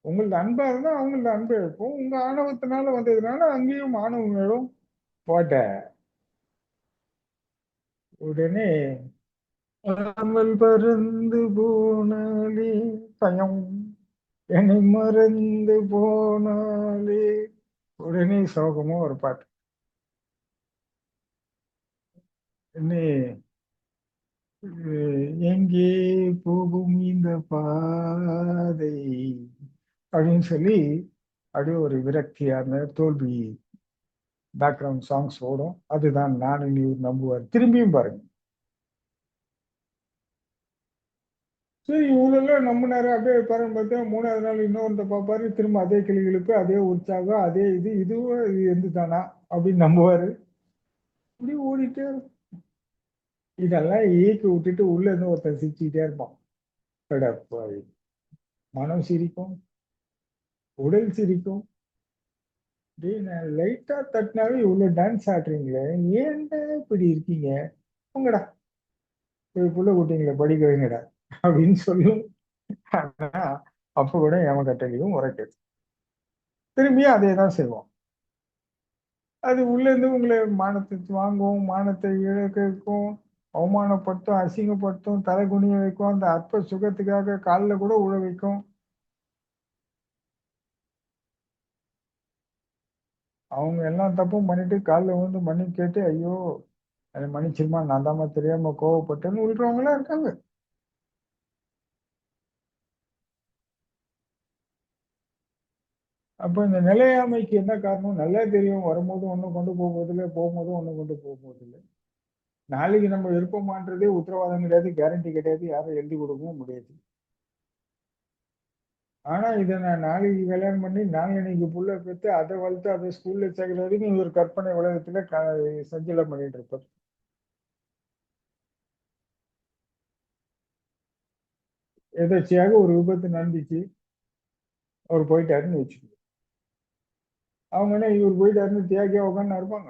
உங்களது அன்பா இருந்தா அவங்களது அன்பை எழுப்போம். உங்க ஆணவத்தினால வந்ததுனால அங்கேயும் ஆணவம் எழும். போட்ட உடனே அவள் பறந்து போனாலே பயம், என்னை மறந்து போனாலே, உடனே சோகமும் ஒரு பாட்டு. என்ன எங்கே போகும் இந்த பாதை அப்படின்னு சொல்லி அப்படியே ஒரு விரக்தியான தோல்வி பேக்ரவுண்ட் சாங்ஸ் ஓடும். அதுதான் நான் நீ நம்புவார். திரும்பியும் பாருங்க. சரி, இவங்களெல்லாம் நம்பினாரு. அப்படியே பாருங்க, பார்த்தா 3வது நாள் இன்னொருத்த பார்ப்பாரு, திரும்ப அதே கிளிகளுக்கு அதே உற்சாகம், அதே இதுவும் இது எந்த தானா அப்படின்னு நம்புவாரு. இப்படி ஓடிட்டே இருக்கும். இதெல்லாம் இயக்கி விட்டுட்டு உள்ள இருந்து ஒருத்தன் சிரிச்சுக்கிட்டே இருப்பான். அடப்பாவி. மனம் சிரிக்கும், உடல் சிரிக்கும். டேய், நான் லைட்டா தட்டினாவே இவ்வளவு டான்ஸ் ஆடுறீங்களே, ஏன்டா இப்படி இருக்கீங்க, உங்கடா போய் புள்ள குட்டிங்களை படிக்க வைங்கடா அப்படின்னு சொல்லும். ஆனா அப்ப கூட ஏமக்கட்டளையும் உரைக்காது. திரும்பியும் அதே தான் செய்வோம். அது உள்ள இருந்து உங்களை மானத்தை வாங்கும், மானத்தை இழக்கும், அவமானப்படுத்தும், அசிங்கப்படுத்தும், தலை குனிய வைக்கும், அந்த அற்ப சுகத்துக்காக காலில் கூட உழ வைக்கும். அவங்க எல்லாம் தப்பும் பண்ணிட்டு காலில் வந்து மன்னிப்பு கேட்டு, ஐயோ அதை மன்னிச்சிருமா, நான் தாம்மா தெரியாம கோவப்பட்டேன்னு விழுறவங்களா இருக்காங்க. அப்ப இந்த நிலையாமைக்கு என்ன காரணம்? நல்லா தெரியும், வரும்போது ஒன்றும் கொண்டு போகும்போதில்லை, போகும்போதும் ஒன்றும் கொண்டு போகும்போதில்லை. நாளைக்கு நம்ம இருப்போமான்றதே உத்தரவாதம் கிடையாது, கேரண்டி கிடையாது, யாரும் எழுதி கொடுக்கவும் முடியாது. ஆனா இதை நான் நாளைக்கு கல்யாணம் பண்ணி நாளைக்கு புள்ள பெற்று அதை வளர்த்து அதை ஸ்கூல்ல சேர்க்கிற வரைக்கும் இவர் கற்பனை உலகத்துல சஞ்சலம் பண்ணிட்டு இருப்பார். எதாச்சியாக ஒரு விபத்து நடந்துச்சு, அவர் போயிட்டாருன்னு வச்சுக்கோ, அவங்க என்ன இவர் போயிட்டாருன்னு தியாகியா உட்காந்து இருப்பாங்க?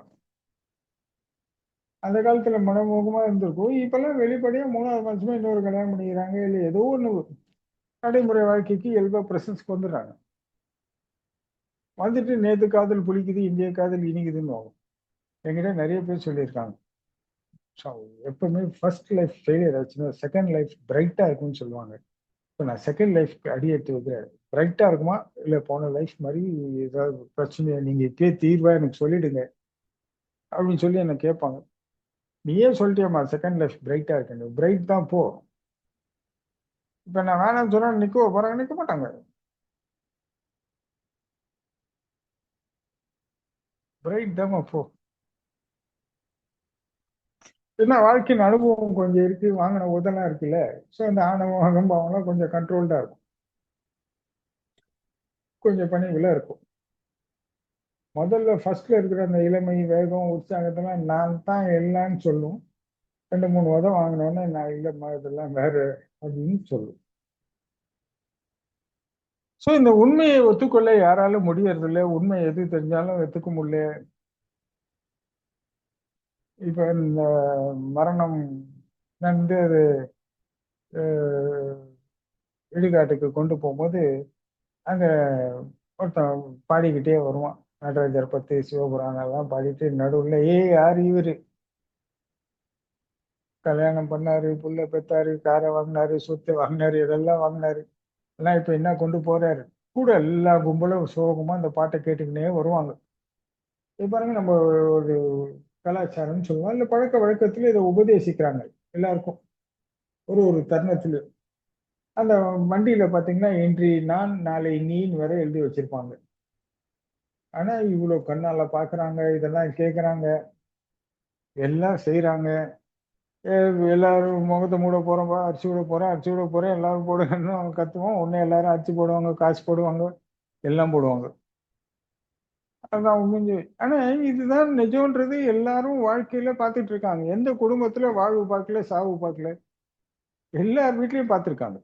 அந்த காலத்துல மனமுகமா இருந்திருக்கும். இப்பெல்லாம் வெளிப்படையா 3வது மாசமா இன்னொரு கல்யாணம் பண்ணிக்கிறாங்க, இல்லை ஏதோ ஒண்ணு நடைமுறை வாழ்க்கைக்கு இயல்பா பிரசன்ஸ்க்கு வந்துடுறாங்க. வந்துட்டு நேத்து காதல் புளிக்குது, இந்திய காதல் இனிக்குதுன்னு ஆகும். என்கிட்ட நிறைய பேர் சொல்லியிருக்காங்க, எப்பவுமே ஃபர்ஸ்ட் லைஃப் ஃபெயிலியர் ஆச்சுன்னா செகண்ட் லைஃப் பிரைட்டா இருக்கும்னு சொல்லுவாங்க. இப்போ நான் செகண்ட் லைஃப்க்கு அடி எடுத்து வைக்கிறேன். பிரைட்டா இருக்குமா, இல்லை போன லைஃப் மாதிரி ஏதாவது பிரச்சனையை நீங்க இப்பயே தீர்வா எனக்கு சொல்லிடுங்க அப்படின்னு சொல்லி என்ன கேட்பாங்க. நீயே சொல்லிட்டியம்மா செகண்ட் லைஃப் பிரைட்டா இருக்கு, பிரைட் தான் போ. இப்ப நான் வேணாம்னு சொன்னா நிக்க போறாங்க, நிக்க மாட்டாங்க. பிரைட் தான் போ. என்ன வாழ்க்கையின் அனுபவம் கொஞ்சம் இருக்கு, வாங்கின உதெல்லாம் இருக்குல்ல. ஸோ அந்த ஆணவம் அகம்பாவம்லாம் கொஞ்சம் கண்ட்ரோல்டா இருக்கும், கொஞ்சம் பணிவுல இருக்கும். முதல்ல ஃபர்ஸ்ட்ல இருக்கிற அந்த இளமை, வேகம், உற்சாகத்தெல்லாம் நான் தான் இல்லைன்னு சொல்லும். 2-3 உதம் வாங்கினோடனே நான் இல்லைம்மா இதெல்லாம் வேற அப்படின்னு சொல்லும். ஸோ இந்த உண்மையை ஒத்துக்கொள்ள யாராலும் முடியறதில்லை. உண்மை எது தெரிஞ்சாலும் ஒத்துக்க முடியல. இப்ப இந்த மரணம் வந்து அது இடுகாட்டுக்கு கொண்டு போகும்போது அங்க ஒருத்தன் பாடிக்கிட்டே வருவான். நடராஜர் பத்தி, சிவபுராணம் எல்லாம் பாடிட்டு நடுவுல யார் இவரு, கல்யாணம் பண்ணாரு, புள்ள பெத்தாரு, காரை வாங்கினாரு, சொத்து வாங்கினாரு, இதெல்லாம் வாங்கினாரு, எல்லாம் இப்ப என்ன கொண்டு போறாரு. கூட எல்லா கும்பலும் சோகமா அந்த பாட்டை கேட்டுக்கினே வருவாங்க. இது பாருங்க, நம்ம ஒரு கலாச்சாரம்னு சொல்லுவோம், இல்ல பழக்க வழக்கத்துல இதை உபதேசிக்கிறாங்க எல்லாருக்கும். ஒரு ஒரு தருணத்துல அந்த வண்டியில பாத்தீங்கன்னா இன்றி நான் நாளை நீன்னு வரை எழுதி வச்சிருப்பாங்க. ஆனா இவ்வளவு கண்ணால பாக்குறாங்க, இதெல்லாம் கேக்குறாங்க, எல்லாம் செய்யறாங்க. எல்லாரும் முகத்தை மூட போறோம், அரிசி விட போறேன், அரிசி விட போறேன், எல்லாரும் போடுங்கன்னு அவங்க கத்துவோம். உடனே எல்லாரும் அரிசி போடுவாங்க, காசு போடுவாங்க, எல்லாம் போடுவாங்க. அதான் முடிஞ்சு. ஆனா இதுதான் நிஜம்ன்றது எல்லாரும் வாழ்க்கையில பார்த்துட்டு இருக்காங்க. எந்த குடும்பத்துல வாழ்வு பார்க்கல, சாவு பார்க்கல, எல்லார் வீட்லயும் பார்த்திருக்காங்க.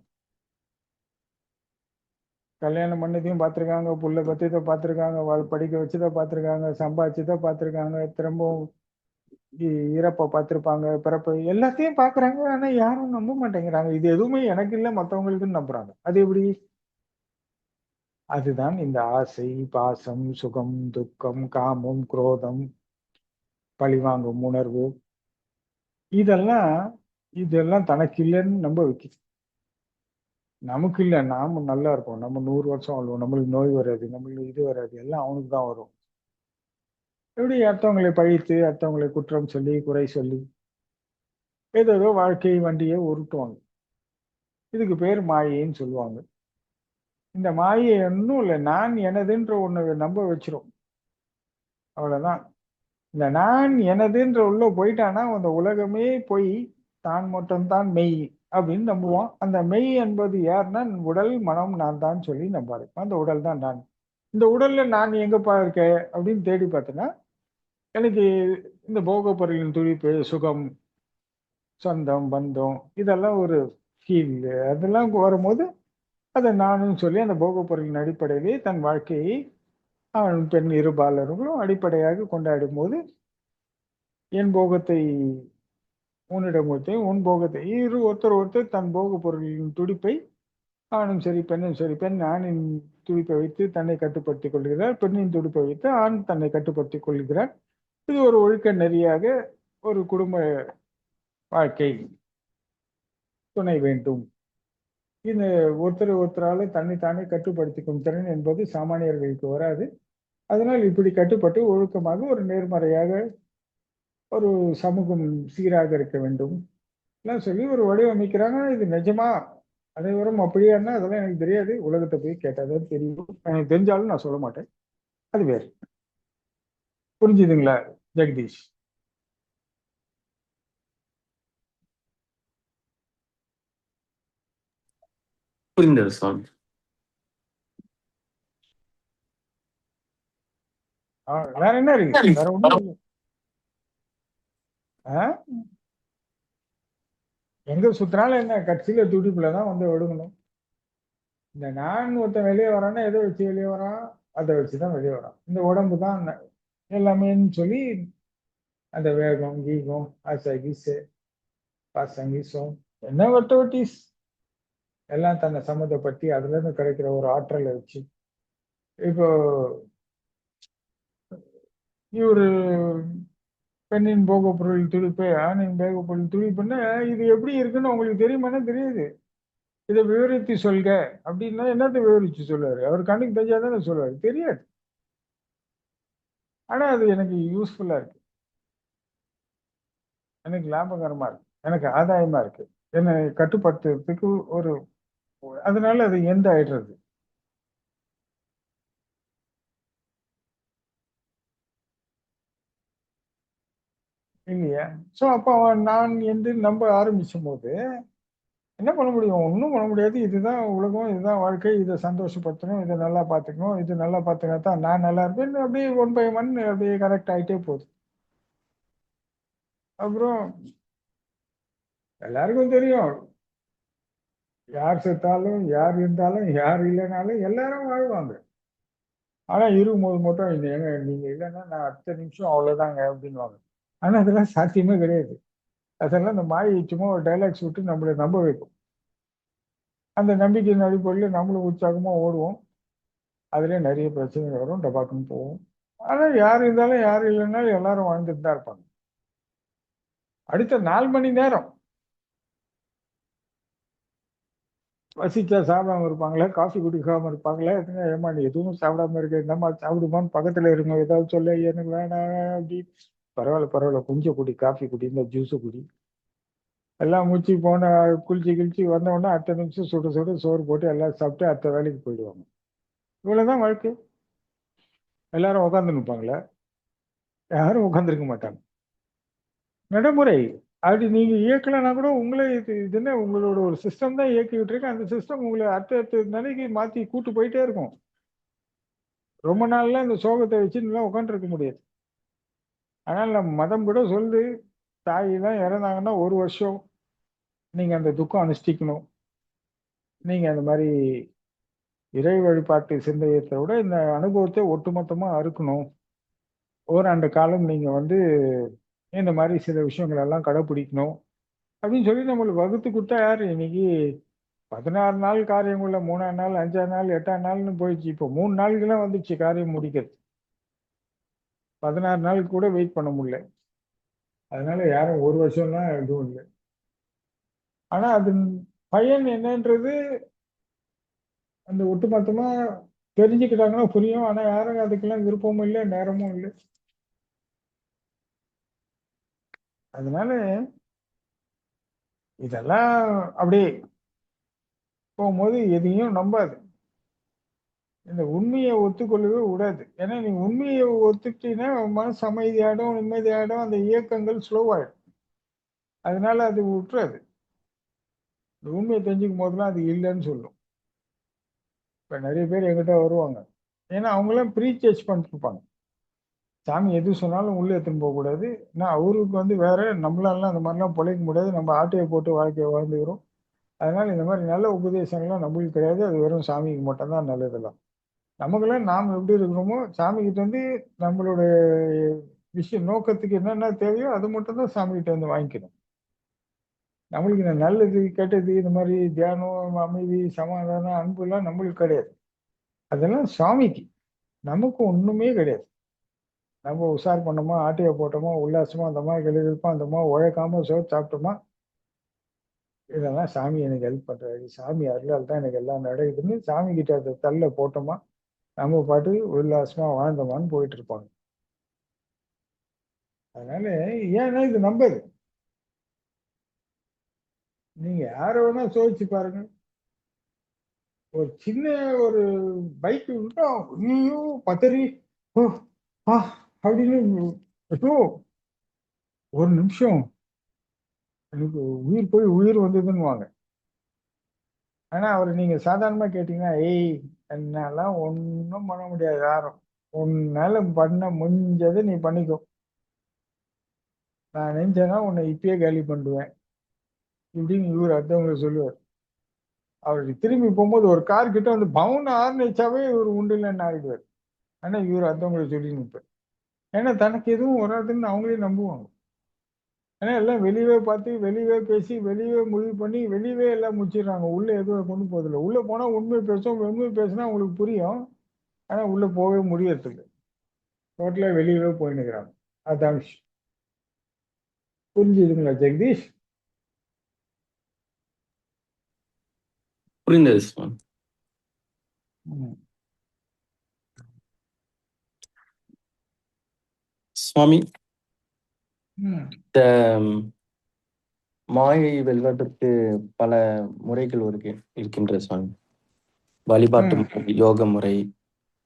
கல்யாணம் பண்ணதையும் பார்த்திருக்காங்க, புள்ள பத்தியதை பார்த்திருக்காங்க, படிக்க வச்சதை பார்த்திருக்காங்க, சம்பாதிச்சதை பார்த்திருக்காங்க, திரும்பவும் இறப்பை பார்த்திருப்பாங்க, பிறப்பை எல்லாத்தையும் பார்க்கறாங்க. ஆனா யாரும் நம்ப மாட்டேங்கிறாங்க. இது எதுவுமே எனக்கு இல்லை மற்றவங்களுக்குன்னு நம்புறாங்க. அது எப்படி? அதுதான் இந்த ஆசை, பாசம், சுகம், துக்கம், காமம், குரோதம், பழிவாங்கும் உணர்வு, இதெல்லாம் இதெல்லாம் தனக்கு இல்லைன்னு நம்ப வைக்குது. நமக்கு இல்லை, நாம நல்லா இருப்போம், நம்ம 100 வருஷம் வாழ்வோம், நம்மளுக்கு நோய் வராது, நம்மளுக்கு இது வராது, எல்லாம் அவனுக்கு தான் வரும். எப்படி அடுத்தவங்களை பழித்து, அடுத்தவங்களை குற்றம் சொல்லி, குறை சொல்லி, ஏதோ வாழ்க்கை வண்டியை உருட்டுவாங்க. இதுக்கு பேர் மாயைன்னு சொல்லுவாங்க. இந்த மாயை ஒன்றும் இல்லை, நான் எனதுன்ற ஒண்ணு நம்ப வச்சிரும், அவ்வளவுதான். இந்த நான் எனதுன்ற உள்ள போயிட்டானா அந்த உலகமே போய் தான் மட்டும்தான் மெய் அப்படின்னு நம்புவான். அந்த மெய் என்பது யாருன்னா உடல், மனம், நான் தான் சொல்லி நம்பாரு. அந்த உடல் தான் நான். இந்த உடல்ல நான் எங்கப்பா இருக்க அப்படின்னு தேடி பார்த்தேன்னா எனக்கு இந்த போக பொருளின் துடிப்பு, சுகம், சொந்தம், பந்தம், இதெல்லாம் ஒரு ஃபீல், அதெல்லாம் வரும்போது அதை நானும் சொல்லி அந்த போக பொருளின் அடிப்படையிலே தன் வாழ்க்கையை ஆண் பெண் இருபாலர்களும் அடிப்படையாக கொண்டாடும் போது என் போகத்தை உன்னிடம் கொடுத்தேன், உன் போகத்தை ஒருத்தர் ஒருத்தர் தன் போக பொருளின் துடிப்பை ஆணும் சரி பெண்ணும் சரி, பெண் ஆணின் துடிப்பை வைத்து தன்னை கட்டுப்படுத்திக் கொள்கிறார், பெண்ணின் துடிப்பை வைத்து ஆண் தன்னை கட்டுப்படுத்திக் கொள்கிறார். இது ஒரு ஒழுக்க நெறியாக ஒரு குடும்ப வாழ்க்கை துணை வேண்டும். இந்த ஒருத்தரால தன்னைத்தானே கட்டுப்படுத்திக்கும் திறன் என்பது சாமானியர்களுக்கு வராது. அதனால் இப்படி கட்டுப்பட்டு ஒழுக்கமாக ஒரு நேர்மறையாக ஒரு சமூகம் சீராக இருக்க வேண்டும் எல்லாம் சொல்லி ஒரு வடிவமைக்கிறாங்க. இது நிஜமா அனைவரும் அப்படியானா அதெல்லாம் எனக்கு தெரியாது. உலகத்தை போய் கேட்டாதான் தெரியும். எனக்கு தெரிஞ்சாலும் நான் சொல்ல மாட்டேன். அது வேறு. புரிஞ்சுதுங்களா ஜெகதீஷ்? புரிந்தது சுவாமி. வேற என்ன இருக்கு? வேற ஒண்ணும் இல்லை. எங்க சுத்தினாலும் என்ன, கட்சியில துடிப்புலதான் வந்து ஒடுங்கணும். இந்த நான் ஒருத்தன் வெளியே வரான்னா எதை வச்சு வெளியே வரான்? அதை வச்சுதான் வெளியே வரான். இந்த உடம்பு தான் எல்லாமேன்னு சொல்லி அந்த வேகம் கீகம் ஆசை கீசு பாசம் கீசம் என்ன வட்டவட்டிஸ் எல்லாம் தன்னை சம்மந்தப்பட்டு அதுல இருந்து கிடைக்கிற ஒரு ஆற்றலை வச்சு இப்போ இவரு பெண்ணின் போக பொருள் துடிப்பு ஆணின் போக பொருள் துடிப்புன்னா இது எப்படி இருக்குன்னு உங்களுக்கு தெரியுமானே தெரியாது. இதை விவரித்து சொல்க அப்படின்னா என்னத்தை விவரிச்சு சொல்லுவாரு? அவர் கண்ணுக்கு தெரிஞ்சாதானே சொல்லுவாரு, தெரியாது. ஆனா அது எனக்கு யூஸ்ஃபுல்லா இருக்கு, எனக்கு லாபகரமா இருக்கு, எனக்கு ஆதாயமா இருக்கு, என்னை கட்டுப்படுத்துறதுக்கு ஒரு அதனால அது எந்த ஆயிடுறது இல்லையா? ஸோ அப்போ நான் என்று நம்ப ஆரம்பிச்சும் போது என்ன பண்ண முடியும்? ஒன்றும் பண்ண முடியாது. இதுதான் உலகம், இதுதான் வாழ்க்கை, இதை சந்தோஷப்படுத்தணும், இதை நல்லா பார்த்துக்கணும், இது நல்லா பார்த்துக்கினா தான் நான் நல்லா இருப்பேன். அப்படியே 1 by 1 அப்படியே கரெக்ட் ஆகிட்டே போகுது. அப்புறம் எல்லாருக்கும் தெரியும், யார் செத்தாலும் யார் இருந்தாலும் யார் இல்லைனாலும் எல்லாரும் வாழ்வாங்க. ஆனா இருக்கும்போது மட்டும் நீங்க இல்லைன்னா நான் அடுத்த நிமிஷம் அவ்வளவுதாங்க அப்படின்வாங்க. ஆனா அதெல்லாம் சாத்தியமே கிடையாது. அதெல்லாம் இந்த மாயை சும்மா ஒரு டைலாக்ஸ் விட்டு நம்மளை நம்ப வைக்கும். அந்த நம்பிக்கையின் அடிப்படையில் நம்மளும் உற்சாகமா ஓடுவோம். அதுல நிறைய பிரச்சனைகள் வரும், டபாக்குன்னு போவோம். ஆனா யார் இருந்தாலும் யார் இல்லைன்னாலும் எல்லாரும் வாழ்ந்துட்டு தான் இருப்பாங்க. அடுத்த 4 மணி நேரம் பசிச்சா சாப்பிடாம இருப்பாங்களா, காஃபி குடிக்காம இருப்பாங்களா, எதுங்க ஏமா நீ எதுவும் சாப்பிடாம இருக்க, என்னம்மா சாப்பிடுமான்னு பக்கத்துல இருங்க, ஏதாவது சொல்ல எனக்கு வேணாம் அப்படி. பரவாயில்ல கொஞ்சம் குடி, காஃபி குடி, இந்த ஜூஸு குடி. எல்லாம் மூச்சு போன குளிச்சு கிழிச்சு வந்த உடனே அடுத்த நிமிஷம் சுட சுட சோறு போட்டு எல்லாம் சாப்பிட்டு அடுத்த வேலைக்கு போயிடுவாங்க. இவ்வளவுதான் வாழ்க்கை. எல்லாரும் உட்காந்து நிற்பாங்களா? யாரும் உட்காந்துருக்க மாட்டாங்க. நடைமுறை அப்படி நீங்க இயக்கலைன்னா கூட உங்களே இது என்ன உங்களோட ஒரு சிஸ்டம் தான் இயக்கிக்கிட்டு இருக்கு. அந்த சிஸ்டம் உங்களை அடுத்த நிலைக்கு மாத்தி கூட்டு போயிட்டே இருக்கும். ரொம்ப நாள்லாம் இந்த சோகத்தை வச்சு நல்லா உட்காந்துருக்க முடியாது. ஆனால் நம்ம மதம் கூட சொல்லு, தாய் தான் இறந்தாங்கன்னா 1 வருஷம் நீங்க அந்த துக்கம் அனுஷ்டிக்கணும். நீங்க அந்த மாதிரி இறை வழிபாட்டு சிந்தையத்தை விட இந்த அனுபவத்தை ஒட்டுமொத்தமா அறுக்கணும். ஓராண்டு காலம் நீங்க வந்து இந்த மாதிரி சில விஷயங்கள் எல்லாம் கடைப்பிடிக்கணும் அப்படின்னு சொல்லி நம்மளுக்கு வகுத்து கொடுத்தா யாரு? இன்னைக்கு 16 நாள் காரியம் உள்ள 3ஆம் நாள் 5ஆம் நாள் 8ஆம் நாள்னு போயிடுச்சு. இப்போ 3 நாளுக்குலாம் வந்துச்சு காரியம் முடிக்கிறது. 16 நாளுக்கு கூட வெயிட் பண்ண முடியல. அதனால யாரும் 1 வருஷம்லாம் எதுவும் இல்லை. ஆனா அது பயன் என்னன்றது அந்த ஒட்டுமொத்தமா தெரிஞ்சுக்கிட்டாங்கன்னா புரியும். ஆனா யாரும் அதுக்கெல்லாம் விருப்பமும் இல்லை, நேரமும் இல்லை. அதனால இதெல்லாம் அப்படியே போகும்போது எதையும் நம்பாது. இந்த உண்மையை ஒத்துக்கொள்ளவே விடாது. ஏன்னா நீ உண்மையை ஒத்துக்கிட்டீங்கன்னா மனசு அமைதியாயிடும், நிம்மதியாயிடும், அந்த இயக்கங்கள் ஸ்லோவாயிடும். அதனால அது விட்டுறாது. இந்த உண்மையை தெரிஞ்சுக்கும் போதெல்லாம் அது இல்லைன்னு சொல்லும். இப்ப நிறைய பேர் எங்கிட்ட வருவாங்க. ஏன்னா அவங்களாம் ப்ரீசேஜ் பண்ணிருப்பாங்க. சாமி எது சொன்னாலும் உள்ள எடுத்துன்னு போகக்கூடாது. நான் அவருக்கு வந்து வேற, நம்மளாலாம் அந்த மாதிரிலாம் பிழைக்க முடியாது, நம்ம ஆட்டையை போட்டு வாழ்க்கையை வாழ்ந்துக்கிறோம். அதனால இந்த மாதிரி நல்ல உபதேசங்கள்லாம் நம்மளுக்கு கிடையாது. அது வெறும் சாமிக்கு மட்டும்தான் நல்லதெல்லாம். நமக்கெல்லாம் நாம் எப்படி இருக்கிறோமோ சாமி கிட்ட வந்து நம்மளோட விஷயம் நோக்கத்துக்கு என்னென்ன தேவையோ அது மட்டும் தான் சாமி கிட்ட வந்து வாங்கிக்கணும். நம்மளுக்கு இந்த நல்லது கெட்டது இந்த மாதிரி தியானம், அமைதி, சமாதானம், அன்புலாம் நம்மளுக்கு கிடையாது. அதெல்லாம் சாமிக்கு. நமக்கு ஒண்ணுமே கிடையாது. நம்ம உஷார் பண்ணோமா, ஆட்டைய போட்டோமா, உல்லாசமா அந்தமா, எழுதிருப்போம் அந்தமா, உழைக்காம சோறு சாப்பிட்டோமா, இதெல்லாம் சாமி எனக்கு ஹெல்ப் பண்றாரு, சாமி அருளால் தான் எனக்கு எல்லாம் நடக்குதுன்னு சாமி கிட்ட அதை தள்ள போட்டோமா, நம்ம பாட்டு உல்லாசமா வாழ்ந்தோமான்னு போயிட்டு இருப்பாங்க. அதனால ஏன்னா இது நம்பது. நீங்க யார வேணா சோதிச்சு பாருங்க. ஒரு சின்ன ஒரு பைக் விட்டா ஐயோ பதறி ஓ ஆ அப்படின்னு ஐயோ ஒரு நிமிஷம் எனக்கு உயிர் போய் உயிர் வந்ததுன்னுவாங்க. ஆனா அவர் நீங்க சாதாரணமா கேட்டீங்கன்னா, ஏய் என்னாலாம் ஒன்றும் பண்ண முடியாது யாரும், உன்னால பண்ண முடிஞ்சதை நீ பண்ணிக்கோ, நான் நினைச்சேன்னா உன்னை இப்பயே காலி பண்ணுவேன் இப்படின்னு இவர் அடுத்தவங்களுக்கு சொல்லுவார். அவருக்கு திரும்பி போகும்போது ஒரு கார் கிட்ட வந்து பவுன் ஆர்னிச்சாவே இவர் உண்டு இல்லைன்னு ஆகிடுவார். ஆனா இவர் அடுத்தவங்களுக்கு சொல்லி நிற்பார். ஏன்னா தனக்கு எதுவும் வராதுன்னு அவங்களே நம்புவாங்க. ஏன்னா எல்லாம் வெளியவே பார்த்து வெளியவே பேசி வெளியவே முடிவு பண்ணி வெளியவே எல்லாம் முடிச்சிடுறாங்க. உள்ள எதுவும் கொண்டு போதில்லை. உள்ள போனா உண்மை பேசும், உண்மை பேசினா உங்களுக்கு புரியும். ஆனா உள்ள போகவே முடியறதில்லை. டோட்டலா வெளியவே போயின்னுக்கிறாங்க. அதான் விஷயம். புரிஞ்சுதுங்களா ஜெகதீஷ்? புரிந்தது சுவாமி. ம். சுவாமி, ம். இந்த மாயை வெல்வதற்கு பல முறைகள் இருக்கின்ற சுவாமி. வழிபாட்டு ம். முறை, யோக முறை,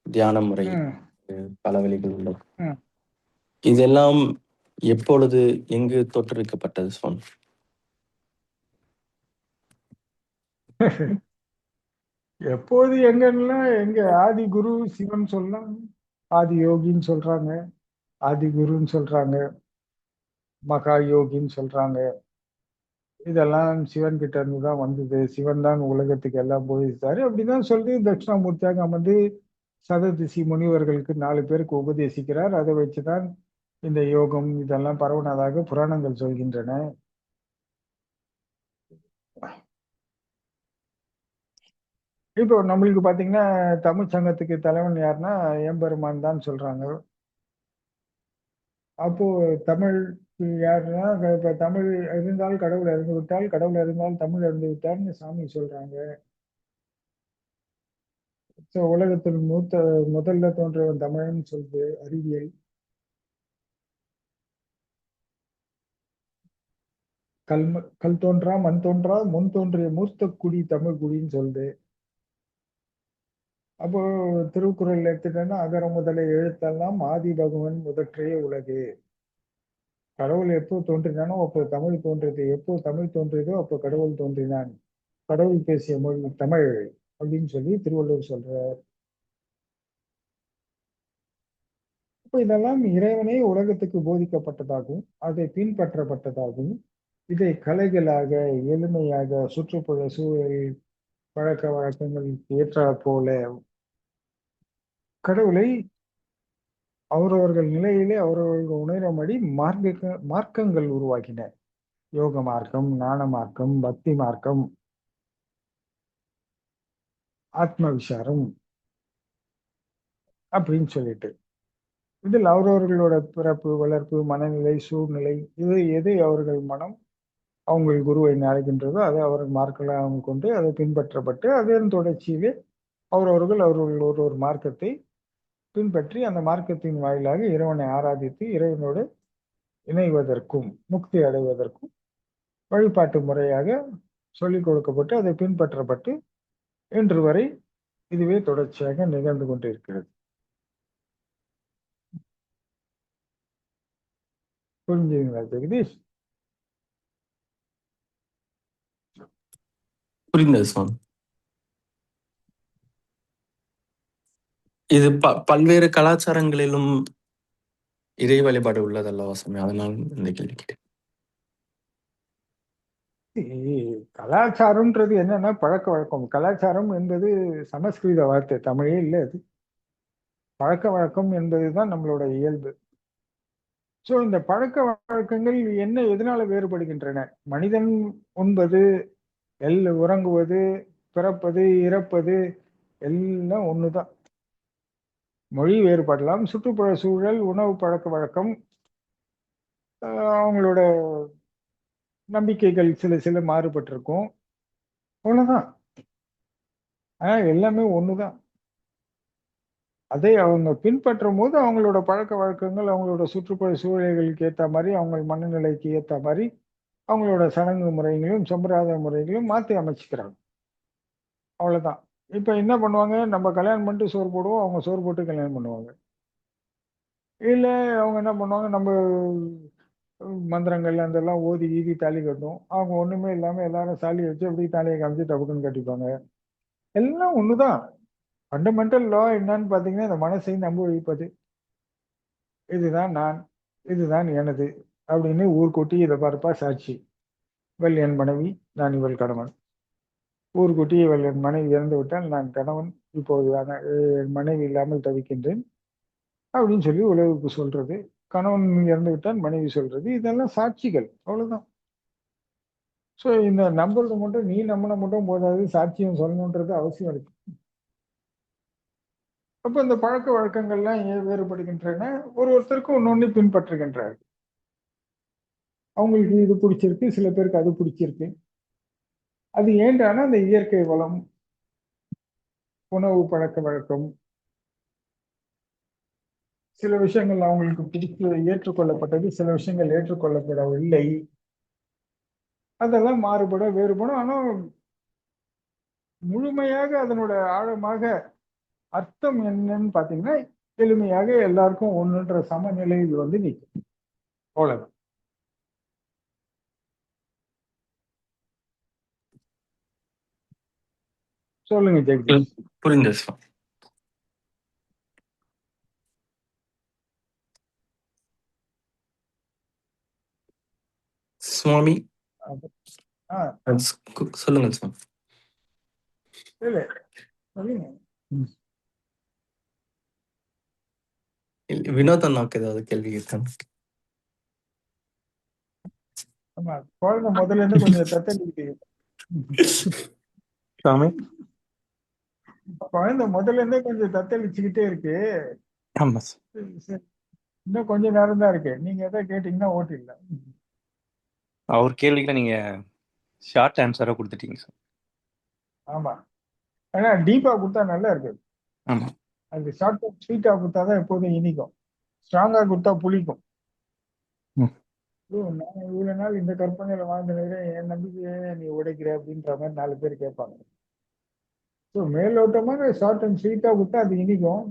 தியான முறை, ம். பல வழிகள் உள்ளது. ம். இதெல்லாம் எப்பொழுது எங்கு தோற்றுவிக்கப்பட்டது சுவாமி? எப்போது எங்கன்னா எங்க ஆதி குரு சிவன் சொல்லலாம், ஆதி யோகின்னு சொல்றாங்க, ஆதி குருன்னு சொல்றாங்க, மகா யோகின்னு சொல்றாங்க. இதெல்லாம் சிவன் கிட்ட இருந்து தான் வந்தது, சிவன் தான் உலகத்துக்கு எல்லாம் போதித்தாரு அப்படிதான் சொல்லி தட்சிணாமூர்த்தியாக அமர்ந்து சததிசி முனிவர்களுக்கு 4 பேருக்கு உபதேசிக்கிறார். அதை வச்சுதான் இந்த யோகம் இதெல்லாம் பரவுனதாக புராணங்கள் சொல்கின்றன. இப்போ நம்மளுக்கு பாத்தீங்கன்னா தமிழ் சங்கத்துக்கு தலைவன் யாருன்னா எம்பெருமான் தான் சொல்றாங்க. அப்போ தமிழ் யாருன்னா இப்ப தமிழ் இருந்தால் கடவுள் இறந்து விட்டால், கடவுள் இருந்தால் தமிழ் இறந்து விட்டார்னு சாமி சொல்றாங்க. ஸோ உலகத்தில் முதல்ல தோன்றியவன் தமிழன் சொல்லுது அறிவியல். கல் தோன்றா மண் தோன்றா முன் தோன்றிய மூர்த்த குடி தமிழ் குடின்னு சொல்லுது. அப்போ திருக்குறள் எடுத்துட்டோன்னா அகர முதல எழுத்தெல்லாம் ஆதி பகவன் முதற்றே உலகு. கடவுள் எப்போ தோன்றினானோ அப்போ தமிழ் தோன்றியது, எப்போ தமிழ் தோன்றியதோ அப்போ கடவுள் தோன்றினான், கடவுள் பேசிய மொழி தமிழ் அப்படின்னு சொல்லி திருவள்ளுவர் சொல்றார். இப்போ இதெல்லாம் இறைவனே உலகத்துக்கு போதிக்கப்பட்டதாகவும் அதை பின்பற்றப்பட்டதாகவும் இதை கலைகளாக எளிமையாக சுற்றுப்புற சூழல் பழக்க வழக்கங்களுக்கு ஏற்றாற் போல கடவுளை அவரவர்கள் நிலையிலே அவரவர்கள் உணரும்படி மார்க்கங்கள் உருவாக்கின. யோக மார்க்கம், ஞான மார்க்கம், பக்தி மார்க்கம், ஆத்ம விசாரம் அப்படின்னு சொல்லிட்டு இதில் அவரவர்களோட பிறப்பு, வளர்ப்பு, மனநிலை, சூழ்நிலை இது எது அவர்கள் மனம் அவங்கள் குருவை நாடுகின்றதோ அதை அவர்கள் மார்க்கெல்லாம் கொண்டு அதை பின்பற்றப்பட்டு அதன் தொடர்ச்சியிலே அவரவர்கள் ஒரு மார்க்கத்தை பின்பற்றி அந்த மார்க்கத்தின் வாயிலாக இறைவனை ஆராதித்து இறைவனோடு இணைவதற்கும் முக்தி அடைவதற்கும் வழிபாட்டு முறையாக சொல்லிக் கொடுக்கப்பட்டு அதை பின்பற்றப்பட்டு இன்று வரை இதுவே தொடர்ச்சியாக நிகழ்ந்து கொண்டிருக்கிறது. புரிஞ்சுங்களா ஜெகதீஷ்? புரிந்தது சுவாமி. இது பல்வேறு கலாச்சாரங்களிலும் இறை வழிபாடு உள்ளதல்லவா சுவாமி? அதனால் இந்த கேள்வி கேட்டேன். கலாச்சாரம்ன்றது என்னன்னா பழக்க வழக்கம். கலாச்சாரம் என்பது சமஸ்கிருத வார்த்தை, தமிழே இல்லை அது. பழக்க வழக்கம் என்பதுதான் நம்மளோட இயல்பு. ஸோ இந்த பழக்க வழக்கங்கள் என்ன எதனால வேறுபடுகின்றன? மனிதன் உண்பது, உறங்குவது, பிறப்பது, இறப்பது எல்லாம் ஒண்ணுதான். மொழி வேறுபடலாம், சுற்றுப்புற சூழல், உணவு பழக்க வழக்கம், அவங்களோட நம்பிக்கைகள் சில சில மாறுபட்டிருக்கும், அவ்வளவுதான். ஆனா எல்லாமே ஒண்ணுதான். அதை அவங்க பின்பற்றும் போது அவங்களோட பழக்க வழக்கங்கள், அவங்களோட சுற்றுப்புற சூழல்களுக்கு ஏற்ற மாதிரி, அவங்க மனநிலைக்கு ஏற்ற மாதிரி அவங்களோட சடங்கு முறைகளையும் சம்பிரதாய முறைகளையும் மாற்றி அமைச்சுக்கிறாங்க. அவ்வளவுதான். இப்ப என்ன பண்ணுவாங்க, நம்ம கல்யாணம் பண்ணிட்டு சோறு போடுவோம், அவங்க சோறு போட்டு கல்யாணம் பண்ணுவாங்க. இல்ல அவங்க என்ன பண்ணுவாங்க, நம்ம மந்திரங்கள் அதெல்லாம் ஓதி ஈதி தாலி கட்டும், அவங்க ஒண்ணுமே இல்லாம எல்லாரும் சாலி வச்சு அப்படி தாலியை காமிச்சு டபுக்குன்னு கட்டிப்பாங்க. எல்லாம் ஒண்ணுதான். ஃபண்டமெண்டல் லா என்னன்னு பாத்தீங்கன்னா, இந்த மனசை நம்ப வைப்பது. இதுதான் நான், இதுதான் எனது அப்படின்னு ஊர் கூட்டி இதை பார்ப்பா சாட்சி. இவள் என் மனைவி, நான் இவள் கணவன். ஊர் கூட்டி இவள் என் மனைவி இறந்து விட்டால் நான் கணவன், இப்போது என் மனைவி இல்லாமல் தவிக்கின்றேன் அப்படின்னு சொல்லி உலகுக்கு சொல்றது. கணவன் இறந்து விட்டால் மனைவி சொல்றது. இதெல்லாம் சாட்சிகள், அவ்வளவுதான். ஸோ இந்த நம்புறது மட்டும், நீ நம்பின மட்டும் போதாது, சாட்சியம் சொல்லணுன்றது அவசியம் இருக்கு. அப்ப இந்த பழக்க வழக்கங்கள்லாம் ஏன் வேறுபடுகின்றன? ஒருத்தருக்கும் ஒன்னொன்னு பின்பற்றுகின்றார். அவங்களுக்கு இது பிடிச்சிருக்கு, சில பேருக்கு அது பிடிச்சிருக்கு. அது ஏன்றானா அந்த இயற்கை வளம், உணவு பழக்க வழக்கம், சில விஷயங்கள் அவங்களுக்கு பிடித்து ஏற்றுக்கொள்ளப்பட்டது, சில விஷயங்கள் ஏற்றுக்கொள்ளப்படவில்லை. அதெல்லாம் மாறுபட வேறுபடும். ஆனால் முழுமையாக அதனோட ஆழமாக அர்த்தம் என்னன்னு பாத்தீங்கன்னா, எளிமையாக எல்லாருக்கும் ஒண்ணுன்ற சமநிலையில் வந்து நிற்கும். அவ்வளவுதான். சொல்லுங்க ஜெகதீஷ். புரிஞ்சது சுவாமி. சுவாமி சொல்லுங்க சுவாமி. இல்ல சொல்லுங்க. வினோத் அண்ணாவுக்கு ஏதாவது கேள்வி இருக்காங்க? ஆமா, குழந்தை முதல்ல இருந்து கொஞ்சம் தத்தளிக்கிட்டு. சாமி குழந்தை முதல்ல இருந்தே கொஞ்சம் தத்தளிச்சுக்கிட்டே இருக்கு. ஆமா சரி, இன்னும் கொஞ்ச நேரம் தான் இருக்கு. நீங்க எதாவது கேட்டீங்கன்னா ஓட்டிடல. அவர் கேள்விக்கு நீங்க ஷார்ட் ஆன்சரா கொடுத்துட்டீங்க சார். ஆமா, ஆனா டீப்பா கொடுத்தா நல்லா இருக்கு. ஆமா, அது ஷார்ட் ஸ்வீட்டா கொடுத்தாதான் எப்போதும் இனிக்கும். ஸ்ட்ராங்கா கொடுத்தா புளிக்கும். நான் இவ்வளவு நாள் இந்த கற்பனையில வாழ்ந்துக்கிறேன், என் நம்பிக்கையை நீ உடைக்கிற அப்படின்ற மாதிரி 4 பேர் கேட்பாங்க. ஸோ மேலோட்டமாக ஷார்ட் அண்ட் ஸ்வீட்டா கொடுத்தா அது இனிக்கும்,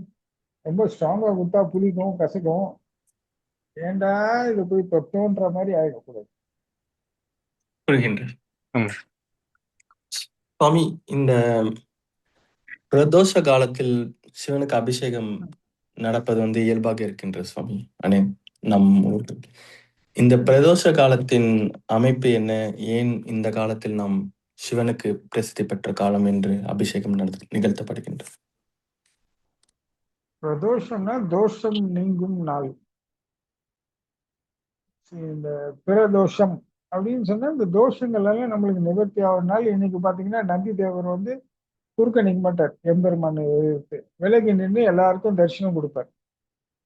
ரொம்ப ஸ்ட்ராங்கா கொடுத்தா புளிக்கும், கசக்கும். ஏண்டா இது போய் தொட்டோன்ற மாதிரி ஆயிடக்கூடாது. புரிகின்றது. சுவாமி, இந்த பிரதோஷ காலத்தில் சிவனுக்கு அபிஷேகம் நடப்பது வந்து இயல்பாக இருக்கின்றது சுவாமி. அனே நம் ஊரில் இந்த பிரதோஷ காலத்தின் அமைப்பு என்ன? ஏன் இந்த காலத்தில் நாம் சிவனுக்கு பிரசித்தி பெற்ற காலம் என்று அபிஷேகம் நிகழ்த்தப்படுகின்றது? பிரதோஷம்னா தோஷம் நீங்கும் நாள். இந்த பிரதோஷம் அப்படின்னு சொன்னா இந்த தோஷங்கள் எல்லாம் நம்மளுக்கு நிவர்த்தி ஆகும் நாள். இன்னைக்கு பாத்தீங்கன்னா நந்தி தேவர் வந்து குறுக்க நிற்க மாட்டார், எம்பெருமான் விலகி நின்று எல்லாருக்கும் தரிசனம் கொடுப்பார்.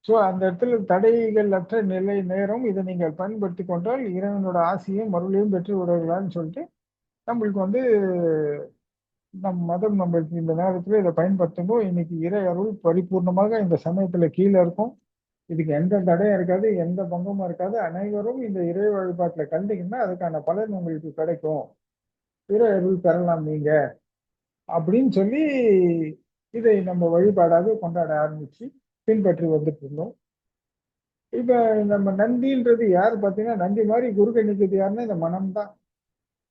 ஸோ அந்த இடத்துல தடைகள் அற்ற நிலை நேரம் இதை நீங்கள் பயன்படுத்தி கொண்டால் இறைவனோட ஆசையும் மறுபடியும் பெற்று விடுவீங்களான்னு சொல்லிட்டு நம்மளுக்கு வந்து நம் மதம் நம்மளுக்கு இந்த நேரத்துல இதை பயன்படுத்தும்போது இன்னைக்கு இறை அருள் பரிபூர்ணமாக இந்த சமயத்துல கீழே இருக்கும். இதுக்கு எந்த தடையும் இருக்காது, எந்த பங்கமும் இருக்காது. அனைவரும் இந்த இறை வழிபாட்டுல கண்டிங்கன்னா அதுக்கான பலன் உங்களுக்கு கிடைக்கும், இறை அருள் பெறலாம் நீங்க அப்படின்னு சொல்லி இதை நம்ம வழிபாடாக கொண்டாட ஆரம்பிச்சு பின்பற்றி வந்துட்டு இருந்தோம். இப்ப நம்ம நந்தின்றது யாரு பார்த்தீங்கன்னா, நந்தி மாதிரி குறுக்க நிற்கிறது யாருன்னா இந்த மனம்தான்.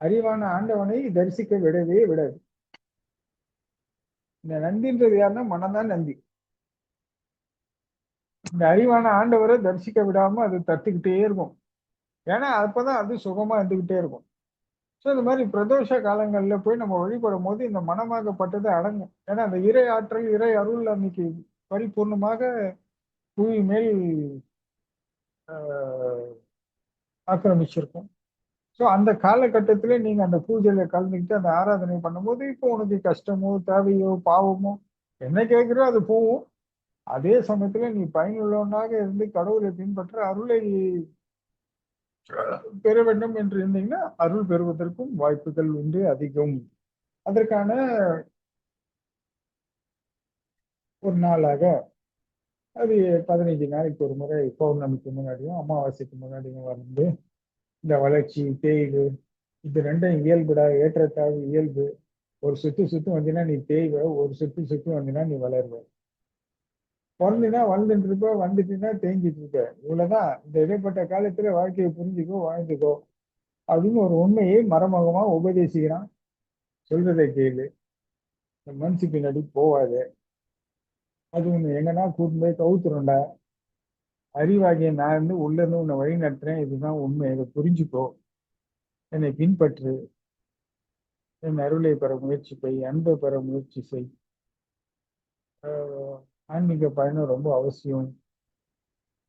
அறிவான ஆண்டவனை தரிசிக்க விடவே விடாது. இந்த நந்தின்றது யாருன்னா மனம்தான் நந்தி. இந்த அறிவான ஆண்டவரை தரிசிக்க விடாம அது தட்டுக்கிட்டே இருக்கும். ஏன்னா அப்பதான் அது சுகமா இருந்துகிட்டே இருக்கும். ஸோ இந்த மாதிரி பிரதோஷ காலங்கள்ல போய் நம்ம வழிபடும் போது இந்த மனமாகப்பட்டது அடங்கும். ஏன்னா அந்த இறை ஆற்றல், இறை அருள் அன்னைக்கு பரிபூர்ணமாக புவி மேல் ஆஹ், ஆக்கிரமிச்சிருக்கும். ஸோ அந்த காலகட்டத்திலே நீங்க அந்த பூஜையில கலந்துக்கிட்டு அந்த ஆராதனை பண்ணும்போது இப்போ உனக்கு கஷ்டமோ தேவையோ பாவமோ என்ன கேட்கிறோ அது போகும். அதே சமயத்துல நீ பயனுள்ளவனாக இருந்து கடவுளை பின்பற்ற அருளை பெற வேண்டும் என்று இருந்தீங்கன்னா அருள் பெறுவதற்கும் வாய்ப்புகள் உண்டு அதிகம். அதற்கான ஒரு நாளாக அது 15 நாளைக்கு ஒரு முறை பௌர்ணமிக்கு முன்னாடியும் அமாவாசைக்கு முன்னாடியும் வந்து இந்த வளர்ச்சி தேய்வு இது ரெண்டும் இயல்புடா, ஏற்றத்தாழ்வு இயல்பு. ஒரு சுத்து சுத்து வந்தீங்கன்னா நீ தேய்வ, ஒரு சுத்து சுத்து வந்தீங்கன்னா நீ வளர்வ. பிறந்தீங்கன்னா வளர்ந்துட்டு இருப்ப, வந்துட்டீங்கன்னா தேஞ்சிட்டு இருக்க. இவ்வளவுதான். இந்த இடைப்பட்ட காலத்துல வாழ்க்கையை புரிஞ்சுக்கோ, வாழ்ந்துக்கோ அப்படின்னு ஒரு உண்மையை மறைமுகமா உபதேசிக்கிறான். சொல்றதை கேளு, இந்த மனசு பின்னாடி போவாத, அது ஒண்ணு எங்கன்னா கூட்டு போய் கவுத்துருண்டா. அறிவாகிய நான் இருந்து உள்ள இருந்து உன்னை வழி நடத்துறேன், இதுதான் உண்மை, இதை புரிஞ்சுக்கோ, என்னை பின்பற்று, என் அருளை பெற முயற்சி செய், அன்பை பெற முயற்சி செய். ஆஹ் ஆன்மீக பயணம் ரொம்ப அவசியம்.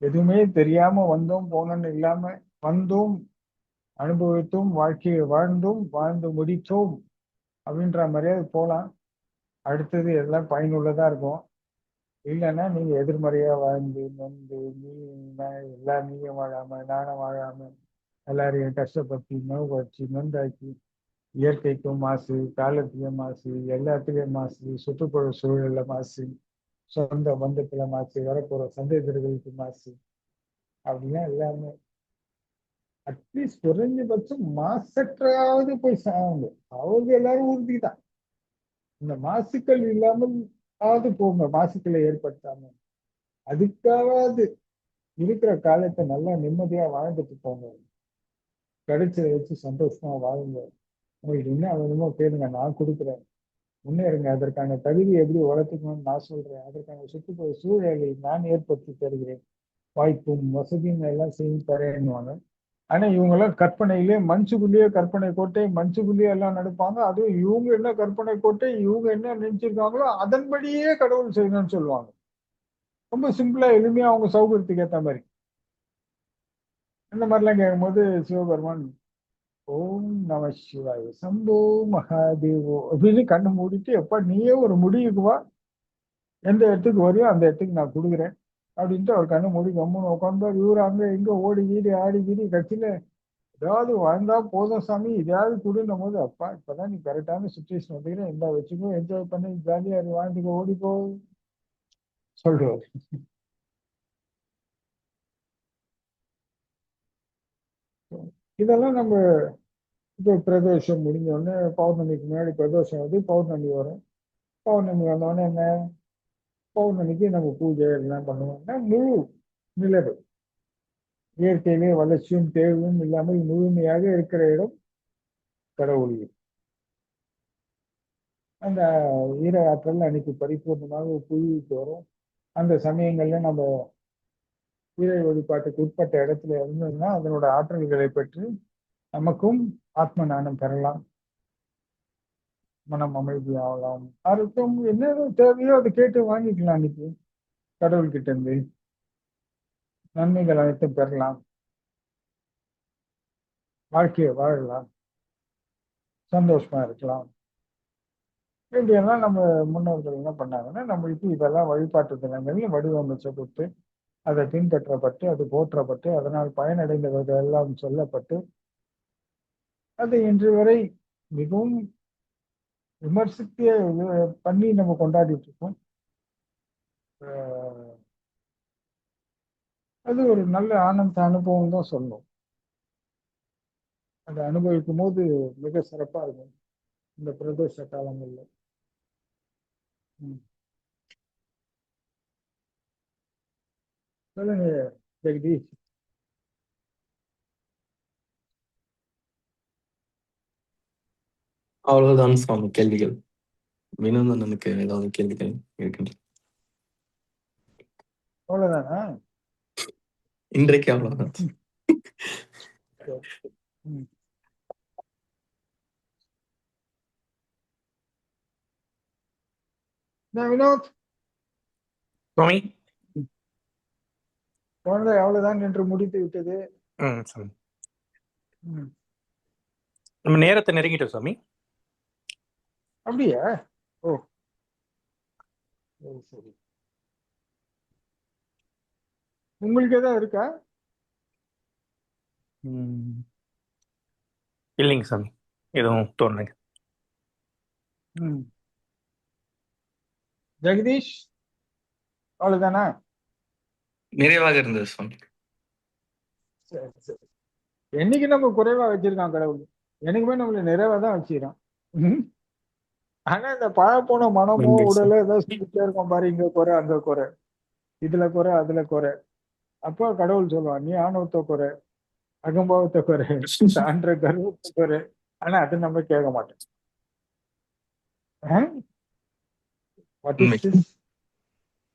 எதுவுமே தெரியாம வந்தோம் போனோம்னு இல்லாம வந்தோம், அனுபவித்தோம், வாழ்க்கையை வாழ்ந்தோம், வாழ்ந்து முடித்தோம் அப்படின்ற மாதிரியே போகலாம். அடுத்தது எல்லாம் பயனுள்ளதா இருக்கும். இல்லைன்னா நீங்க எதிர்மறையா வாழ்ந்து நொந்து எல்லாம் நீங்க வாழாம நானும் வாழாம எல்லாரையும் கஷ்டப்படுத்தி நோவச்சு நொந்தாக்கி இயற்கைக்கும் மாசு, காலத்திலையும் மாசு, எல்லாத்துலயும் மாசு, சுற்றுப்புற சூழல்ல மாசு, சொந்த பந்தத்துல மாசு, வரப்போற சந்தேகர்களுக்கு மாசு அப்படின்னா எல்லாமே அட்லீஸ்ட் குறைஞ்சபட்சம் மாசற்றாவது போய் சாங்க. அவங்க எல்லாரும் உறுதிதான். இந்த மாசுக்கள் இல்லாமல் ஆவது போங்க, மாசுக்களை ஏற்படுத்தாம அதுக்காவது இருக்கிற காலத்தை நல்லா நிம்மதியா வாழ்ந்துட்டு போங்க. கிடைச்சதை வச்சு சந்தோஷமா வாழுங்க. உங்களுக்கு என்ன வேணுமோ கேளுங்க, நான் கொடுக்குறேன். முன்னேறுங்க. அதற்கான தகுதி எப்படி வளர்த்துக்கணும்னு நான் சொல்றேன். அதற்கான சுற்றுப்புற சூழலை நான் ஏற்படுத்தி தருகிறேன். வாய்ப்பும் வசதியும் எல்லாம் செய்து தரேன்னுவாங்க. ஆனா இவங்க எல்லாம் கற்பனையிலே மனசுக்குள்ளேயே கற்பனை கோட்டை, மனசுக்குள்ளேயே எல்லாம் நடப்பாங்க. அதுவும் இவங்க என்ன கற்பனை கோட்டை, இவங்க என்ன நினைச்சிருக்காங்களோ அதன்படியே கடவுள் செய்யணும்னு சொல்லுவாங்க. ரொம்ப சிம்பிளா எளிமையா அவங்க சௌகரியத்துக்கு ஏற்ற மாதிரி. இந்த மாதிரிலாம் கேட்கும்போது சிவபெருமான் ஓம் நம சிவாய சம்போ மகாதேவோ அப்படின்னு கண்ணு மூடிட்டு எப்ப நீயே ஒரு முடிவுக்கு வா, எந்த இடத்துக்கு வரையோ அந்த இடத்துக்கு நான் கொடுக்குறேன் அப்படின்ட்டு அவர் கண்ணு மூடி கம்முன்னு உட்காந்து இவரு அங்க இங்க ஓடி கீடி ஆடி கீடி கட்சியில ஏதாவது வாழ்ந்தா போதும் சாமி இதையாவது கொடுன்னும் போது அப்பா இப்பதான் நீ கரெக்டான சுச்சுவேஷன் வந்துக்கிறேன், இந்த வச்சுக்கோ, என்ஜாய் பண்ணி ஜாலியா வாழ்ந்துக்கோ, ஓடிப்போ சொல்றாரு. இதெல்லாம் நம்ம இப்போ பிரதோஷம் முடிஞ்ச உடனே பௌர்ணமிக்கு முன்னாடி பிரதோஷம் வந்து பௌர்ணமி வரும். பௌர்ணமி வந்தோடனே என்ன, பௌர்ணமிக்கு நம்ம பூஜை எல்லாம் பண்ணுவோம்னா முழு நிலவு இயற்கையிலே வளர்ச்சியும் தேர்வும் இல்லாமல் முழுமையாக இருக்கிற இடம் கடவுள். அந்த ஈர ஆற்றல் அன்னைக்கு பரிபூர்ணமாக புவிக்கு வரும். அந்த சமயங்கள்ல நம்ம இறை வழிபாட்டுக்கு உட்பட்ட இடத்துல இருந்ததுன்னா அதனோட ஆற்றல்களை பெற்று நமக்கும் ஆத்ம ஞானம் பெறலாம், மனம் அமைதியாகலாம். யாருக்கும் என்ன தேவையோ அதை கேட்டு வாங்கிக்கலாம். அன்னைக்கு கடவுள்கிட்ட இருந்து நன்மைகள் அனைத்தும் பெறலாம், வாழ்க்கையை வாழலாம், சந்தோஷமா இருக்கலாம். இப்படியெல்லாம் நம்ம முன்னோர்கள் என்ன பண்ணாங்கன்னா நம்மளுக்கு இதெல்லாம் வழிபாட்டு தினங்கள் வடிவமைச்சப்பட்டு அதை பின்பற்றப்பட்டு அது போற்றப்பட்டு அதனால் பயனடைந்தவர்கள் எல்லாம் சொல்லப்பட்டு அது இன்று வரை மிகவும் விமர்சித்து பண்ணி நம்ம கொண்டாடிட்டு இருக்கோம். அஹ் அது ஒரு நல்ல ஆனந்த அனுபவம் தான் சொல்லணும். அதை அனுபவிக்கும் போது மிக சிறப்பா இருக்கும் இந்த பிரதோஷ காலங்கள்ல. ம். சொல்லுங்க ஜெகதீஷ். அவ்வளவுதான் சுவாமி கேள்விகள். வினோதனுக்கு ஏதாவது கேள்விகள் இருக்கின்றன? அவ்வளவுதானா? இன்றைக்கு அவ்வளவுதான். சரி. ம். நான் வினோத். சுவாமி குழந்தை அவ்வளவுதான் என்று முடித்து விட்டது. சாமி ம். நம்ம நேரத்தை நெருங்கிட்டோம் சாமி. அப்படியா? ஓ சரி சரி. உங்களுக்கு ஏதாவது இருக்கா? இல்லைங்க சாமி, எதுவும் தோணுங்க. ம். ஜெகதீஷ் அவ்வளவுதானா? நிறைவாக இருந்தது சுவாமி. சரி சரி. என்னைக்கு நம்ம குறைவா வச்சிருக்கான் கடவுள், எனக்குமே நம்மள நிறைவா தான் வச்சிருக்கான். ம். ஆனா இந்த பழப்போன மனமோ நன்றி சாமி. உடலோ ஏதோ சொல்லிட்டே இருக்கோம் பாரு, இங்க குறை அங்க குறை, இதுல குறை அதுல குறை. அப்போ கடவுள் சொல்லுவான், நீ ஆணவத்தை குறை, அகம்பாவத்தை குறை, சான்ற கர்வத்தை குறை. ஆனா அது நம்ம கேட்க மாட்டோம். வாட் இஸ் உண்மை. திஸ்?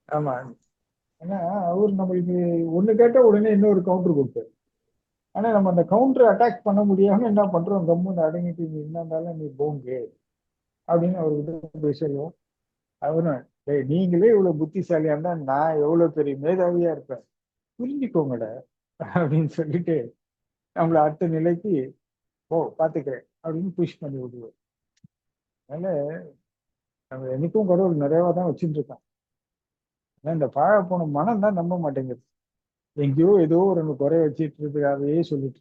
ஆமா. ஏன்னா அவர் நம்மளுக்கு ஒண்ணு கேட்ட உடனே இன்னொரு கவுண்டர் கொடுத்தாரு. ஆனா நம்ம அந்த கவுண்டர் அட்டாக் பண்ண முடியாம என்ன பண்றோம், கம்முன்னு அடங்கிட்டு நீ என்ன இருந்தாலும் நீ போங்க அப்படின்னு அவர்கிட்ட போய் சொல்லுவோம். அவரும், டேய் நீங்களே இவ்வளவு புத்திசாலியா இருந்தா நான் எவ்வளவு பெரிய மேதாவியா இருப்பேன், புரிஞ்சுக்கோங்கடா அப்படின்னு சொல்லிட்டு நம்மள அடுத்த நிலைக்கு பாத்துக்கிறேன் அப்படின்னு புஷ் பண்ணி விடுவோம். அதனால நம்ம என்னைக்கும் கடவுள் நிறைவா தான் வச்சுட்டு இருக்கான். ஆனா இந்த பாழ போன மனம் தான் நம்ப மாட்டேங்குது. எங்கேயோ ஏதோ ஒரு குறை வச்சிட்டு இருக்கிறாரையே சொல்லிட்டு.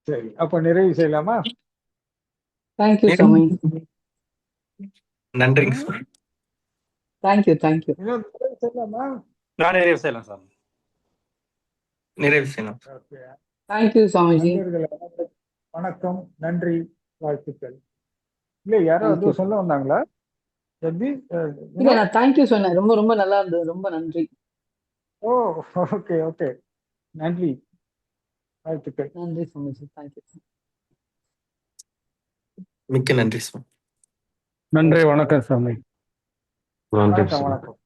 சரி, அப்ப நிறைவு செய்யலாமா? தேங்க்யூ சாமி. நன்றிங்க ம்? சாமி. Thank you thank you. இன்னும் நிறைவு செய்யலாமா? நான் நிறைவு செய்யலாம் சாமி. நிறைவு செய்யலாம். ஓகே. தேங்க்யூ சாமிஜி. நண்பர்கள் அனைவருக்கும் வணக்கம், நன்றி, வாழ்த்துக்கள். இல்ல யாரோ தேங்க்யூ. அதுவும் சொல்ல வந்தாங்களா? எப்படி? இல்ல நான் தேங்க்யூ சொன்னேன். ரொம்ப ரொம்ப நல்லா இருந்தது. ரொம்ப நன்றி. ஓ ஓகே ஓகே, நன்றி, வாழ்த்துக்கள். நன்றி சாமிஜி. தேங்க்யூ. மிக்க நன்றி சுவாமி. நன்றி, வணக்கம் சாமி. வணக்கம் வணக்கம்.